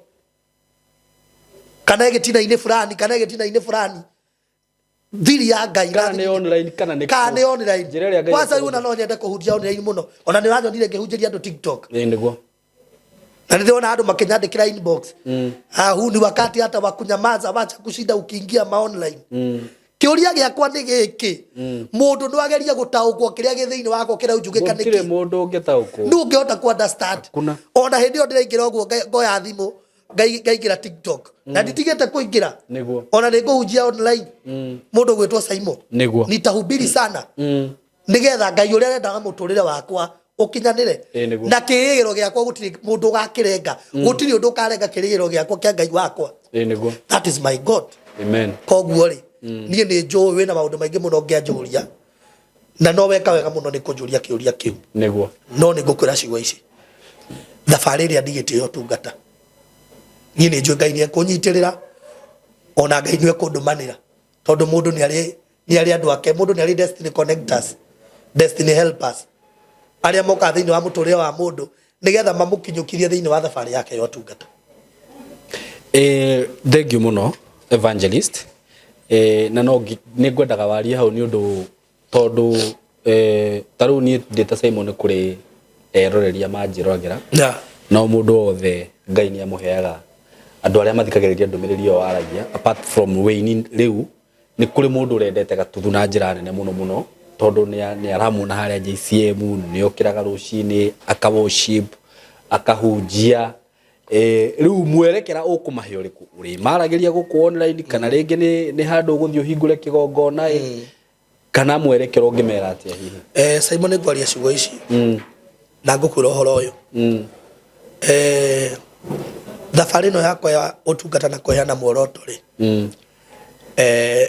kana gitina-ini fulani kana gitina-ini fulani thiri ya Ngai kana ni online kana ni online kwanza riu na no nyende kuhunjia online muno ona ni wanyonire ngihunjiria andu TikTok niguo na niliona andu makinyandikira inbox huu ni wakati hata wa kunyamaza wacha kushinda ukiingia ma online kiuria giakwa ni giki mundu no ageria gutaukwo kiria githiini wako kira ujugika niki gutire mundu ungitaukwo ndungihota ku understand ona hindi yo ndiraingira uguo ngoya thimu ngaigira TikTok na nditigete kuingira niguo ona ninguhunjia online mundu gwitwo Saimo niguo nitahubiri sana nigetha Ngai uria arendaga muturire wakwa ukinyanire na kirigiro giakwa gutiri mundu gakirenga gutiri undu karenga kirigiro giakwa kia Ngai wakwa niguo that is my God amen koguo ri nie ni njui wina maundu maingi muno ngianjuria na no weka wega muno ni kunjuria kiuria kiu niguo no ni ngukwira ciugo ici thabari iria ndigite yo tungata nie ni njui Ngai ni ekunyitirira ona Ngai ni ekundumanira tondu mundu ni ari andu ake mundu ni ari destiny connectors destiny helpers aria moka thiini wa muturire wa mundu nigetha mamukinyukirie thiini wa thabari yake yo tungata thank you muno evangelist na no ni ngwendaga warie hau ni undu tondu taru ni ndita Simon kuri eroreria manjirogira no mundu wothe Ngai ni amuheaga andu aria mathikagiriria ndumiriri yo aragia apart from weini riu ni kuri mundu urendete gatuthu na njira nene muno tondu ni aramuna haria JCM ni okiraga rucini aka worship akahunjia riu mwerekera ukumahe uriku uri maragiria guku online kana ringi ni handu guthio hingure kigongona kana mwerekero ngimera atia hihi Simon ni kwaria ciugo ici na ngukwira horo uyu thabari no yakwa ya utungata na kuheana muoroto ri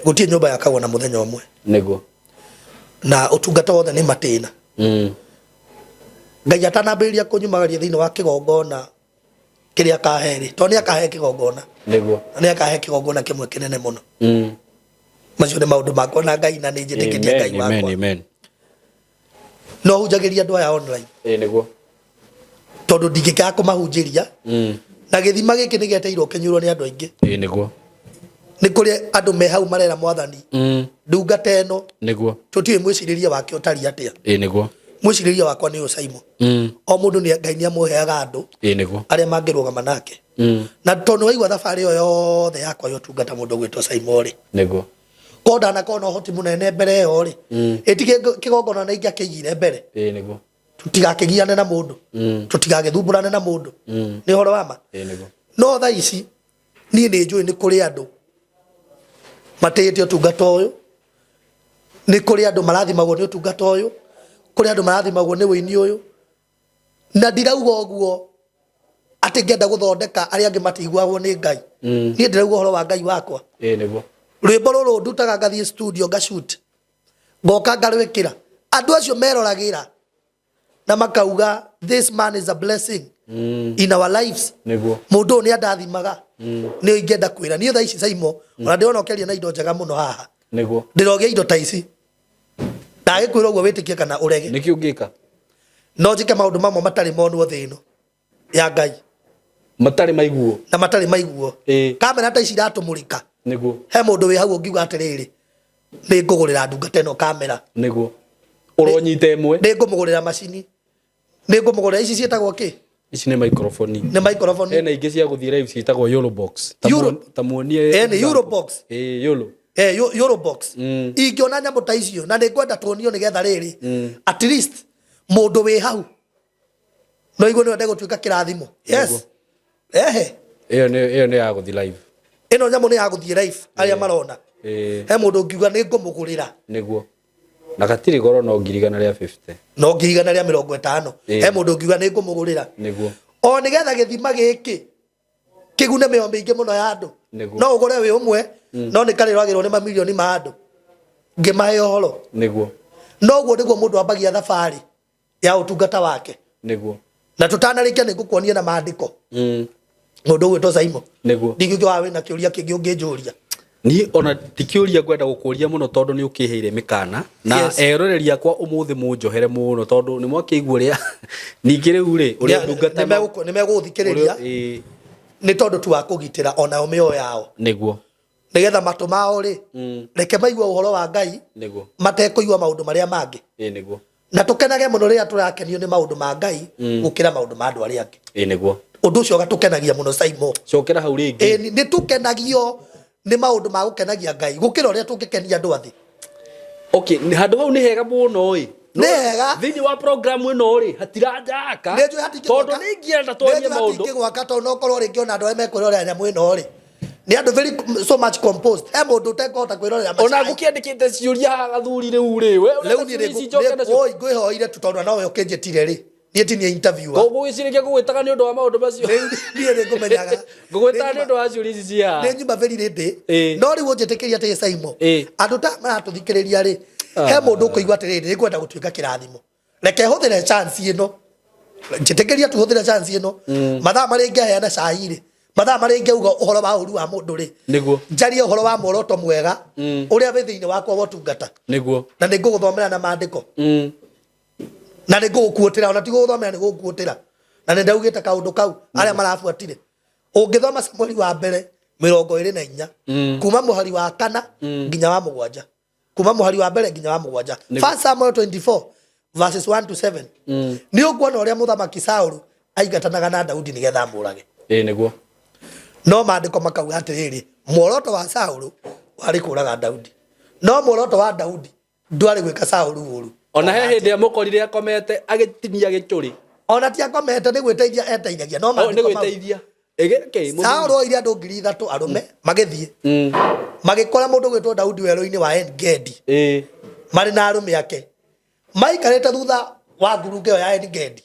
gutie nyumba yakagwo na muthenya umwe niguo na utungata wothe ni matina Ngai atanambĩrĩria kunyumagaria thiini wa kigongona kiria kaheri to ni akahe kigongona niguo ni akahe kigongona kimwe kinene muno macio ni maundu makwa na Ngai na ni njitikitie Ngai wakwa amen no hunjagiria andu aya online niguo tondu ndingĩkaga kũmahunjĩria na gĩthima gĩkĩ nĩ gĩeteirwo kĩnyuĩrwo nĩ andũ aingĩ niguo nä kå rä andå me hau marera mwathani ndungata ä no niguo tutiä mwiciriria wake utari atia niguo mwiciriria wakwa nä å Simon o må ndå Ngai nä amå heaga andå niguo arä a mangä rå gama nake na tondå waigua thabarä ä yo yothe yakwa yo tungata må ndå gwä two Simon rä niguo ko ndanakona å hoti må nene mbere ĩyo rĩ ĩtige kĩgongona na ingĩ akĩigire mbere niguo tũtigakĩgiane na mũndũ tũtigagĩthumbũrane na mũndũ nĩ ũhoro wa ma niguo no thaa ici niĩ nĩ njũĩ nĩ kũrĩ andũ matĩĩte ũtungata ũyũ nĩ kũrĩ andũ marathimagwo nĩ ũtungata ũyũ kũrĩ andũ marathimagwo nĩ wĩini ũyũ na ndirauga ũguo atĩ ngĩenda gũthondeka arĩa angĩ matiguagwo nĩ Ngai niĩ ndĩrauga ũhoro wa Ngai wakwa niguo rwĩmbo rũrũ ndutaga ngathiĩ studio ngacute ngoka ngarwĩkĩra andũ acio meroragĩra na makauga this man is a blessing in our lives niguo mũndũ nĩ andathimaga nĩ ingĩenda kwĩra niĩ thaa ici Simon ona ndĩrona ũkĩaria na indo njega mũno haha niguo ndĩrogĩa indo ta ici ndagĩkwĩra ũguo wĩtĩkie kana ũrege nĩkĩ ũngĩka no njĩke maũndũ mamwe matarĩ monwo thĩ ĩno ya Ngai matarĩ maiguo na matarĩ maiguo kamera ta ici iratũmũrĩka niguo he mũndũ wĩ hau ũngiuga atĩrĩrĩ nĩ ngũgũrĩra ndungata ĩno kamera niguo ũronyita ĩmwe nĩ ngũmũgũrĩra macini nĩ ngũmũgũrĩra ici ciĩtagwo kĩ ici nĩ microphone nĩ microphone ena ingĩ cia gũthiĩ live ciĩtagwo Eurobox ta muonie Eurobox Euro Eurobox ingĩona nyamũ ta icio na nĩ ngwenda tuonio nĩgetha rĩrĩ at least mũndũ wĩ hau no igũa nĩ wende gũtuĩka kĩrathimo yes ĩyo nĩ ya gũthiĩ live ĩno nyamũ nĩ ya gũthiĩ live arĩa marona he mũndũ ũngiuga nĩ ngũmũgũrĩra nĩguo na gatirĩ goro no ngirigana rĩa 50 no ngirigana rĩa 50 he mũndũ ũngiuga nĩ ngũmũgũrĩra nĩguo o nĩgetha gĩthima gĩkĩ kĩgune mĩoyo mĩingĩ mũno ya andũ no ũgũre wĩ ũmwe no nĩ karĩragĩrwo nĩ mamirioni ma andũ ngĩmahe ũhoro nĩguo no guo nĩguo mũndũ ambagia thabarĩ ya ũtungata wake nĩguo na tũtanarĩkia nĩ ngũkuonia na maandĩko mũndũ ũgwĩtwo Simon nĩguo ndingĩũka wĩna kĩũria kĩngĩ ũngĩnjũria ni ona tikĩũria ngwenda gũkũria mũno tondũ nĩ ũkĩheire mĩkana na eroreri akwa ũmũthĩ mũnjohere mũno tondũ nĩ mwakĩigua ũrĩa ningĩ rĩu rĩ ũrĩa ndungata nĩ megũthikĩrĩria nĩ tondũ tu wa kũgitĩra onao mĩoyo yao nĩguo nĩgetha matũ mao rĩ reke maigua ũhoro wa Ngai nĩguo matekũigua maũndũ marĩa mangĩ nĩguo na tũkenage mũno rĩrĩa tũrakenio nĩ maũndũ ma Ngai gũkĩra maũndũ ma andũ arĩa angĩ nĩguo ũndũ ũcio ũgatũkenagia mũno Simon cokera hau rĩngĩ nĩ tũkenagio nĩ maũndũ ma gũkenagia Ngai gũkĩra ũrĩa tũngĩkenia andũ athĩ okay handũ hau nĩ hega mũno ĩ nĩ hega thĩinĩ wa program ĩno rĩ hatiranjaka tondũ nĩ ingĩenda twarie maũndũ hatingĩgwaka tondũ no korwo rĩngĩ ona andũ arĩa mekwĩrorera nyamũ ĩno rĩ nĩ andũ very so much composed he mũndũ ũtekũhota kwĩrorera ona ngũkĩandĩkĩte ciũria haha gathuri rĩu rĩ we rĩu niĩ ngwĩhoire tu tondũ nawe ũkĩnjĩtire rĩ niĩ ti niĩ interviewer ngũgwĩcirĩkia gũgwĩtaga nĩ ũndũ wa maũndũ macio niĩ nĩ ngũmenyaga ngũgwĩtaga nĩ ũndũ wa ciũria ici cia nĩ nyuma very ready no rĩu ũnjĩtĩkĩria atĩ Simon andũ ta maratũthikĩrĩria rĩ he mũndũ ũkũigua atĩrĩrĩ nĩ ngwenda gũtuĩka kĩrathimo reke hũthĩre chance ĩno njĩtĩkĩria tu hũthĩre chance ĩno mathaa marĩa ingĩheana cai rĩ mathaa marĩa ingĩuga ũhoro wa ũru wa mũndũ rĩ nĩguo njarie ũhoro wa muoroto mwega ũrĩa wĩ thĩinĩ wakwa wa ũtungata nĩguo na nĩ ngũgũthomera na maandĩko na nĩ ngũgũkuotĩra ona ti gũgũthomera nĩ ngũgũkuotĩra na nĩ ndaugĩte kaũndũ kau arĩa marabuatire ũngĩthoma Samueli wa mbere 24 kuma mũhari wa 4 nginya wa 7 kuma mũhari wa mbere nginya wa 7 First Samuel 24 verses 1 to 7 nĩ ũkuona ũrĩa mũthamaki Saũlũ aingatanaga na Daudi nĩgetha amũrage nĩguo no maandĩko makauga atĩrĩrĩ muoroto wa Saũlũ warĩ kũraga Daudi no muoroto wa Daudi ndwarĩ gwĩka Saũlũ ũru ona he hĩndĩ amukorire akomete agĩtinia gĩtũri ona ti akomete nĩ gwĩteithia eteithagia no nĩ gwĩteithia Saũlũ oire andũ 3,000 arũme magĩthiĩ magĩkora mũndũ gwĩtwo Daudi werũ-inĩ wa En-Gedi marĩ na arũme ake maikarĩte thutha wa ngurunga ĩyo ya En-Gedi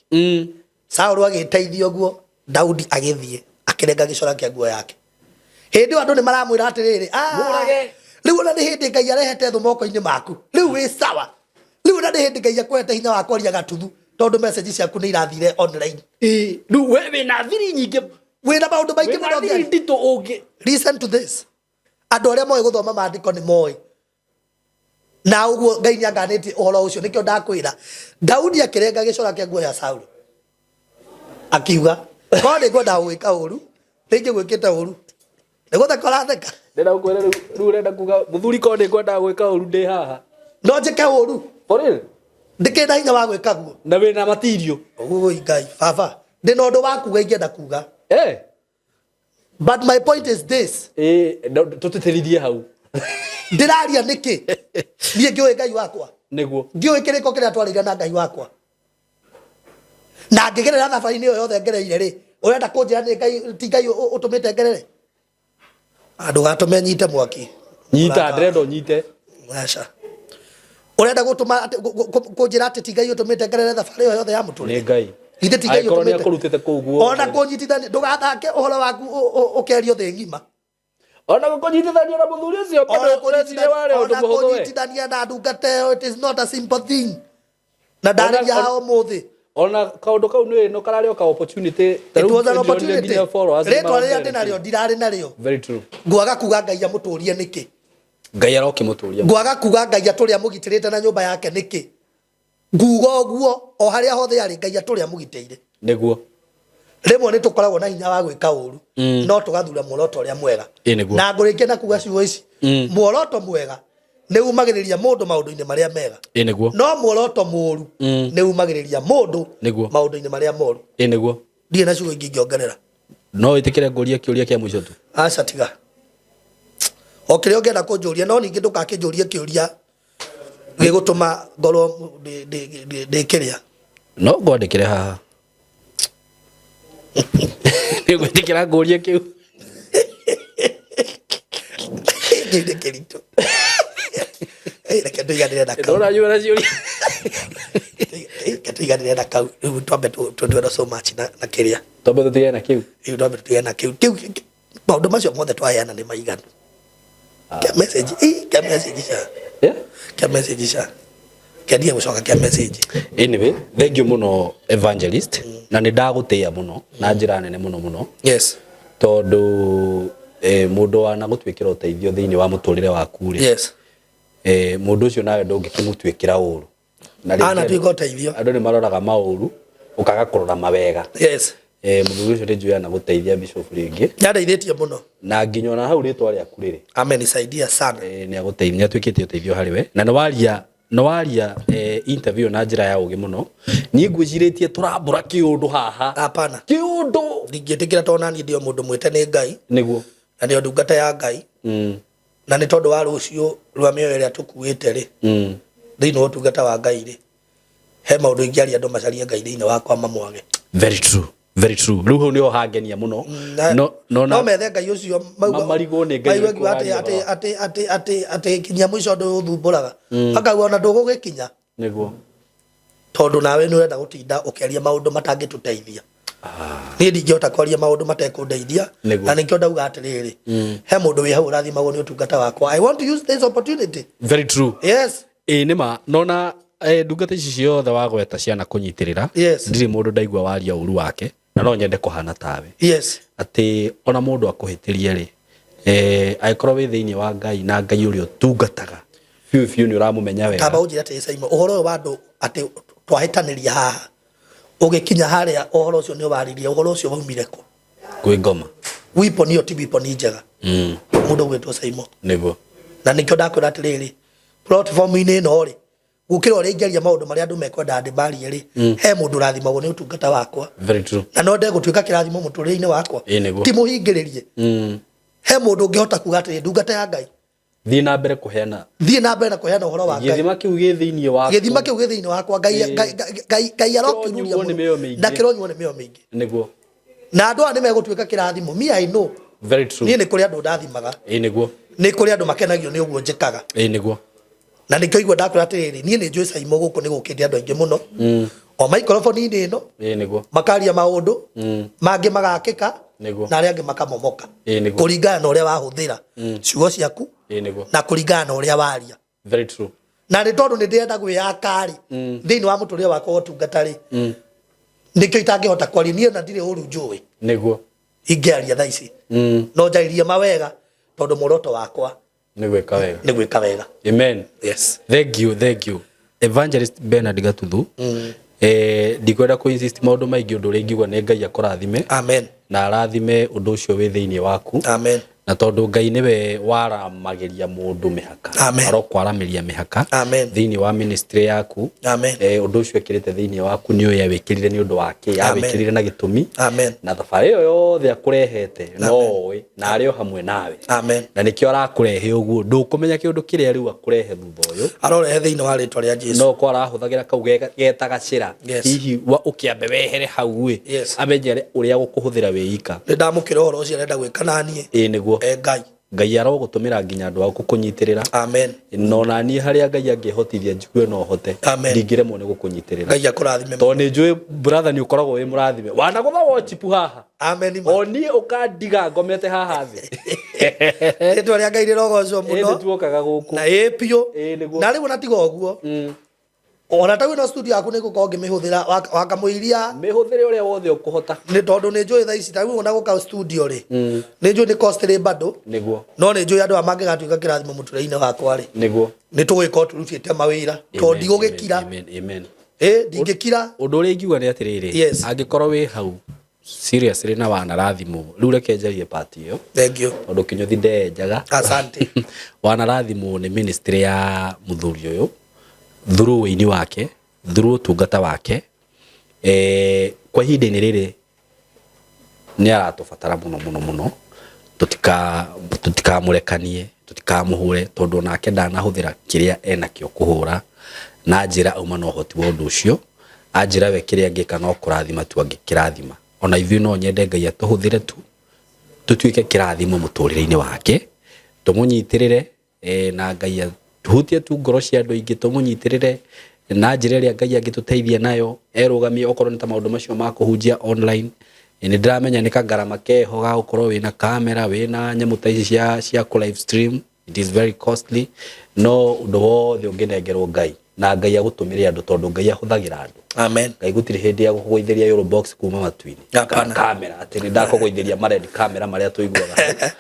Saũlũ agĩteithia ũguo Daudi agĩthiĩ akĩrenga gĩcora kĩa nguo yake hĩndĩ ĩyo andũ nĩ maramwĩra atĩrĩrĩ rĩu ona nĩ hĩndĩ Ngai arehete thũ moko-inĩ maku rĩu wĩ sawa rĩu ona nĩ hĩndĩ Ngai akwehete hinya wa kwaria gatuthu tondũ message ciaku nĩ irathire online rĩu we wĩna thiri nyingĩ wĩna maũndũ maingĩ mũno thiri nditũ ũngĩ listen to this andũ arĩa moĩ gũthoma maandĩko nĩ moĩ na ũguo Ngai nĩ anganĩtie ũhoro ũcio nĩkĩo ndakwĩra Daudi akĩrenga gĩcora kĩa nguo ya Saũlũ akiuga korwo nĩ ngwenda gwĩka ũru rĩngĩ gwĩkĩte ũru Ndegothe kora theka. Ndenda ukwere ru urenda kuga muthuri ko ndi kwenda gwika uru ndi haha. No njike uru. For real? Ndikenda hinya wa gwika guo. Na wina material. Oi Ngai, baba. Ndino ndo waku ingenda kuga. But my point is this. Tutithirithie hau. Ndiraria niki? Nie ngioi Ngai wakwa. Niguo. Ngioi kiriko kiria twarire na Ngai wakwa. Na ngigerera thabari-ini yo yothe ngereire ri. Urenda kunjira ni Ngai ti Ngai utumite ngerere. Andu gatume nyite mwaki. Nyita ndrendo nyite. Acha. Urenda gutuma kunjira ati ti Ngai utumite ngerere thabari yo yothe ya muture. Ni Ngai. Ithe ti Ngai utumite. Ai kurutite kuguo. Ona kunyitithania ndugathake uhoro waku ukerio thi ngima. Ona kunyitithania na muthuri ucio bado uretire wale undu muhuthu we. Kunyitithania na ndungate, it is not a simple thing. Na ndariria hao muthi. Ona kaundu kau ni no karari o ka opportunity. It was an opportunity. Retwa ria ndinario ndirari nario. Very true. Ngwaga kuga Ngai amuturie niki. Ngai aroki muturia. Ngwaga kuga Ngai aturia mugitirite na nyumba yake niki. Nguga oguo o haria hothe yari Ngai aturia mugiteire. Niguo. Rimwe ni tukoragwo na hinya wa gwika uru no tugathura muoroto uria mwega. Na ngurikia na kuga ciugo ici. Muoroto mwega ni umagiriria mundu maundu-ini maria mega. Niguo. No muoroto muru ni umagiriria mundu maundu-ini maria moru. Niguo. Ndie na ciugo ingi ngiongerera. No itikire nguria kiuria kia mwisho tu. Aca tiga. Okire ongenda kunjuria no ningi ndukakinjurie kiuria gigutuma ngoro ndikiria. No ngwandikire haha. Nigwitikira nguria kiu. Ngende kirito. Reke tuiganire na kau. Ndora yura ciuria. Reke tuiganire na kau. Twambe twendwe so much na kiria. Twambe tutigane na kiu. Twambe tutigane na kiu. Maundu macio mothe twaheana ni maiganu. Kia message. Kia message sha. Kia message sha. Kendia gucoka kia message. Anyway, thank you muno evangelist. Na ni ndagutia muno na njira nene muno. Yes. Tondu mundu wana gutwikira uteithio thiini wa muturire waku ri. Yes. Mundu ucio nawe ndungikimutwikira uru. Ana twiko uteithio. Andu ni maroraga mauru ukaga kurora mawega. Yes. Mundu ucio ndio yana guteithia bishop ringi. Nyandeithitie muno. Na nginyona hau ritwa ria kuriri. Amenisaidia sana. Ni aguteithia twikite uteithio hariwe. Na no waria interview na njira ya ugi muno. Ni ngwiciritie turambura kiundu haha. Hapana. Kiundu. Ndingitikira tona ni ndio mundu mwite ni Ngai. Niguo. Na ndio ndungata ya Ngai. Na ni tondu wa rucio rwa mioyo ria tukuite ri. Thiini wa tungata wa Ngai ri. He maundu ingiaria andu macarie Ngai thiini wakwa mamwage. Very true. Very true. Ruho ni ohangenia muno. No methe Ngai ucio marigo ni Ngai. Ati kinya mwisho ndu thumburaga. Akauga ona ndugugikinya. Niguo. Tondu nawe ni urenda gutinda ukiaria maundu matangituteithia. Ni ndingihota kwaria maundu matekundeithia na nikio ndauga atiriri. He mundu wi hau rathimagwo ni utungata wakwa. I want to use this opportunity. Very true. Yes. Nima nona ndungata ici ciothe wagweta ciana kunyitirira. Ndiri mundu ndaigua waria uru wake na no nyende kuhana tawe. Yes. Ati ona mundu akuhitirie ri aikorwo wi thiini wa Ngai na Ngai urio tungataga fiu ni uramumenya wega. Kaba ujira ati Saimo uhoro wa andu ati twahitaniria haha ugikinya haria uhoro ucio ni waririe uhoro ucio waumire ku kwi ngoma wipo ni oti wipo ni njega mundu gwetwo Saimo niguo na nikio ndakwira atiriri platform-ini no ri gukira uri ingeria maundu maria andu mekwenda ndibari ri he mundu rathimagwo ni utungata wakwa. Very true. Na no ndegutwika kirathimo muturire-ini wakwa ti muhingiririe. He mundu ngihota kuga ati ndungata ya Ngai thii na mbere kuheana uhoro wa Ngai. Githima kiu gi thiini wakwa. Githima kiu gi thiini wakwa Ngai arokiruria na kironywo ni mio mingi. Niguo. Na andu ani megutwika kirathimo. Me I know. Very true. Ni kuri andu ndathimaga. Niguo. Ni kuri andu makenagio ni uguo njikaga. Niguo. Na nikio igwa ndakwira atiriri ni njui Saimo guku ni gukindi andu aingi muno. O microphone-ini ino. Niguo. Makaria maundu mangi magakika. Niguo. Na aria angi makamomoka. Niguo. Kuringana na uria wahuthira ciugo ciaku. Niguo. Na kuringana na uria waria. Very true. Na ni tondu ni ndienda gwiyakari thiini wa muturire wakwa utungatari nikio itangihota kwaria nie na ndire uru njui. Niguo. Ingiaria thaa ici no njairie mawega tondu muoroto wakwa ni gwika wega. Amen. Yes. Thank you. Evangelist Bernard Gatuthu. Ndikwenda ku insist maundu maingi undu ringi gwa ne Ngai akurathime. Amen. Na arathime undu ucio wi thiini waku. Amen. na tondu Ngai niwe waramagiria mundu mihaka arokwarameria mihaka thiini wa ministry yaku undu ucio ekirite thiini waku ni uya wikirire ni undu wake ya wikirire na gitumi na thabari iyo yothe akurehete no we na ario hamwe nawe na nikio arakurehe uguo ndukumenya kiundu kiria riu akurehe thutha uyu arorehe thiini wa ritwa ria Jesu no ko arahuthagira kau getaga cira hihi wa ukiambe wehere hau we amenyere uria gukuhuthira wiika ndamukira horo ucio arenda gwika nanie niguo Ngai arogutumira nginya andu aku kunyitirira no nanie haria Ngai angihotithia njigue no hote ndingiremwo ni gukunyitirira Ngai akurathime to ni njui brother ni ukoragwo wi murathime wana gutha watch haha oni ukandiga ngomete haha thi ritwa ria Ngai rirogocwo muno tuokaga guku na ipio na riu natiga uguo ona tawi no studio yaku nigukorwo ngimihuthira wakamuiria mihuthire uria wothe ukuhota ni tondu ni njui tha ici tawi ona guka studio ri ni njui ni costly bado niguo no ni njui andu amangigatuika kirathimo muture-ini wakwa ri niguo ni tugwika turutite mawira to ndigugikira amen ndingikira undu uria ingiuga ni atiriri angikorwo wi hau seriously na wana rathimo riu reke njarie party iyo thank you tondu kinyothi ndenjaga asante wana rathimo ni ministry ya muthuri uyu through wini wake through tungata wake kwa ihinda-ini riri ni aratubatara muno tutikamurekanie tutikamuhure tondu nake ndanahuthira kiria enakio kuhura na njira uma no hoti wa undu ucio anjira we kiria ngika no kurathima tu angikirathima ona ithui no nyende Ngai atuhuthire tu tutuike kirathimo muturire-ini wake tumunyitirire na Ngai tuhutie tu ngoro cia andu ingi tumunyitirire na njira iria Ngai angituteithia nayo erugamie okorwo ni ta maundu macio ma kuhunjia online ni ndiramenya ni kagarama keho ga gukorwo wina kamera wina nyamu ta ici cia ku live stream it is very costly no undu wothe unginengerwo Ngai na Ngai agutumire andu tondu Ngai ahuthagira andu Ngai gutiri hindi ya gukugoitheria euro box kuma matu-ini kamera ati ni ndakugoitheria mared kamera maria tuiguaga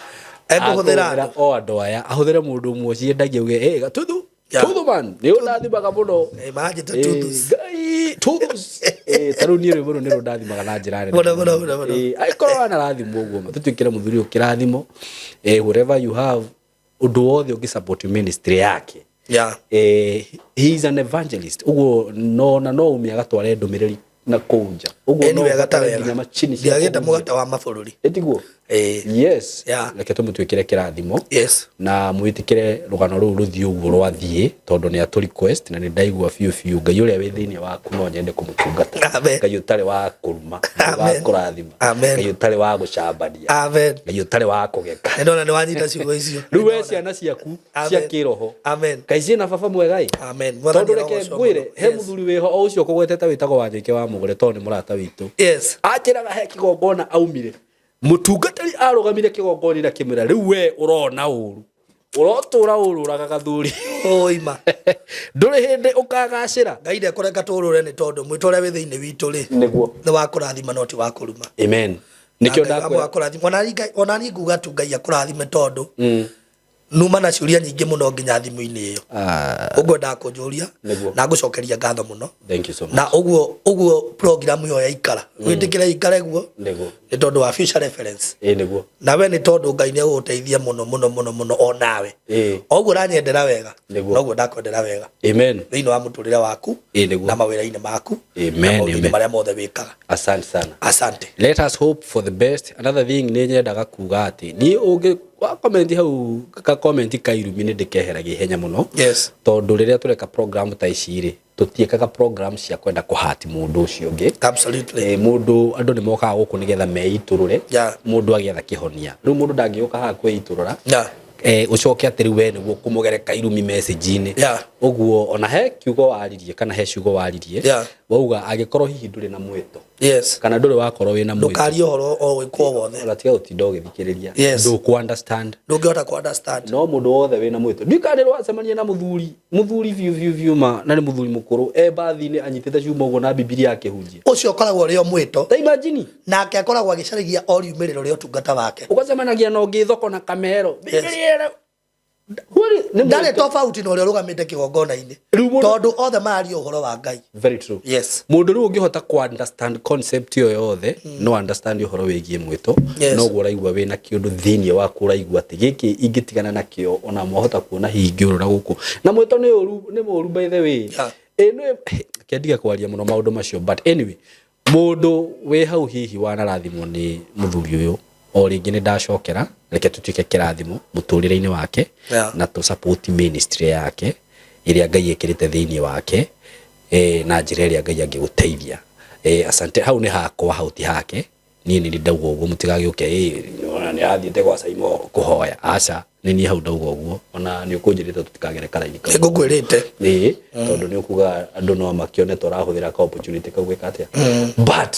ekuhuthira o andu aya ahuthire mundu umwe ciendagia uge gatuthu tuthu man ni undathimaga muno maji ta tuthu Ngai tuthu taru ni ri muno ni undathimaga na njira nene aikorwo ana rathimo uguo tutuikire muthuri ukirathimo whatever you have undu wothe ungisupport ministry yake he is an evangelist uguo no umiaga tware ndumiriri na kunja uguo no gatawega ndiageta mugata wa mabũrũri etiguo yes reke tumutuikire kirathimo na mwitikire rugano ruru ruthii uguo rwathie tondu ni atu request na ni ndaigua fiu Ngai uria wi thiini waku no nyende kumutungata Ngai utari wa kuruma wa kurathima Ngai utari wa gucambania Ngai utari wa kugeka ndona ni wanyita ciugo icio riu we ciana ciaku cia kiroho Ngai cina baba mwega tondu reke ngwire he muthuri wiho o ucio kugwetete witagwo Wanjike wa Mugure tondu ni murata witu akiraga he kigongona aumire mutungatari arugamire kigongoni na kimira riu we urona uru urotura ururaga gathuri oima nduri hindi ukagacira Ngai ndekureka turure ni tondu mwitore wi thiini witu ri niguo ni wa kurathima no ti wa kuruma amen nikio ndakwira kurathima ona ni nguga tu Ngai akurathime tondu numa na ciuria nyingi muno nginya thimu-ini iyo uguo ndakunjuria na ngucokeria ngatho muno thank you so much na uguo program yo ya ikara witikire ikara guo ni tondu wa future reference niguo na we ni tondu Ngai ni aguteithia muno onawe uguo ranyendera wega noguo ndakwendera wega amen thiini wa muturire waku na mawira-ini maku amen maria mothe wikaga asante sana asante let us hope for the best another thing ni nyendaga kuga ati ni ungi wa comment hau ka comment kairumi ni ndikeheragia ihenya muno tondu riria tureka program ta ici ri tutiekaga program cia kwenda kuhati mundu ucio ungi absolutely mundu andu ni mokaga guku nigetha meiturure mundu agietha kihonia riu mundu ndangiuka haha kweiturura ucoke atiri we niguo kumugereka irumi message-ini uguo ona he kiugo waririe kana he ciugo waririe wauga agikorwo hihi nduri na mwito kana nduri wakorwo wina mwito ndukari horo o wikwo wothe uratiga utinda ugithikiriria nduku understand ndungihota ku understand no mundu wothe wina mwito ndikanirwo acemanie na muthuri viu ma na ni muthuri mukuru bathi-ini anyitite ciuma uguo na Biblia yake hunjia ucio okoragwo rio mwito ta imagine nake akoragwo agicarigia o riumiriro rio tungata wake ukacemanagia na ungi thoko na kamero Biblia ndare tofauti no rugamite kigongona-ini tondu othe mari uhoro wa Ngai. Very true. Yes. Mundu riu ungihota ku understand concept yo yothe no understand uhoro wigie mwito no guraigwa wina kiundu thiini wa kuraigwa ati giki ingitigana nakio ona mohota kuona hingiurura guku na mwito ni muru by the way. No kendiga kwaria muno maundu macio but anyway mundu we hau hihi wanarathimwo ni muthuri uyu o ringi ni ndacokera reke tutuike kirathimo muturire-ini wake na tu support ministry yake iria Ngai ekirite thiini wake na njira iria Ngai angiguteithia. Asante hau ni hakwa hau ti hake ni ndauga uguo mutigagiuke ni athiite gwa Saimo kuhoya aca ni hau ndauga uguo ona ni ukunjirite tutikagere karaini kau ngukwirite tondu ni ukuga andu no makione turahuthira ka opportunity kau gwika atia but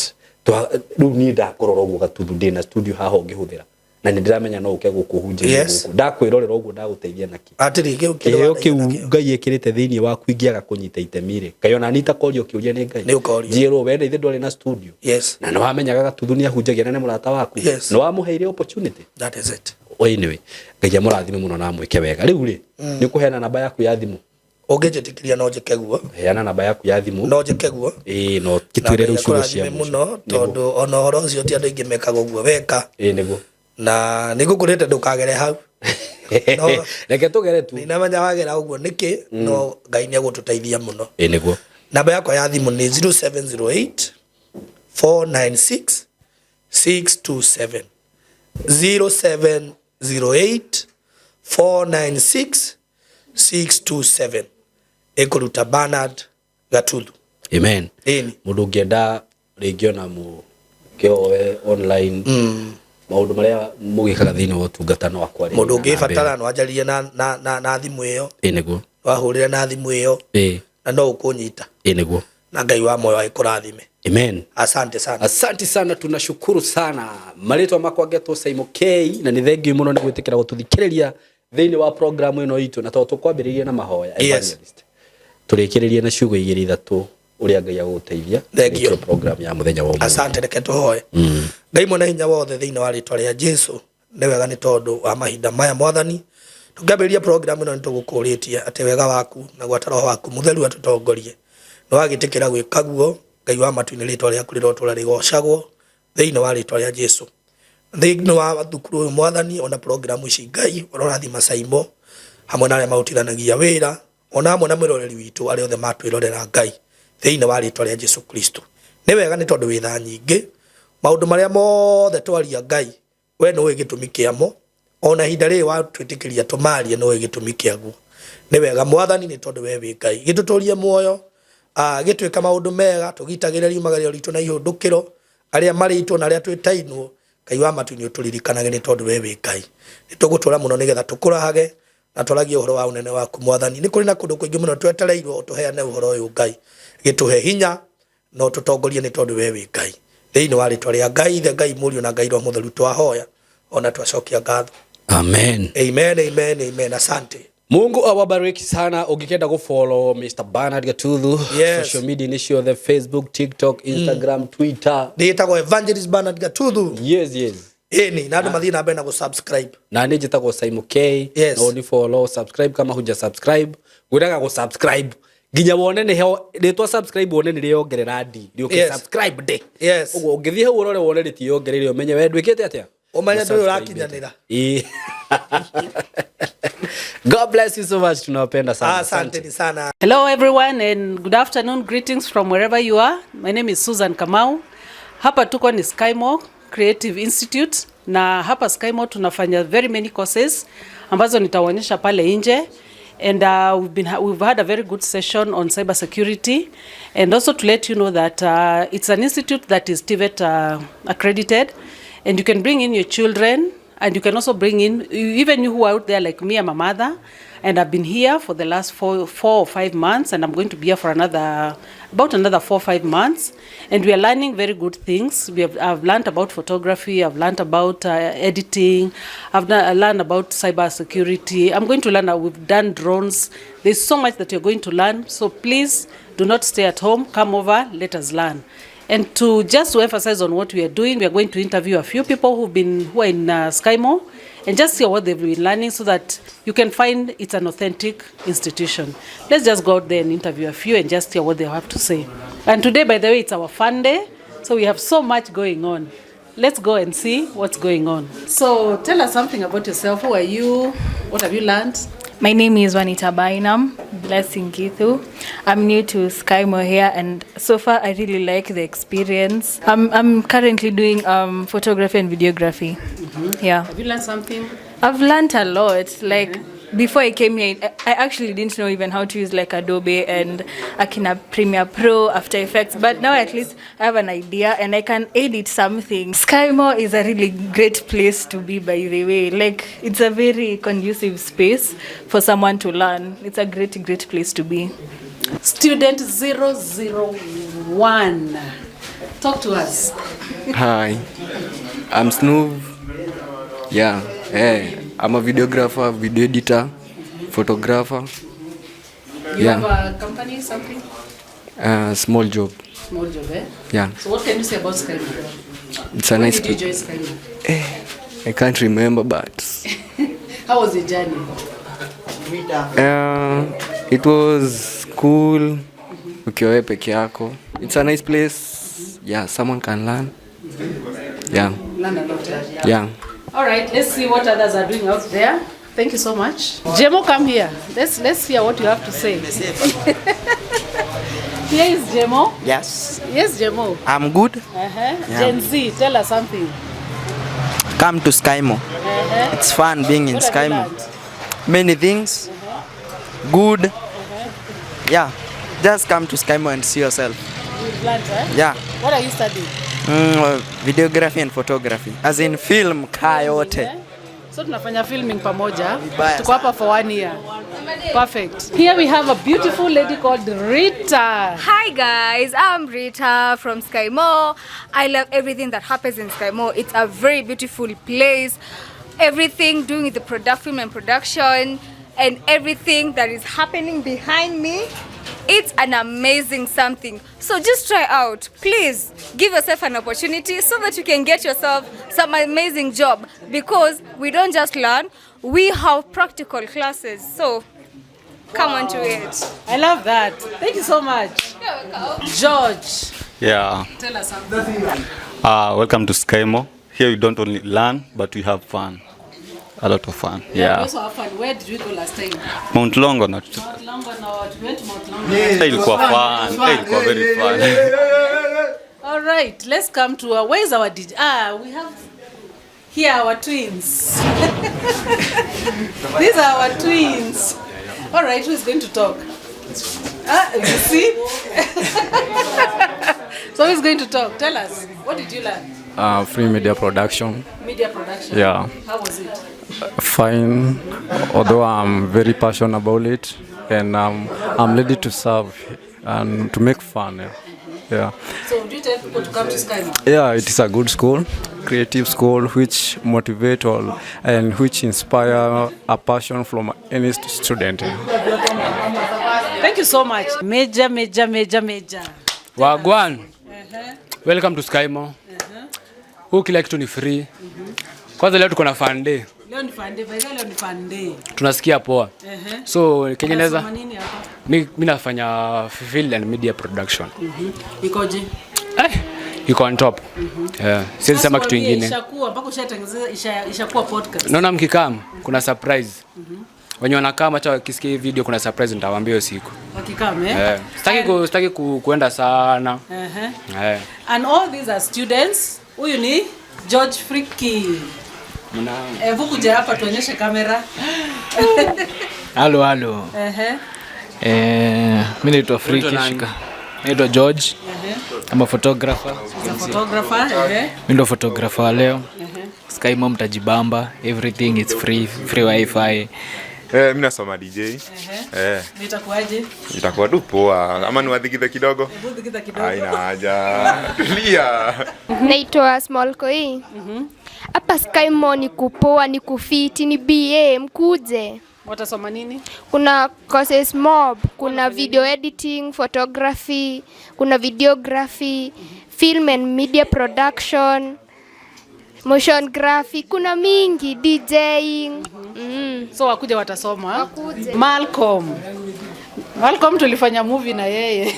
riu ni ndakorora uguo Gatuthu ndina studio haha ungihuthira na ni ndiramenya no uke gukuhunjia guku ndakwirorera uguo ndaguteithia naki atiri kiu Ngai ekirite thiini waku ingiaga kunyita itemire kayona nita korio kiuria ni Ngai njiro wende ithe ndwari na studio na no wamenyaga Gatuthu ni ahunjagia na murata waku no wamuheire opportunity. That is it. Anyway Ngai amurathime muno na mwike wega riu ri ni kuheana namba yaku ya thimu ungijitikiria no njike guo heana namba yaku ya thimu no njike guo no kitwire riu ciugo cia muno tondu ona horo ucio ti andu ingi mekaga guo weka niguo na nigukurite ndukagere hau no reke tugere tu ni namenya wagera uguo niki no Ngai ni agututeithia muno niguo namba yakwa ya thimu ni 0708 496 627 0708 496 627 ekuruta Bernard Gatuthu. Amen. Mundu ngienda ringi ona mu kioe online maundu maria mugikaga thiini wa utungata no akwari mundu ngibatara no ajaririe na thimu iyo niguo wahurire na thimu iyo na no ukunyita niguo na Ngai wa moyo aikurathime. Amen. Asante sana tunashukuru sana maritwa makwa Geto Saimo K na ni thengiu muno ni gwitikira gututhikiriria thiini wa program ino itu na to tukwambiriria na mahoya evangelist turikiririe na ciugo igiri ithatu uria Ngai aguteithia thengio program ya muthenya wa umuthi. Asante reke tuhoye. Ngai mwena hinya wothe thiini wa ritwa ria Jesu ni wega ni tondu wa mahinda maya mwathani tukambiriria program ino nitugukuritie ati wega waku na gwataro waku mutheru atutongorie no agitikira gwika guo Ngai wa matu-ini ritwa riaku rirotura rigocagwo thiini wa ritwa ria Jesu thiini wa thukuru mwathani ona program ici Ngai urorathima Saimo hamwe na aria mautithanagia wira ona hamwe na mwiroreri witu aria othe matwirorera Ngai thiini wa ritwa ria Jesu Kristo. Ni wega ni tondu witha nyingi maundu maria mothe twaria Ngai we no gitumi kiamo ona hinda ri wa twitikiria tumarie no gitumi kiaguo. Ni wega mwathani ni tondu we wi Ngai gituturie muoyo gitwika maundu mega tugitagiriria magario ritu na ihundukiro aria mari itu na aria twitainwo Ngai wa matu-ini uturirikanage ni tondu we wi Ngai ni tugutura muno nigetha tukurahage na twaragie uhoro wa unene waku mwathani. Ni kuri na kundu kuingi muno twetereirwo utuheane uhoro uyu Ngai gituhe hinya no tutongorie ni tondu we wi Ngai thiini wa ritwa ria Ngai ithe Ngai Mũriũ na Ngai Roho Mũtheru twahoya ona twacokia ngatho. Amen. Asante. Mungu awabariki sana. Ungikenda go follow Mr. Bernard Gatuthu social media ni the Facebook, TikTok, Instagram, Twitter. Nditagwo Evangelist Bernard Gatuthu. Yes. Ni na andu mathii na mbere na go subscribe. Na ni njitagwo Saimo K. No ni follow, subscribe kama huja subscribe. Gwiraga go subscribe. Ginya wone ni heo ritwa subscribe wone ni riongerera ndi. Rioke subscribe de. Ugo ngithie hau urore wone ritiyongerere umenye we ndwikete atia. Umanya ndio urakinyanira. God bless you so much. Tunawapenda sana. Asante sana. Hello everyone and good afternoon. Greetings from wherever you are. My name is Susan Kamau. Hapa tuko ni Skymo Creative Institute na hapa Skymo tunafanya very many courses ambazo nitawaonyesha pale nje. And we've had a very good session on cyber security, and also to let you know that it's an institute that is TVET accredited, and you can bring in your children, and you can also bring in even you who are out there like me. I'm a mother and I've been here for the last 4 or 5 months, and I'm going to be here for about another 4 or 5 months, and we are learning very good things. I've learned about photography, I've learned about editing, I've learned about cyber security. I'm going to learn we've done drones. There's so much that you're going to learn, so please do not stay at home. Come over, let us learn. And just to emphasize on what we are doing, we are going to interview a few people who are in SkyMore and just hear what they've been learning so that you can find it's an authentic institution. Let's just go out there and interview a few and just hear what they have to say. And today, by the way, it's our fun day, so we have so much going on. Let's go and see what's going on. So tell us something about yourself. Who are you? What have you learned? My name is Juanita Bainam, Blessing Githu. I'm new to SkyMore here, and so far I really like the experience. I'm currently doing photography and videography. Yeah. Have you learned something? I've learned a lot. Like before I came here, I actually didn't know even how to use like Adobe and Akina Premiere Pro, After Effects. But now at least I have an idea and I can edit something. SkyMore is a really great place to be, by the way. Like it's a very conducive space for someone to learn. It's a great place to be. Student 001. Talk to us. Hi, I'm Snoov. Yeah, hey, I'm a videographer, video editor, photographer. You have a company, something? Small job. Small job, eh? Yeah. So what can you say about SkyMore? It's a nice When did you join SkyMore? I can't remember, but How was your journey? it was cool. Ukiwa wewe peke yako. It's a nice place. Yeah, someone can learn. Yeah. Learn a lot, eh? Yeah. All right, let's see what others are doing out there. Thank you so much. Jemo, come here. Let's hear what you have to say. Here is Jemo. Yes, Yes, Jemo. I'm good. Yeah. Gen Z, tell us something. Come to SkyMore. It's fun being in What have you SkyMore. learned? Many things. Good. Yeah, just come to SkyMore and see yourself. You've learned, eh? Yeah, What are you studying? videography and photography. As in film, kaa yote. Eh? So tunafanya filming pamoja. Vibaya Tuko hapa for 1 year. Perfect. Here we have a beautiful lady called Rita. Hi guys, I'm Rita from SkyMore. I love everything that happens in SkyMore. It's a very beautiful place. Everything doing with the film and production and everything that is happening behind me. It's an amazing something. So just try out. Please give yourself an opportunity so that you can get yourself some amazing job, because we don't just learn, we have practical classes. So come on to it. I love that. Thank you so much. George, Yeah, tell us something. welcome to SkyMore. Here we don't only learn, but we have fun. A lot of fun. We Yeah. also have fun. Where did we go last time? Mount Longonot. Mount Longonot. We went to Mount Longonot. Ilikuwa fun. Ilikuwa very fun. All right, let's come to where is our DJ? We have here our twins. These are our twins. All right, who is going to talk? You see? So who's going to talk? Tell us. What did you learn? Free media production. Media production. Yeah. How was it? Fine, although I'm very passionate about it, and I'm ready to serve and to make fun. Yeah. So do you tell people to come to SkyMore? Yeah, it is a good school, creative school, which motivate all and which inspire a passion from any student. Thank you so much. Major. Wagwan. Welcome to SkyMore. Kila kitu ni free. Kwanza leo tuko na fun day. Leo ni fun day, leo ni fun day. Tunasikia poa. So Kenya naweza nini hapa? mimi nafanya film and media production. Ikoje? Iko on top. Siwezi sema kitu kingine. Ishakuwa mpaka ushatengeneza ishakuwa podcast. Naona mkikam kuna surprise. Wenye wanakaa hata wakisikia hii video kuna surprise nitawaambia usiku. Wakikam Sitaki kuenda sana. And all these are students. Huyu ni George Friki. Hebu kuja hapa tuonyeshe kamera. Halo. Mimi naitwa Friki. Naitwa George. I'm a photographer. Mimi ndo photographer leo. SkyMore mtajibamba. Everything is free wifi. Mimi nasoma DJ. Nitakuaje? Itakuwa tu poa. Ama niwadhikithe kidogo? Dhikitha kidogo. Haina haja. Tulia. Naitwa Small Koi. Hapa SkyMore ni kupoa, ni kufiti, ni BA, mkuje. Watasoma nini? Kuna courses mob, kuna video editing, photography, kuna videography, film and media production, motion graphic, kuna mingi, DJing. So wakuja watasoma. Malcolm tulifanya movie na yeye.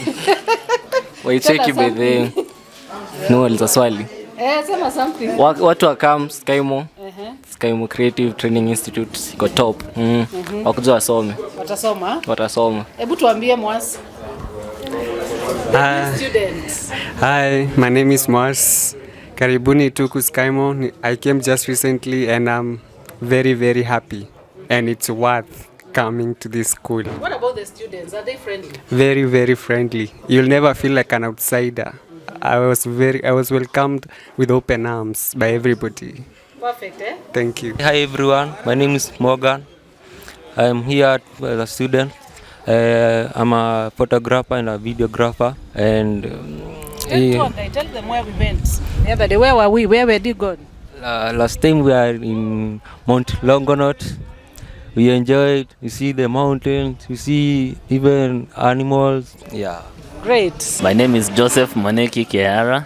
Waicheki bedhe. No, aliza swali. Sema something. Watu wakam Skymo. Skymo Creative Training Institute iko top. Wakuja wasome. Watasoma. Hebu tuambie Mwasi. Students. Hi, my name is Mars. Karibuni to Skymo. I came just recently and I'm very, very happy. And it's worth coming to this school. What about the students? Are they friendly? Very, very friendly. You'll never feel like an outsider. I was welcomed with open arms by everybody. Perfect, eh? Thank you. Hi everyone, my name is Morgan. I'm here as a student. I'm a photographer and a videographer. And tell them where we went. The other day, where were we? Where were you going? Last time we are in Mount Longonot. We enjoyed. You see the mountains. You see even animals. Yeah. Great. My name is Joseph Moneki Kiara.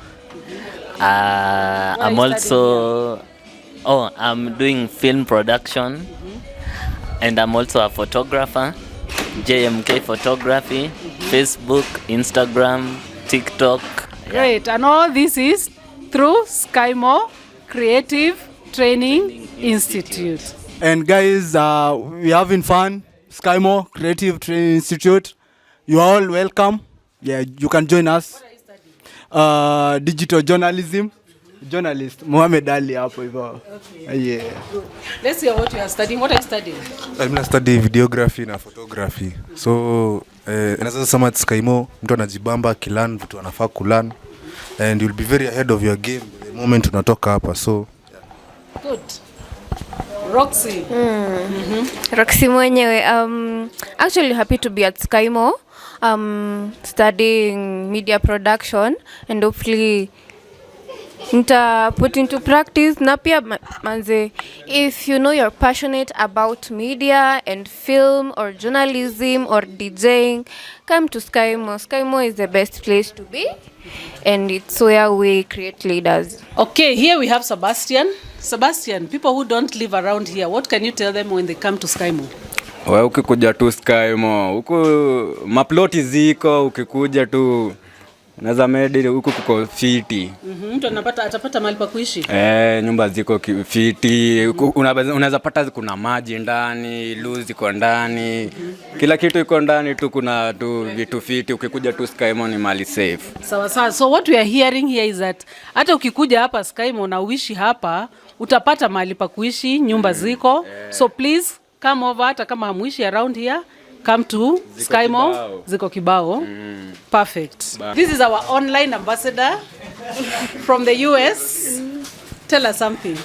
I'm also I'm doing film production, and I'm also a photographer. JMK Photography, Facebook, Instagram, TikTok. Great. And all this is through Skymo Creative Training Institute. And guys, we're having fun. Skymo Creative Training Institute. You are all welcome. Yeah, you can join us. Digital journalism. Journalist Mohamed Ali hapo hivyo. Yeah. Let's hear what you are studying. What are you studying? I'm studying videography na photography. So naweza sema at Skymo mtu anajibamba kilan vitu anafaa kulan, and you'll be very ahead of your game the moment unatoka hapa. So good. Roxy. Roxy mwenyewe. Actually happy to be at Skymo. Studying media production and hopefully put into practice. Na pia manze, if you know you're passionate about media and film or journalism or DJing, come to Skymo. Skymo is the best place to be, and it's where we create leaders. Okay, here we have Sebastian. Sebastian, people who don't live around here, what can you tell them when they come to Skymo? Wewe ukikuja tu Skymo, huko maploti ziko, ukikuja tu unaweza medi huko kuko fiti. Mtu atapata mahali pa kuishi. Nyumba ziko fiti, unaweza pata kuna maji ndani, loo ziko ndani. Kila kitu iko ndani tu, kuna tu vitu fiti. Ukikuja tu Skymo ni mali safe. Sawa. So what we are hearing here is that hata ukikuja hapa Skymo na uishi hapa, utapata mahali pa kuishi, nyumba ziko. So please come over, hata kama hamuishi around here. Come to Skymo. Ziko kibao. Perfect. Bye. This is our online ambassador from the US. Tell us something.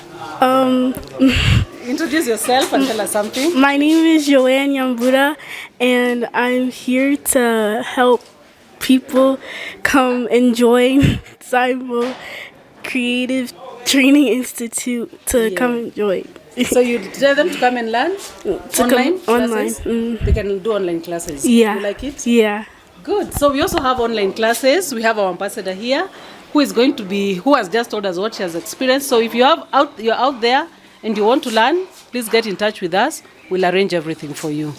Introduce yourself and tell us something. My name is Joanne Yambura, and I'm here to help people come and join Skymo Creative Training Institute to come and join. So you tell them to come and learn online classes? They can do online classes. Yeah. You like it? Yeah. Good. So we also have online classes. We have our ambassador here who has just told us what she has experienced. So if you're out there and you want to learn, please get in touch with us. We'll arrange everything for you.